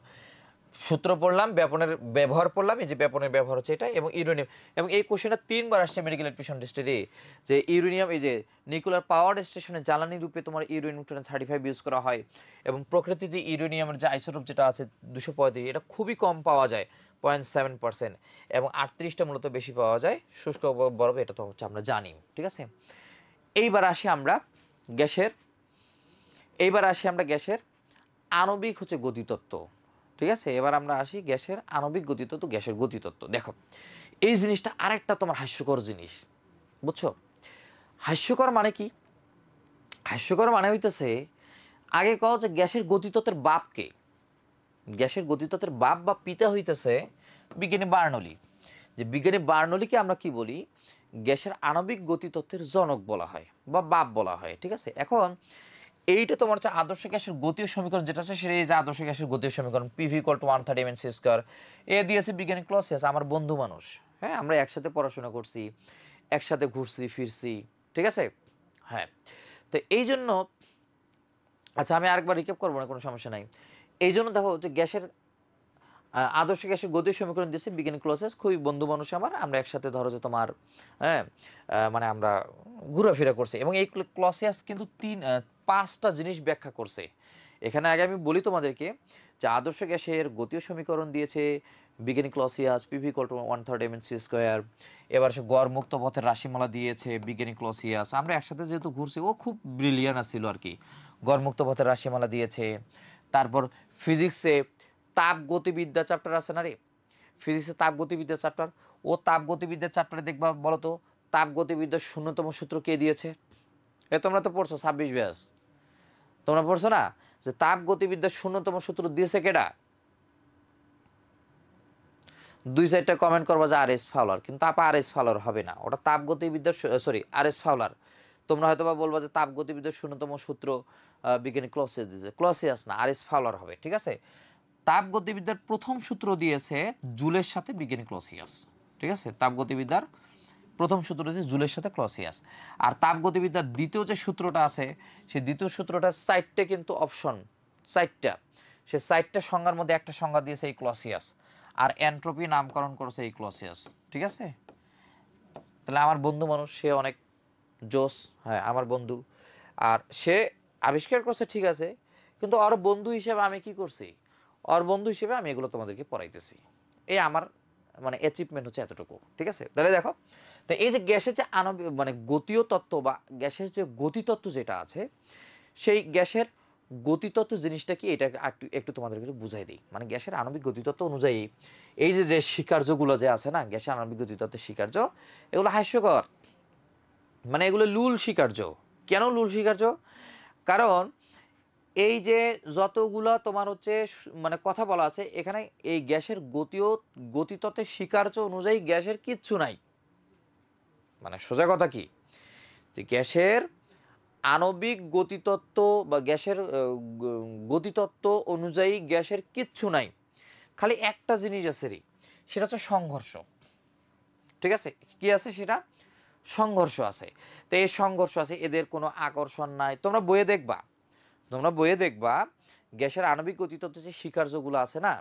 সূত্র পড়লাম, ব্যাপনের ব্যবহার পড়লাম, এই যে ব্যাপনের ব্যবহার হচ্ছে এটা। এবং ইউরেনিয়াম, এবং এই কোশ্চেনটা 3বার আসছে মেডিকেল এডুকেশন টেস্টে, যে ইউরেনিয়াম এই যে নিউক্লিয়ার পাওয়ার স্টেশনে জ্বালানি রূপে তোমার ইউরেনিয়াম 235 ইউজ করা হয়। এবং প্রকৃতিতে ইউরেনিয়ামের যে আইসোটোপ যেটা আছে 235, এটা খুবই কম পাওয়া যায়, 0.7%, এবং 38টা মূলত বেশি পাওয়া যায় শুষ্ক বরফে, এটা তো হচ্ছে আমরা জানি, ঠিক আছে। এইবার আসি আমরা গ্যাসের, আণবিক হচ্ছে গতিতত্ত্ব, ঠিক আছে। এবার আমরা আসি গ্যাসের আণবিক গতিতত্ত্ব, গ্যাসের গতিতত্ত্ব। দেখো এই জিনিসটা আরেকটা তোমার হাস্যকর জিনিস, বুঝছো? হাস্যকর মানে কি? হাস্যকর মানে হইতেছে, আগে কও যে গ্যাসের গতিতত্ত্বের বাপ কে? গ্যাসের গতিতত্ত্বের বাপ বা পিতা হইতেছে বিজ্ঞানী বার্নৌলি। যে বিজ্ঞানী বার্নৌলিকে আমরা কি বলি, গ্যাসের আণবিক গতিতত্ত্বের জনক বলা হয় বা বাপ বলা হয়, ঠিক আছে। এখন এইটা তোমার হচ্ছে আদর্শ গ্যাসের গতীয় সমীকরণ যেটা আছে, সেটা এই যে আদর্শ গ্যাসের গতীয় সমীকরণ, PV = 130 mc², এ দিয়েছে বিজ্ঞানী ক্লসিয়াস, আমার বন্ধু মানুষ, হ্যাঁ, আমরা একসাথে পড়াশোনা করছি, একসাথে ঘুরছি ফিরছি, ঠিক আছে, হ্যাঁ। তো এই জন্য, আচ্ছা আমি আরেকবার রিক্যাপ করবো না, কোনো সমস্যা নাই। এই জন্য দেখো যে গ্যাসের আদর্শ গ্যাসের গতীয় সমীকরণ দিয়েছে বিজ্ঞানী ক্লসিয়াস, খুবই বন্ধু মানুষ আমার, আমরা একসাথে ধরো যে তোমার, হ্যাঁ, মানে আমরা ঘোরাফেরা করছি। এবং এই ক্লসিয়াস কিন্তু 5টা জিনিস ব্যাখ্যা করছে। এখানে আগে আমি বলি তোমাদেরকে যে আদর্শ গ্যাসের গতীয় সমীকরণ দিয়েছে বিজ্ঞানী ক্লসিয়াস, PV = 130 mc²। এবার সে গড় মুক্ত পথের রাশিমালা দিয়েছে বিজ্ঞানী ক্লসিয়াস, আমরা একসাথে যেহেতু ঘুরছি, ও খুব ব্রিলিয়ান ছিল আর কি, গড় মুক্ত পথের রাশিমালা দিয়েছে। তারপর ফিজিক্সে তাপগতিবিদ্যা চ্যাপ্টার আছে না রে, ফিজিক্সে তাপগতিবিদ্যা চ্যাপ্টার, ও তাপগতিবিদ্যার চ্যাপ্টারে দেখবা, বলো তো তাপগতিবিদ্যার 0তম সূত্র কে দিয়েছে? এ তোমরা তো পড়ছো 26 ব্যাস, তোমরা পড়ছো না যে তাপগতিবিদ্যার 0তম সূত্র দিয়েছে কেডা? 2-4টা কমেন্ট করবা যে আর এস ফাউলার, কিন্তু আপা আর এস ফাউলার হবে না, ওটা তাপগতিবিদ্যার, সরি আর এস ফাউলার। তোমরা হয়তো বা বলবা যে তাপগতিবিদ্যার 0তম সূত্র বিজ্ঞানী ক্লসিয়াস দিয়েছে, ক্লসিয়াস না, আর এস ফাউলার হবে, ঠিক আছে। তাপগতিবিদ্যার প্রথম সূত্র দিয়েছে জুলের সাথে বিজ্ঞানী ক্লসিয়াস, ঠিক আছে। তাপগতিবিদ্যার প্রথম সূত্র দিয়েছে জুলের সাথে ক্লসিয়াস। আর তাপগতিবিদ্যার দ্বিতীয় যে সূত্রটা আছে, সেই দ্বিতীয় সূত্রটা 4টে কিন্তু অপশন, 4টা। সে 4টা সংজ্ঞার মধ্যে একটা সংজ্ঞা দিয়েছে এই ক্লসিয়াস, আর এন্ট্রপি নামকরণ করেছে এই ক্লসিয়াস। ঠিক আছে, তাহলে আমার বন্ধু মানুষ, সে অনেক জোস, হ্যাঁ আমার বন্ধু, আর সে আবিষ্কার করছে ঠিক আছে, কিন্তু ওর বন্ধু হিসেবে আমি কি করছি, ওর বন্ধু হিসেবে আমি এগুলো তোমাদেরকে পড়াইতেছি। এই আমার মানে অ্যাচিভমেন্ট হচ্ছে এতটুকু। ঠিক আছে, তাহলে দেখো, তো এই যে গ্যাসের যে আণবিক মানে গতীয় তত্ত্ব বা গ্যাসের যে গতিতত্ত্ব যেটা আছে, সেই গ্যাসের গতিতত্ত্ব জিনিসটা কি, এটা একটু একটু তোমাদেরকে বুঝাই দিই। মানে গ্যাসের আণবিক গতিতত্ত্ব অনুযায়ী এই যে যে স্বীকার্যগুলো যে আছে না, গ্যাসের আণবিক গতিতত্ত্বের স্বীকার্য, এগুলো হাস্যকর, মানে এগুলো লুল স্বীকার্য। কেন লুল স্বীকার্য? কারণ এই যে যতগুলো তোমার হচ্ছে মানে কথা বলা আছে এখানে, এই গ্যাসের গতিতত্ত্বের স্বীকার্য অনুযায়ী গ্যাসের কিচ্ছু নাই। মানে সোজা কথা কি, যে গ্যাসের আণবিক গতিতত্ত্ব বা গ্যাসের গতিতত্ত্ব অনুযায়ী গ্যাসের কিচ্ছু নাই, খালি একটা জিনিস আছে রে, সেটা হচ্ছে সংঘর্ষ। ঠিক আছে, কি আছে সেটা? সংঘর্ষ আছে। তো এই সংঘর্ষ আছে, এদের কোনো আকর্ষণ নাই। তোমরা বইয়ে দেখবা গ্যাসের আণবিক গতিতত্ত্বের যে স্বীকার্যগুলো আছে না,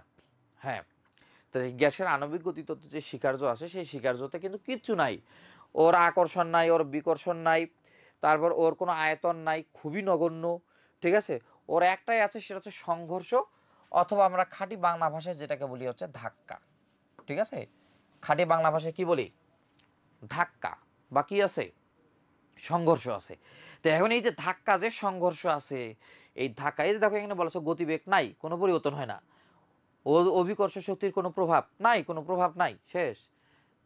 হ্যাঁ, তো গ্যাসের আণবিক গতিতত্ত্বের যে স্বীকার্য আছে সেই স্বীকার্যতে কিন্তু কিচ্ছু নাই। ওর আকর্ষণ নাই, ওর বিকর্ষণ নাই, তারপর ওর কোনো আয়তন নাই, খুবই নগণ্য। ঠিক আছে, ওর একটাই আছে, সেটা হচ্ছে সংঘর্ষ, অথবা আমরা খাঁটি বাংলা ভাষায় যেটাকে বলি হচ্ছে ধাক্কা। ঠিক আছে, খাঁটি বাংলা ভাষায় কি বলি? ধাক্কা। বা কি আছে? সংঘর্ষ আছে। তো এখন এই যে ধাক্কা, যে সংঘর্ষ আছে, এই ধাক্কা, এই যে দেখো এখানে বলেছে গতিবেগ নাই, কোনো পরিবর্তন হয় না, ও অভিকর্ষ শক্তির কোনো প্রভাব নাই, কোনো প্রভাব নাই, শেষ।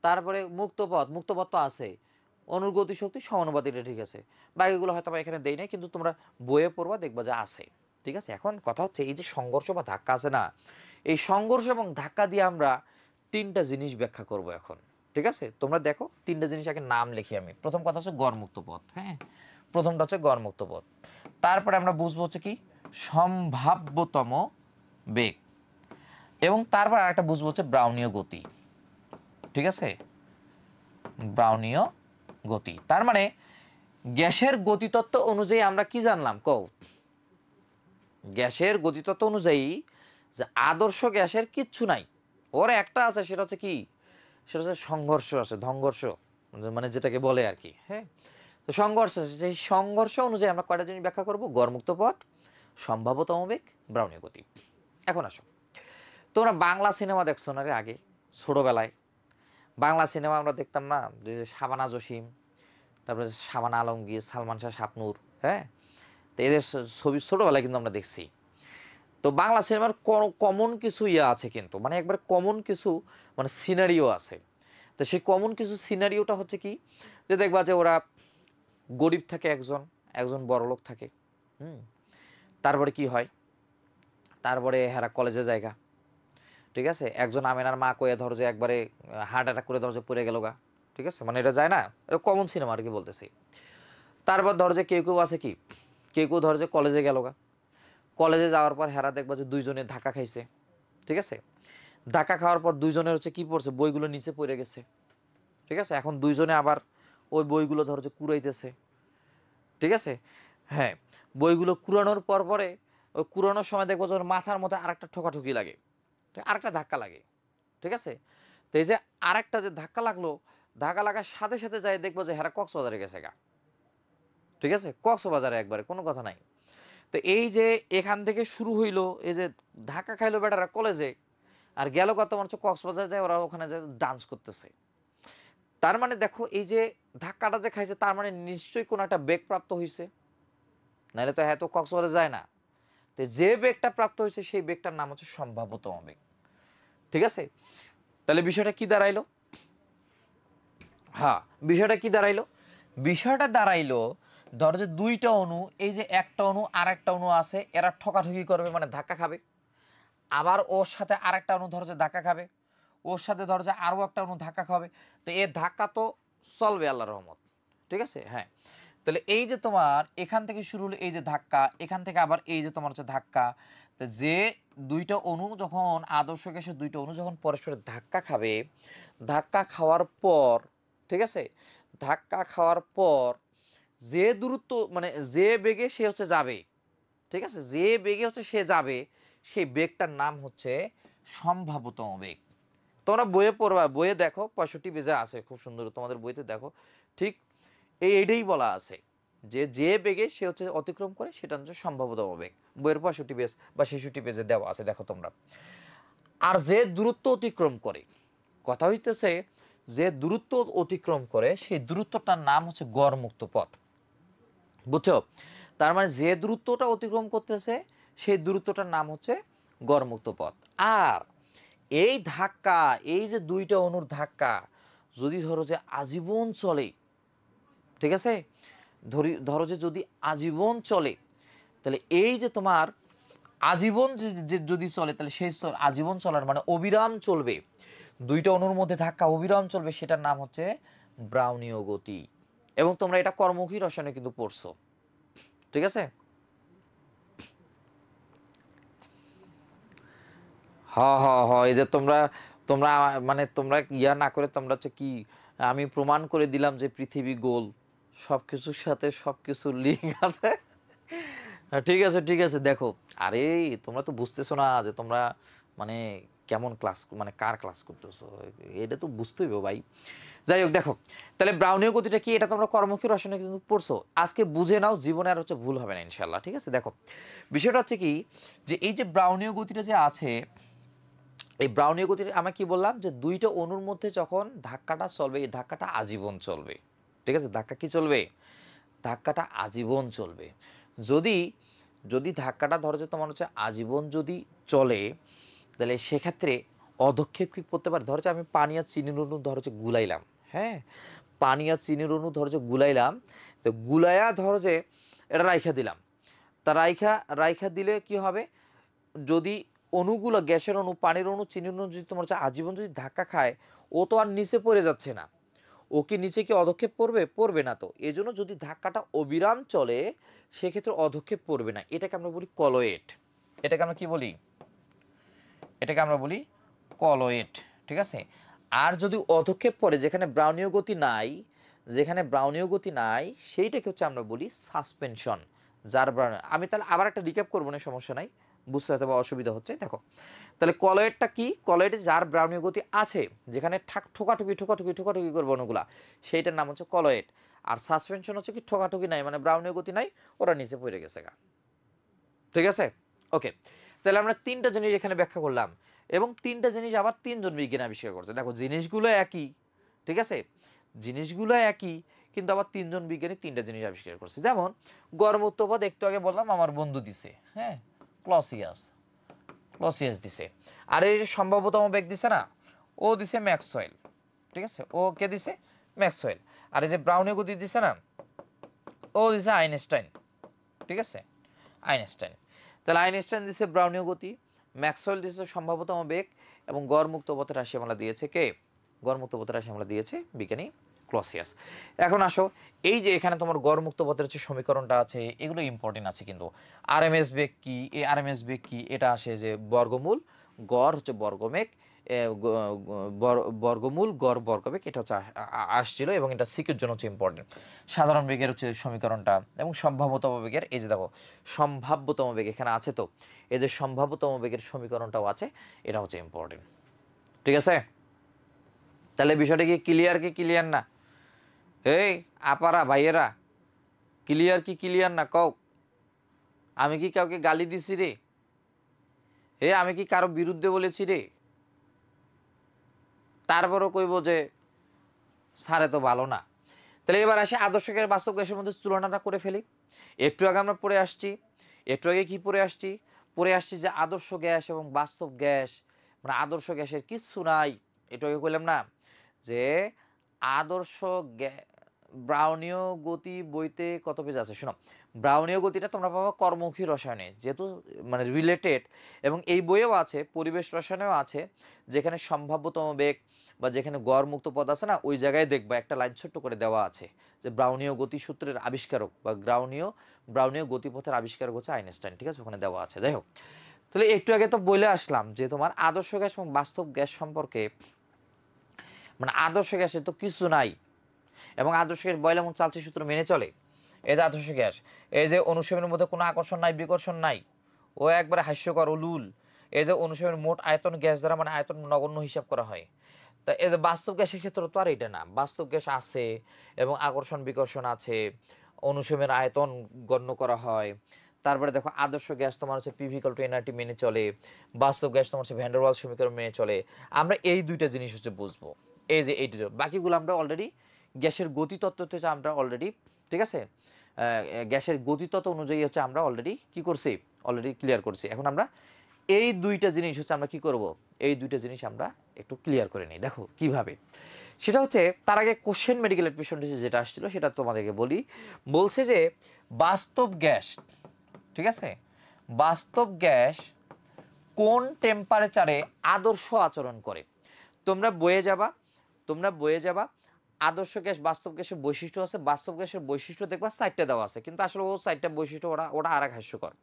তারপরে মুক্তপথ তো আছে, অনুগতি শক্তি সমানুপাতিক, এটা ঠিক আছে। বাকিগুলো হয়তো এখানে দেই নাই, কিন্তু তোমরা বইয়ে পড়বা দেখবা যে আছে। ঠিক আছে, এখন কথা হচ্ছে এই যে সংঘর্ষ বা ধাক্কা আছে না, এই সংঘর্ষ এবং ধাক্কা দিয়ে আমরা 3টা জিনিস ব্যাখ্যা করব এখন। ঠিক আছে, তোমরা দেখো 3টা জিনিস আগে নাম লিখি আমি। প্রথম কথা হচ্ছে গড়মুক্ত পথ, হ্যাঁ, প্রথমটা হচ্ছে গড়মুক্ত পথ। তারপরে আমরা বুঝবো হচ্ছে কি সম্ভাব্যতম বেগ, এবং তারপর আরেকটা বুঝবো হচ্ছে ব্রাউনীয় গতি। ঠিক আছে, ব্রাউনীয় গতি, তার মানে গ্যাসের গতিতত্ত্ব অনুযায়ী আমরা কি জানলাম কও? গ্যাসের গতিতত্ত্ব অনুযায়ী যে আদর্শ গ্যাসের কিচ্ছু নাই, ওর একটা আছে, সেটা হচ্ছে কি? সেটা হচ্ছে সংঘর্ষ আছে, ধংঘর্ষ, মানে যেটাকে বলে আর কি। হ্যাঁ, তো সংঘর্ষ আছে, সেই সংঘর্ষ অনুযায়ী আমরা কয়টা জিনিস ব্যাখ্যা করবো? গড়মুক্ত পথ, সম্ভাব্যতম বেগ, ব্রাউনীয় গতি। এখন আসো, তোমরা বাংলা সিনেমা দেখছো না রে আগে ছোটবেলায়? বাংলা সিনেমা আমরা দেখতাম না, যে শাবানা জসিম, তারপরে শাবানা আলমগীর, সালমান শাহ, শাবনূর, হ্যাঁ, তো এদের ছবি ছোটবেলায় কিন্তু আমরা দেখছি। তো বাংলা সিনেমার কমন কিছু ইয়ে আছে, কিন্তু মানে একবার কমন কিছু মানে সিনারিও আছে। তো সেই কমন কিছু সিনারিওটা হচ্ছে কি, যে দেখবা যে ওরা গরিব থাকে, একজন একজন বড়লোক থাকে। হুম, তারপরে কি হয়, তারপরে হেরা কলেজে জায়গা। ঠিক আছে, একজন আমেনার মা কয়ে ধরো যে একবারে হার্ট অ্যাটাক করে ধরো যে পড়ে গেল গা। ঠিক আছে, মানে এটা যায় না, এটা কমন সিনেমা আর কি বলতেছি। তারপর ধরো যে কেউ কেউ আছে কি, কেউ কেউ ধরো যে কলেজে গেল গা, কলেজে যাওয়ার পর হেরা দেখবা যে দুইজনে ধাক্কা খাইছে। ঠিক আছে, ধাক্কা খাওয়ার পর দুইজনের হচ্ছে কি পড়ছে, বইগুলো নিচে পড়ে গেছে। ঠিক আছে, এখন দুইজনে আবার ওই বইগুলো ধরো যে কুড়াইতেছে। ঠিক আছে, হ্যাঁ, বইগুলো কুড়ানোর পর পরে ওই কুড়ানোর সময় দেখবো যে ওর মাথার মধ্যে আরেকটা ঠোকাঠুকি লাগে, আরেকটা ধাক্কা লাগে। ঠিক আছে, তো এই যে আরেকটা যে ধাক্কা লাগলো, ধাক্কা লাগার সাথে সাথে যাই দেখবো যে হেরা কক্সবাজারে গেছে গা। ঠিক আছে, কক্সবাজারে একবারে কোনো কথা নাই। তো এই যে এখান থেকে শুরু হইলো, এই যে ধাক্কা খাইলো বেটারা কলেজে, আর গেল কত তোমার হচ্ছে কক্সবাজার যায়, ওরা ওখানে যে ডান্স করতেছে। তার মানে দেখো এই যে ধাক্কাটা যে খাইছে, তার মানে নিশ্চয়ই কোনো একটা বেগ প্রাপ্ত হয়েছে, নাহলে তো হ্যাঁ তো কক্সবাজারে যায় না। তো যে বেগটা প্রাপ্ত হয়েছে সেই বেগটার নাম হচ্ছে সম্ভাব্যতম বেগ। ঠিক আছে, তাহলে বিষয়টা কি দাঁড়াইলো? হ্যাঁ, বিষয়টা কি দাঁড়াইলো? বিষয়টা দাঁড়াইলো, ধরো যে দুইটা অণু, এই যে একটা অণু আর একটা অণু আছে, এরা ঠকাঠকি করবে মানে ধাক্কা খাবে। আবার ওর সাথে আরেকটা অণু ধরো যে ধাক্কা খাবে, ওর সাথে ধরো যে আরও একটা অণু ধাক্কা খাবে। তো এর ধাক্কা তো চলবে আল্লাহর রহমত। ঠিক আছে, হ্যাঁ, তাহলে এই যে তোমার এখান থেকে শুরু হলো এই যে ধাক্কা, এখান থেকে আবার এই যে তোমার হচ্ছে ধাক্কা। তো যে দুইটা অণু যখন, আদর্শ গ্যাসের দুইটা অণু যখন পরস্পরের ধাক্কা খাবে, ধাক্কা খাওয়ার পর, ঠিক আছে, ধাক্কা খাওয়ার পর যে দূরত্ব মানে যে বেগে সে হচ্ছে যাবে, ঠিক আছে, যে বেগে হচ্ছে সে যাবে, সেই বেগটার নাম হচ্ছে সম্ভাব্যতম বেগ। তোমরা বইয়ে পড়বা, বইয়ে দেখো 65 পেজে আছে, খুব সুন্দর তোমাদের বইতে দেখো, ঠিক এইটাই বলা আছে যে যে বেগে সে হচ্ছে অতিক্রম করে সেটা হচ্ছে সম্ভাব্যতম বেগ। বইয়ের 65 পেজ বা 66 পেজে দেওয়া আছে, দেখো তোমরা। আর যে দূরত্ব অতিক্রম করে, কথা হইতেছে যে দূরত্ব অতিক্রম করে সেই দূরত্বটার নাম হচ্ছে গড়মুক্ত পথ, বুঝছো? তার মানে যে দূরত্বটা অতিক্রম করতেছে সেই দূরত্বটার নাম হচ্ছে গড়মুক্ত পথ। আর এই ধাক্কা, এই যে দুইটা অণুর ধাক্কা যদি ধরো যে আজীবন চলে, ঠিক আছে, ধরো যে যদি আজীবন চলে, তাহলে এই যে তোমার আজীবন যদি চলে, তাহলে সেই আজীবন চলার মানে অবিরাম চলবে, দুইটা অণুর মধ্যে ধাক্কা অবিরাম চলবে, সেটার নাম হচ্ছে ব্রাউনীয় গতি। এবং তোমরা এটা কর্মমুখী রসায়নে কিন্তু পড়ছো, ঠিক আছে? হ হ হ এই যে তোমরা তোমরা মানে তোমরা ইয়া না করে তোমরা হচ্ছে কি, আমি প্রমাণ করে দিলাম যে পৃথিবী গোল, সব কিছুর সাথে সব কিছুর লিঙ্ক আছে। ঠিক আছে ঠিক আছে, দেখো। আরে তোমরা তো বুঝতেছো না যে তোমরা মানে কেমন ক্লাস, মানে কার ক্লাস করতেছো, এটা তো বুঝতেই হবে ভাই। যাই হোক, দেখো তাহলে ব্রাউনীয় গতিটা কি, এটা তোমরা কর্মমুখী রসায়নে কিন্তু পড়ছো, আজকে বুঝে নাও, জীবনে আর হচ্ছে ভুল হবে না ইনশাল্লাহ, ঠিক আছে? দেখো বিষয়টা হচ্ছে কি, যে এই যে ব্রাউনীয় গতিটা যে আছে, এই ব্রাউনীয় গতিটা আমরা কি বললাম, যে দুইটা অণুর মধ্যে যখন ধাক্কাটা চলবে, এই ধাক্কাটা আজীবন চলবে, ঠিক আছে? ধাক্কা কি চলবে? ধাক্কাটা আজীবন চলবে। যদি যদি ধাক্কাটা ধরো যে তোমার হচ্ছে আজীবন যদি চলে, তাহলে সেক্ষেত্রে অধক্ষেপ কি করতে পারে, ধরো যে আমি পানি আর চিনির অণু ধরো যে গুলাইলাম, হ্যাঁ, পানি আর চিনির অণু ধরো যে গুলাইলাম, তো গুলাইয়া ধরো যে এটা রাইখা দিলাম, তা রাইখা রাইখা দিলে কি হবে, যদি অণুগুলো, গ্যাসের অণু, পানির অণু, চিনির অণু যদি তোমার হচ্ছে আজীবন যদি ধাক্কা খায়, ও তো আর নিচে পড়ে যাচ্ছে না, ও কি নিচে কি অধক্ষেপ পড়বে? পড়বে না। তো এই জন্য যদি ধাক্কাটা অবিরাম চলে সেক্ষেত্রে অধক্ষেপ পড়বে না, এটাকে আমরা বলি কলয়েড। এটাকে আমরা কি বলি? এটাকে আমরা বলি কলয়েড, ঠিক আছে? আর যদি অধক্ষেপ পড়ে, যেখানে ব্রাউনীয় গতি নাই, যেখানে ব্রাউনীয় গতি নাই, সেইটাকে হচ্ছে আমরা বলি সাসপেনশন। যার আমি তাহলে আবার একটা রিক্যাপ করবো না, সমস্যা নাই, বুঝতে হয়তো বা অসুবিধা হচ্ছে। দেখো তাহলে কলয়েডটা কি, কলয়েডে যার ব্রাউনীয় গতি আছে, যেখানে ঠোকাঠুকি ঠোকাঠুকি ঠোকাঠুকি করবো অণুগুলা, সেইটার নাম হচ্ছে কলয়েড। আর সাসপেনশন হচ্ছে কি, ঠোকাঠুকি নাই, মানে ব্রাউনীয় গতি নাই, ওরা নিচে পড়ে গেছে গা, ঠিক আছে? ওকে, তাহলে আমরা তিনটা জিনিস এখানে ব্যাখ্যা করলাম, এবং তিনটা জিনিস আবার তিনজন বিজ্ঞানী আবিষ্কার করছে। দেখো জিনিসগুলো একই, ঠিক আছে, জিনিসগুলো একই, কিন্তু আবার তিনজন বিজ্ঞানী তিনটা জিনিস আবিষ্কার করছে। যেমন গড়মুক্ত পথ একটু আগে বললাম আমার বন্ধু দিছে, হ্যাঁ, ক্লসিয়াস, ক্লসিয়াস দিছে। আর এই যে সম্ভাব্যতম বেগ দিছে না, ও দিছে ম্যাক্সওয়েল, ঠিক আছে, ও কে দিছে? ম্যাক্সওয়েল। আর এই যে ব্রাউনীয় গতি দিছে না, ও দিছে আইনস্টাইন, ঠিক আছে, আইনস্টাইন। তাহলে আইনস্টাইন দিছে ব্রাউনীয় গতি, ম্যাক্সওয়েল দিছে সম্ভাব্যতম বেগ, এবং গড়মুক্ত পথের রাশিমালা দিয়েছে কে? গড়মুক্ত পথের রাশিমালা দিয়েছে বিজ্ঞানী ক্লসিয়াস। এখন আসো, এই যে এখানে তোমার গড়মুক্ত পথের হচ্ছে সমীকরণটা আছে, এগুলো ইম্পর্টেন্ট আছে কিন্তু। আরএমএস বেগ কি, এই আরএমএস বেগ কি, এটা আসে যে বর্গমূল গড় হচ্ছে বর্গমেগ, বর্গমূল গড় বর্গবেগ, এটা হচ্ছে আসছিল, এবং এটা সিকিউর জন্য হচ্ছে ইম্পর্টেন্ট। সাধারণ বেগের হচ্ছে সমীকরণটা, এবং সম্ভাব্যতম বেগের, এই যে দেখো সম্ভাব্যতম বেগ এখানে আছে, তো এই যে সম্ভাব্যতম বেগের সমীকরণটাও আছে, এটা হচ্ছে ইম্পর্টেন্ট, ঠিক আছে? তাহলে বিষয়টা কি ক্লিয়ার, কি ক্লিয়ার না? এই আপারা ভাইয়েরা, ক্লিয়ার কি ক্লিয়ার না কও? আমি কি কাউকে গালি দিছি রে? আমি কি কারো বিরুদ্ধে বলেছি রে? তারপরও কইব যে স্যারে তো ভালো না। তাহলে এবার আসে আদর্শ গ্যাস বাস্তব গ্যাসের মধ্যে তুলনাটা করে ফেলি। একটু আগে আমরা পড়ে আসছি, একটু আগে কি পড়ে আসছি যে আদর্শ গ্যাস এবং বাস্তব গ্যাস, মানে আদর্শ গ্যাসের কিচ্ছু নাই। একটু আগে কইলাম না যে আদর্শ ব্রাউনীয় গতি বইতে কত পেজ আছে শোনো। ব্রাউনীয় গতিটা তোমরা পাবো কর্মমুখী রসায়নে, যেহেতু মানে রিলেটেড, এবং এই বইয়েও আছে, পরিবেশ রসায়নেও আছে, যেখানে সম্ভাব্যতম বেগ বা যেখানে গড় মুক্ত পথ আছে না, ওই জায়গায় দেখবা একটা লাইন ছোট্ট করে দেওয়া আছে যে ব্রাউনীয় গতিসূত্রের আবিষ্কারক বা ব্রাউনীয় গতিপথের আবিষ্কারক হচ্ছে আইনস্টাইন, ঠিক আছে, ওখানে দেওয়া আছে। যাই হোক, তাহলে একটু আগে তো বলে আসলাম যে তোমার আদর্শ গ্যাস এবং বাস্তব গ্যাস সম্পর্কে, মানে আদর্শ গ্যাসে তো কিছু নাই, এবং আদর্শ গ্যাস বয়ল এবং চালসি সূত্র মেনে চলে। এই যে আদর্শ গ্যাস, এই যে অনুসরণের মধ্যে কোনো আকর্ষণ নাই, বিকর্ষণ নাই, ও একবারে হাস্যকর উলুল। এই যে অনুসারের মোট আয়তন গ্যাস দ্বারা মানে আয়তন নগণ্য হিসাব করা হয়। তা এই যে বাস্তব গ্যাসের ক্ষেত্রে তো আর এটা না, বাস্তব গ্যাস আছে এবং আকর্ষণ বিকর্ষণ আছে, অনুসমের আয়তন গণ্য করা হয়। তারপরে দেখো আদর্শ গ্যাস তোমার হচ্ছে পি ইকুয়াল টু এনআরটি মেনে চলে, বাস্তব গ্যাস তোমার হচ্ছে ভ্যান ডার ওয়ালস সমীকরণ মেনে চলে। আমরা এই দুইটা জিনিস হচ্ছে বুঝবো, এই যে এই দুটো, বাকিগুলো আমরা অলরেডি গ্যাসের গতিতত্ত্ব হচ্ছে আমরা অলরেডি, ঠিক আছে, গ্যাসের গতিতত্ত্ব অনুযায়ী হচ্ছে আমরা অলরেডি কি করছি, অলরেডি ক্লিয়ার করছি। এখন আমরা এই দুইটা জিনিস হচ্ছে আমরা কি করব, এই দুইটা জিনিস আমরা একটু ক্লিয়ার করে নিই। দেখো কিভাবে, সেটা হচ্ছে তার আগে কোশ্চেন মেডিকেল এডমিশন যেটা আসছিল সেটা তোমাদেরকে বলি। বলছে যে বাস্তব গ্যাস, ঠিক আছে, বাস্তব গ্যাস কোন টেম্পারেচারে আদর্শ আচরণ করে। তোমরা বয়ে যাবা, তোমরা বয়ে যাবা আদর্শ গ্যাস বাস্তব গ্যাসের বৈশিষ্ট্য আছে, বাস্তব গ্যাসের বৈশিষ্ট্য দেখবা সাইডটা দেওয়া আছে, কিন্তু আসলে ও সাইডটা বৈশিষ্ট্য ওটা ওটা আর এক হাস্যকর।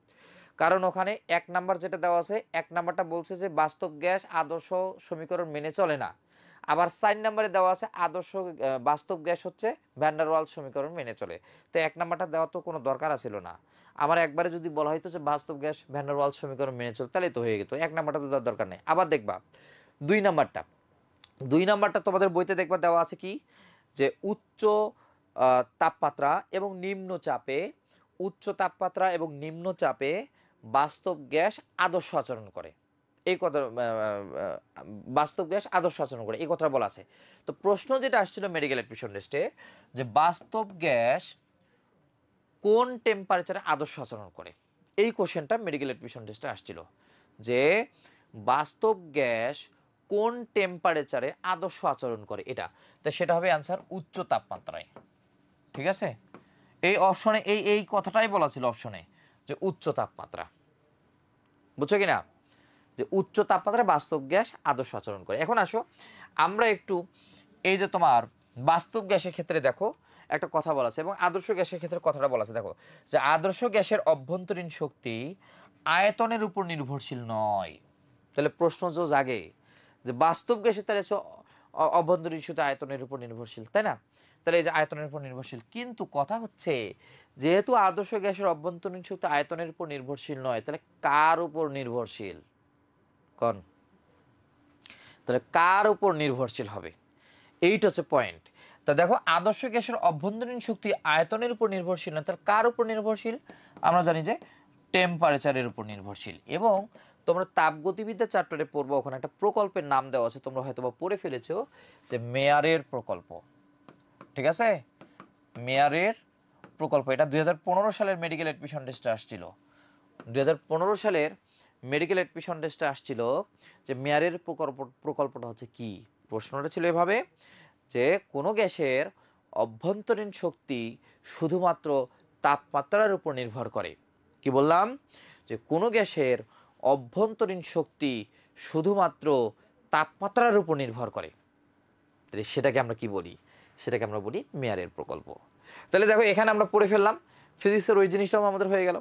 কারণ ওখানে 1 নাম্বার যেটা দেওয়া আছে, 1 নাম্বারটা বলছে যে বাস্তব গ্যাস আদর্শ সমীকরণ মেনে চলে না। আবার 4 নাম্বারে দেওয়া আছে আদর্শ বাস্তব গ্যাস হচ্ছে ভ্যান ডার ওয়ালস সমীকরণ মেনে চলে। তো 1 নাম্বারটা দেওয়া তো কোনো দরকার ছিল না। আমার একবারে যদি বলা হয়তো যে বাস্তব গ্যাস ভ্যান ডার ওয়ালস সমীকরণ মেনে চলে, তাহলে তো হয়ে যেত। 1 নাম্বারটা তো দেওয়ার দরকার নেই। আবার দেখবা 2 নাম্বারটা, 2 নাম্বারটা তোমাদের বইতে দেখবা দেওয়া আছে কি, যে উচ্চ তাপমাত্রা এবং নিম্ন চাপে, উচ্চ তাপমাত্রা এবং নিম্ন চাপে বাস্তব গ্যাস আদর্শ আচরণ করে। এই কথা বাস্তব গ্যাস আদর্শ আচরণ করে এই কথাটা বলা আছে। তো প্রশ্ন যেটা আসছিল মেডিকেল এডমিশন টেস্টে, যে বাস্তব গ্যাস কোন টেম্পারেচারে আদর্শ আচরণ করে, এই কোশ্চেনটা মেডিকেল এডমিশন টেস্টে আসছিল, যে বাস্তব গ্যাস কোন টেম্পারেচারে আদর্শ আচরণ করে, এটা তো সেটা হবে অ্যান্সার উচ্চ তাপমাত্রায়। ঠিক আছে, এই অপশনে এই এই কথাটাই বলা ছিল অপশনে, যে উচ্চ তাপমাত্রা, বুঝছো কিনা, যে উচ্চ তাপমাত্রায় বাস্তব গ্যাস আদর্শ আচরণ করে। এখন আসো আমরা একটু এই যে তোমার বাস্তব গ্যাসের ক্ষেত্রে দেখো একটা কথা বলা আছে এবং আদর্শ গ্যাসের ক্ষেত্রে কথাটা বলা আছে। দেখো যে আদর্শ গ্যাসের অভ্যন্তরীণ শক্তি আয়তনের উপর নির্ভরশীল নয়। তাহলে প্রশ্ন যে জাগে যে বাস্তব গ্যাসের তাহলে অভ্যন্তরীণ শক্তি আয়তনের উপর নির্ভরশীল, তাই না? তাহলে এই যে আয়তনের উপর নির্ভরশীল, কিন্তু কথা হচ্ছে যেহেতু আদর্শ গ্যাসের অভ্যন্তরীণ শক্তি আয়তনের উপর নির্ভরশীল নয়, তাহলে কার উপর নির্ভরশীল কোন, তাহলে কার উপর নির্ভরশীল হবে, এইটা হচ্ছে পয়েন্ট। তা দেখো আদর্শ গ্যাসের অভ্যন্তরীণ শক্তি আয়তনের উপর নির্ভরশীল না, তাহলে কার উপর নির্ভরশীল, আমরা জানি যে টেম্পারেচারের উপর নির্ভরশীল। এবং তোমরা তাপগতিবিদ্যা চ্যাপ্টারে পড়বো, ওখানে একটা প্রকল্পের নাম দেওয়া আছে, তোমরা হয়তো বা পড়ে ফেলেছো, যে মেয়ারের প্রকল্প। ঠিক আছে, মেয়ারের প্রকল্প, এটা 2015 সালের মেডিকেল এডমিশন টেস্টে আসছিল। 2015 সালের মেডিকেল এডমিশন টেস্টে আসছিল যে মেয়ারের প্রকল্পটা হচ্ছে কি। প্রশ্নটা ছিল এভাবে, যে কোনো গ্যাসের অভ্যন্তরীণ শক্তি শুধুমাত্র তাপমাত্রার উপর নির্ভর করে। কি বললাম, যে কোনো গ্যাসের অভ্যন্তরীণ শক্তি শুধুমাত্র তাপমাত্রার উপর নির্ভর করে, তাহলে সেটাকে আমরা কি বলি, সেটাকে আমরা বলি মেয়ারের প্রকল্প। তাহলে দেখো এখানে আমরা পড়ে ফেললাম, ফিজিক্সের ওই জিনিসটাও আমাদের হয়ে গেল।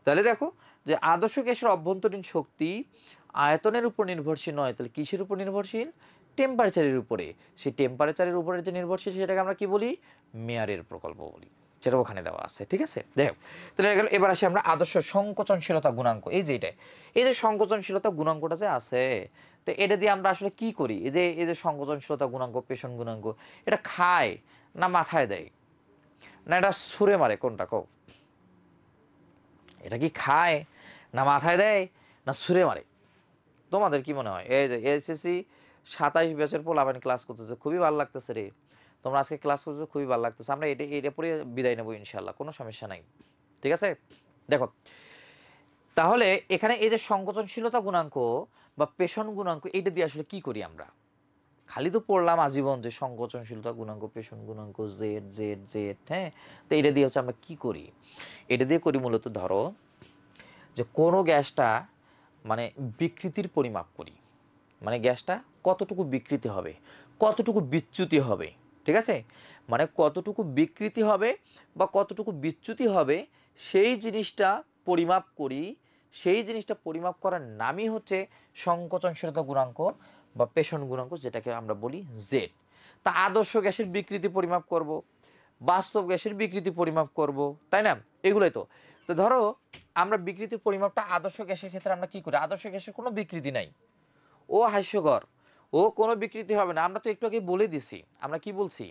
তাহলে দেখো যে আদর্শ গ্যাসের অভ্যন্তরীণ শক্তি আয়তনের উপর নির্ভরশীল নয়, তাহলে কিসের উপর নির্ভরশীল, টেম্পারেচারের উপরে। সেই টেম্পারেচারের উপরে যে নির্ভরশীল সেটাকে আমরা কি বলি, মেয়ারের প্রকল্প বলি, সেটা ওখানে দেওয়া আছে। ঠিক আছে, দেখো তাহলে গেল। এবার আসি আমরা আদর্শ সংকোচনশীলতা গুণাঙ্ক, এই যে এটাই, এই যে সংকোচনশীলতা গুণাঙ্কটা যে আছে, তো এটা দিয়ে আমরা আসলে কি করি, এই যে সংকোচনশীলতা গুণাঙ্ক, পেষণ গুণাঙ্ক, এটা খায় না মাথায় দেয় না এটা ছুঁড়ে মারে, কোনটা কও, এটা কি খায় না মাথায় দেয় না ছুঁড়ে মারে, তোমাদের কি মনে হয়? এই যে এসএসসি 27 ব্যাচের পোলাপান ক্লাস করতেছে, খুবই ভালো লাগতেছে রে, তোমরা আজকে ক্লাস করতেছো খুবই ভালো লাগতেছে, আমরা এটা পরে বিদায় নেবো ইনশাল্লাহ, কোনো সমস্যা নাই। ঠিক আছে, দেখো তাহলে এখানে এই যে সংকোচনশীলতা গুণাঙ্ক বা পেষণ গুণাঙ্ক, এইটা দিয়ে আসলে কি করি আমরা, খালি তো পড়লাম আজীবন যে সংকোচনশীলতা গুণাঙ্ক, পেষণ গুণাঙ্ক, জেড জেড জেড, হ্যাঁ, তো এটা দিয়ে হচ্ছে আমরা কি করি, এটা দিয়ে করি মূলত ধরো যে কোনো গ্যাসটা মানে বিকৃতির পরিমাপ করি, মানে গ্যাসটা কতটুকু বিকৃতি হবে, কতটুকু বিচ্যুতি হবে। ঠিক আছে, মানে কতটুকু বিকৃতি হবে বা কতটুকু বিচ্যুতি হবে সেই জিনিসটা পরিমাপ করি, সেই জিনিসটা পরিমাপ করার নামই হচ্ছে সংকোচনশীলতা গুণাঙ্ক বা পেষণ গুণাঙ্ক, যেটাকে আমরা বলি জেড। তা আদর্শ গ্যাসের বিকৃতি পরিমাপ করব, বাস্তব গ্যাসের বিকৃতি পরিমাপ করব, তাই না, এগুলোই তো। তো ধরো আমরা বিকৃতির পরিমাপটা আদর্শ গ্যাসের ক্ষেত্রে আমরা কি করি, আদর্শ গ্যাসের কোনো বিকৃতি নাই, ও হাস্যকর, ও কোনো বিকৃতি হবে না। আমরা তো একটু আগে বলে দিছি, আমরা কি বলছি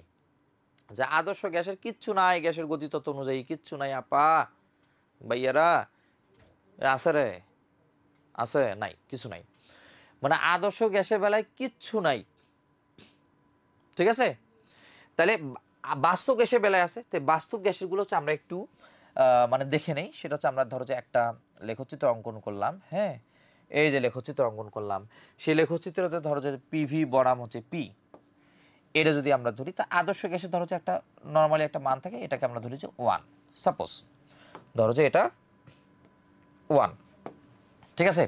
যে আদর্শ গ্যাসের কিচ্ছু নাই, গ্যাসের গতিতত্ত্ব অনুযায়ী কিচ্ছু নাই আপা ভাইয়ারা, আছে রে, আছে নাই, কিছু নাই, মানে আদর্শ গ্যাসের বেলায় কিচ্ছু নাই, ঠিক আছে। তাহলে বাস্তব গ্যাসের বেলায় আছে, তো বাস্তব গ্যাসেরগুলো হচ্ছে আমরা একটু মানে দেখে নেই। সেটা হচ্ছে আমরা ধরো যে একটা লেখচিত্র অঙ্কন করলাম, হ্যাঁ, এই যে লেখচিত্র অঙ্কন করলাম, সেই লেখচিত্রতে ধরো যে পিভি বনাম হচ্ছে পি, এটা যদি আমরা ধরি, তা আদর্শ গ্যাসে ধরো যে একটা নর্মালি একটা মান থাকে, এটাকে আমরা ধরি যে 1, সাপোজ ধরো যে এটা 1, ঠিক আছে।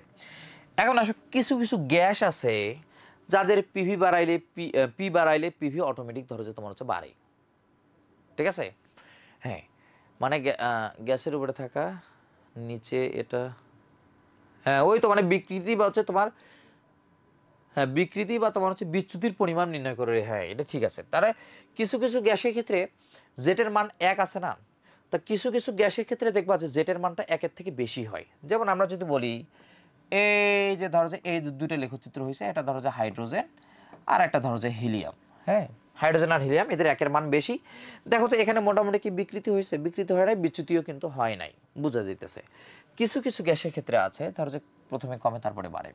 এখন আসো কিছু কিছু গ্যাস আছে যাদের পিভি বাড়াইলে পি বাড়াইলে পিভি অটোমেটিক ধরো যে তোমার হচ্ছে বাড়ে, ঠিক আছে। হ্যাঁ, মানে গ্যাসের উপরে থাকা নিচে এটা, হ্যাঁ ওই তো মানে বিকৃতি বা হচ্ছে তোমার, হ্যাঁ বিকৃতি বা তোমার হচ্ছে বিচ্যুতির পরিমাণ নির্ণয় করে, হ্যাঁ এটা ঠিক আছে। তারা কিছু কিছু গ্যাসের ক্ষেত্রে জেটের মান 1 আছে না, তা কিছু কিছু গ্যাসের ক্ষেত্রে দেখবা যে জেটের মানটা 1-এর থেকে বেশি হয়। যেমন আমরা যদি বলি এই যে ধরো যে এই দুটো লেখচিত্র হয়েছে, এটা ধরো যে হাইড্রোজেন আর একটা ধরো যে হিলিয়াম, হ্যাঁ হাইড্রোজেন আর হিলিয়াম এদের 1-এর মান বেশি। দেখো তো এখানে মোটামুটি কি বিকৃতি হয়েছে, বিকৃতি হয় নাই, বিচ্যুতিও কিন্তু হয় নাই, বোঝা যাইতেছে। কিছু কিছু গ্যাসের ক্ষেত্রে আছে ধরো যে প্রথমে কমে তারপরে বাড়ে,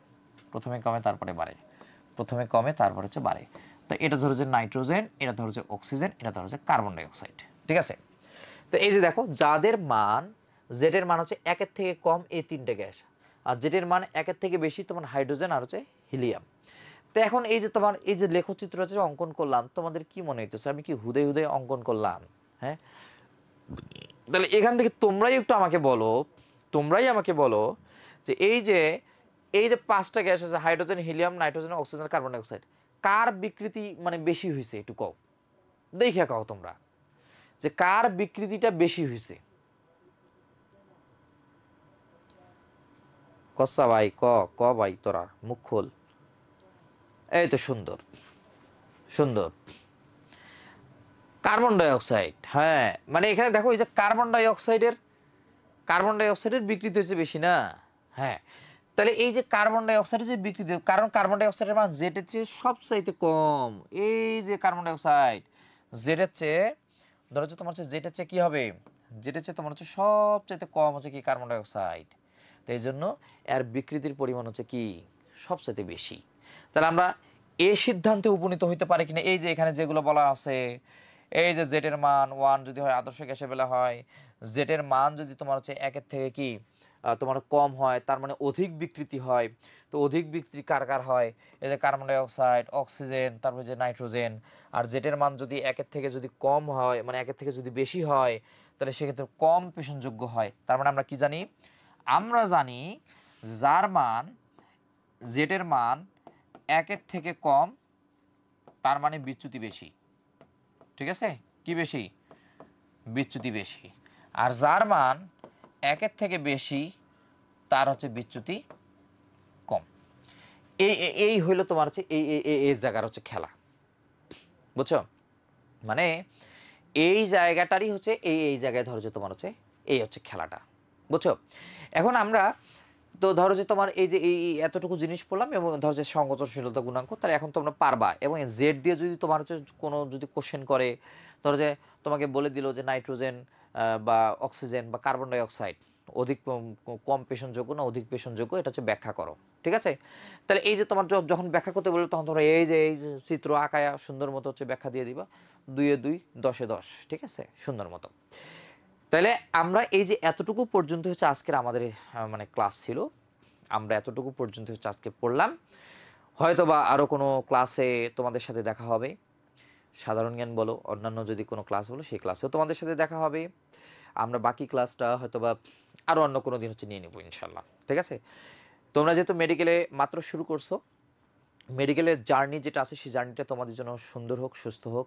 প্রথমে কমে তারপরে বাড়ে, প্রথমে কমে তারপরে হচ্ছে বাড়ে। তো এটা ধরো যে নাইট্রোজেন, এটা ধরো যে অক্সিজেন, এটা ধরো যে কার্বন ডাইঅক্সাইড, ঠিক আছে। তো এই যে দেখো যাদের মান জেডের মান হচ্ছে 1-এর থেকে কম, এই 3টে গ্যাস, আর জেডের মান 1-এর থেকে বেশি তোমার হাইড্রোজেন আর হচ্ছে হিলিয়াম। তো এখন এই যে তোমার এই যে লেখচিত্র যে অঙ্কন করলাম, তোমাদের কি মনে হইতেছে আমি কি হুদে হুদে অঙ্কন করলাম? হ্যাঁ, তাহলে এখান থেকে তোমরাই একটু আমাকে বলো, তোমরাই আমাকে বলো যে এই যে 5টা গ্যাস আছে hydrogen, helium, nitrogen, oxygen, carbon dioxide, কার বিকৃতি মানে বেশি হয়েছে একটু কও, দেখে কও তোমরা যে কার বিকৃতিটা বেশি হয়েছে। কসা ভাই, ক ক ভাই, তোরা মুখ খোল। এই তো সুন্দর, সুন্দর, কার্বন ডাইঅক্সাইড। হ্যাঁ মানে এখানে দেখো এই যে কার্বন ডাইঅক্সাইডের বিকৃতি হয়েছে বেশি না। হ্যাঁ, তাহলে এই যে কার্বন ডাইঅক্সাইডের যে বিকৃতি, কারণ কার্বন ডাইঅক্সাইডের মান জেডের চেয়ে সবচাইতে কম। এই যে কার্বন ডাইঅক্সাইড জেডের চেয়ে, ধরো হচ্ছে তোমার হচ্ছে জেডের চেয়ে কি হবে, জেডের চেয়ে তোমার হচ্ছে সবচাইতে কম হচ্ছে কি কার্বন ডাইঅক্সাইড। তো এই জন্য এর বিকৃতির পরিমাণ হচ্ছে কি সবচাইতে বেশি। তাহলে আমরা এই সিদ্ধান্তে উপনীত হইতে পারি কিনা, এই যে এখানে যেগুলো বলা আছে, এই যে জেটের মান 1 যদি হয় আদর্শ গ্যাসের বেলা হয়, জেটের মান যদি তোমার হচ্ছে 1-এর থেকে কি তোমার কম হয়, তার মানে অধিক বিকৃতি হয়। তো অধিক বিকৃতি কার কার হয়, এই যে কার্বন ডাইঅক্সাইড, অক্সিজেন, তারপরে যে নাইট্রোজেন। আর জেটের মান যদি 1-এর থেকে যদি কম হয়, মানে 1-এর থেকে যদি বেশি হয়, তাহলে সেক্ষেত্রে কম পেষণযোগ্য হয়। তার মানে আমরা কি জানি, আমরা জানি যার মান জেটের মান 1-এর থেকে কম, তার মানে বিচ্যুতি বেশি, ঠিক আছে। কি বেশি, বিচ্যুতি বেশি। আর যার মান 1-এর থেকে বেশি, তার হচ্ছে বিচ্যুতি কম। এই এই হইলো তোমার হচ্ছে এই জায়গার হচ্ছে খেলা, বুঝছো। মানে এই জায়গাটারই হচ্ছে এই জায়গায় ধরো যে তোমার হচ্ছে এই হচ্ছে খেলাটা, বুঝছো। এখন আমরা তো ধরো যে তোমার এই যে এই এতটুকু জিনিস পড়লাম, এবং ধরো যে সংগঠনশীলতা গুণাঙ্ক, তাহলে এখন তোমরা পারবা। এবং জেড দিয়ে যদি তোমার হচ্ছে কোনো যদি কোশ্চেন করে, ধরো যে তোমাকে বলে দিল যে নাইট্রোজেন বা অক্সিজেন বা কার্বন ডাইঅক্সাইড অধিক কম পেষণযোগ্য না অধিক পেষণযোগ্য, এটা হচ্ছে ব্যাখ্যা করো, ঠিক আছে। তাহলে এই যে তোমার যখন ব্যাখ্যা করতে বলবে, তখন তোমরা এই যে চিত্র আঁকায়া সুন্দর মতো হচ্ছে ব্যাখ্যা দিয়ে দিবা, 2 এ 2 10 এ 10, ঠিক আছে, সুন্দর মতো। তাহলে আমরা এই যে এতটুকু পর্যন্ত হচ্ছে আজকের আমাদের মানে ক্লাস ছিল, আমরা এতটুকু পর্যন্ত হচ্ছে আজকে পড়লাম। হয়তো বা আরও কোনো ক্লাসে তোমাদের সাথে দেখা হবে, সাধারণ জ্ঞান বলো, অন্যান্য যদি কোনো ক্লাস বলো, সেই ক্লাসেও তোমাদের সাথে দেখা হবে। আমরা বাকি ক্লাসটা হয়তো বা আরও অন্য কোনো দিন হচ্ছে নিয়ে নেবো ইনশাল্লাহ, ঠিক আছে। তোমরা যেহেতু মেডিকেলে মাত্র শুরু করছো, মেডিকেলের জার্নি যেটা আছে সেই জার্নিটা তোমাদের জন্য সুন্দর হোক, সুস্থ হোক।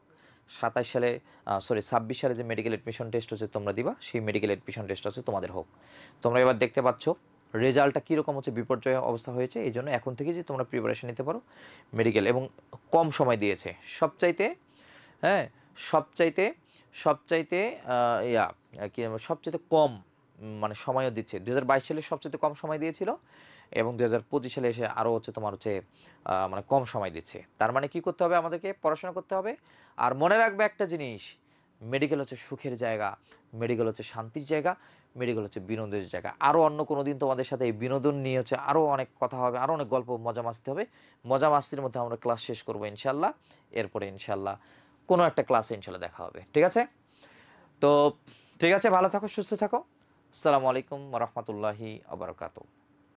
26 সালে যে মেডিকেল অ্যাডমিশন টেস্ট হচ্ছে তোমরা দিবা, সেই মেডিকেল অ্যাডমিশন টেস্ট হচ্ছে তোমাদের হোক। তোমরা এবার দেখতে পাচ্ছ রেজাল্টটা কীরকম হচ্ছে, বিপর্যয় অবস্থা হয়েছে। এই জন্য এখন থেকে যে তোমরা প্রিপারেশন নিতে পারো মেডিকেল, এবং কম সময় দিয়েছে সবচাইতে, হ্যাঁ সবচাইতে সবচাইতে কি সবচাইতে কম মানে সময়ও দিচ্ছে। 2022 সালে সবচেয়ে কম সময় দিয়েছিল এবং 2025 সালে এসে আরও হচ্ছে তোমার হচ্ছে মানে কম সময় দিচ্ছে। তার মানে কি করতে হবে আমাদেরকে? পড়াশোনা করতে হবে। আর মনে রাখবে একটা জিনিস, মেডিকেল হচ্ছে সুখের জায়গা, মেডিকেল হচ্ছে শান্তির জায়গা, মেডিকেল হচ্ছে বিনোদনের জায়গা। আরও অন্য কোনো দিন তোমাদের সাথে এই বিনোদন নিয়ে হচ্ছে আরও অনেক কথা হবে, আরও অনেক গল্প মজা মাস্তি হবে। মজা মাস্তির মধ্যে আমরা ক্লাস শেষ করবো ইনশাল্লাহ। এরপরে ইনশাল্লাহ কোনো একটা ক্লাসে ইনশাল্লাহ দেখা হবে, ঠিক আছে? তো ঠিক আছে, ভালো থাকো, সুস্থ থাকো। আসসালামু আলাইকুম রহমতুল্লাহি আবরকাত।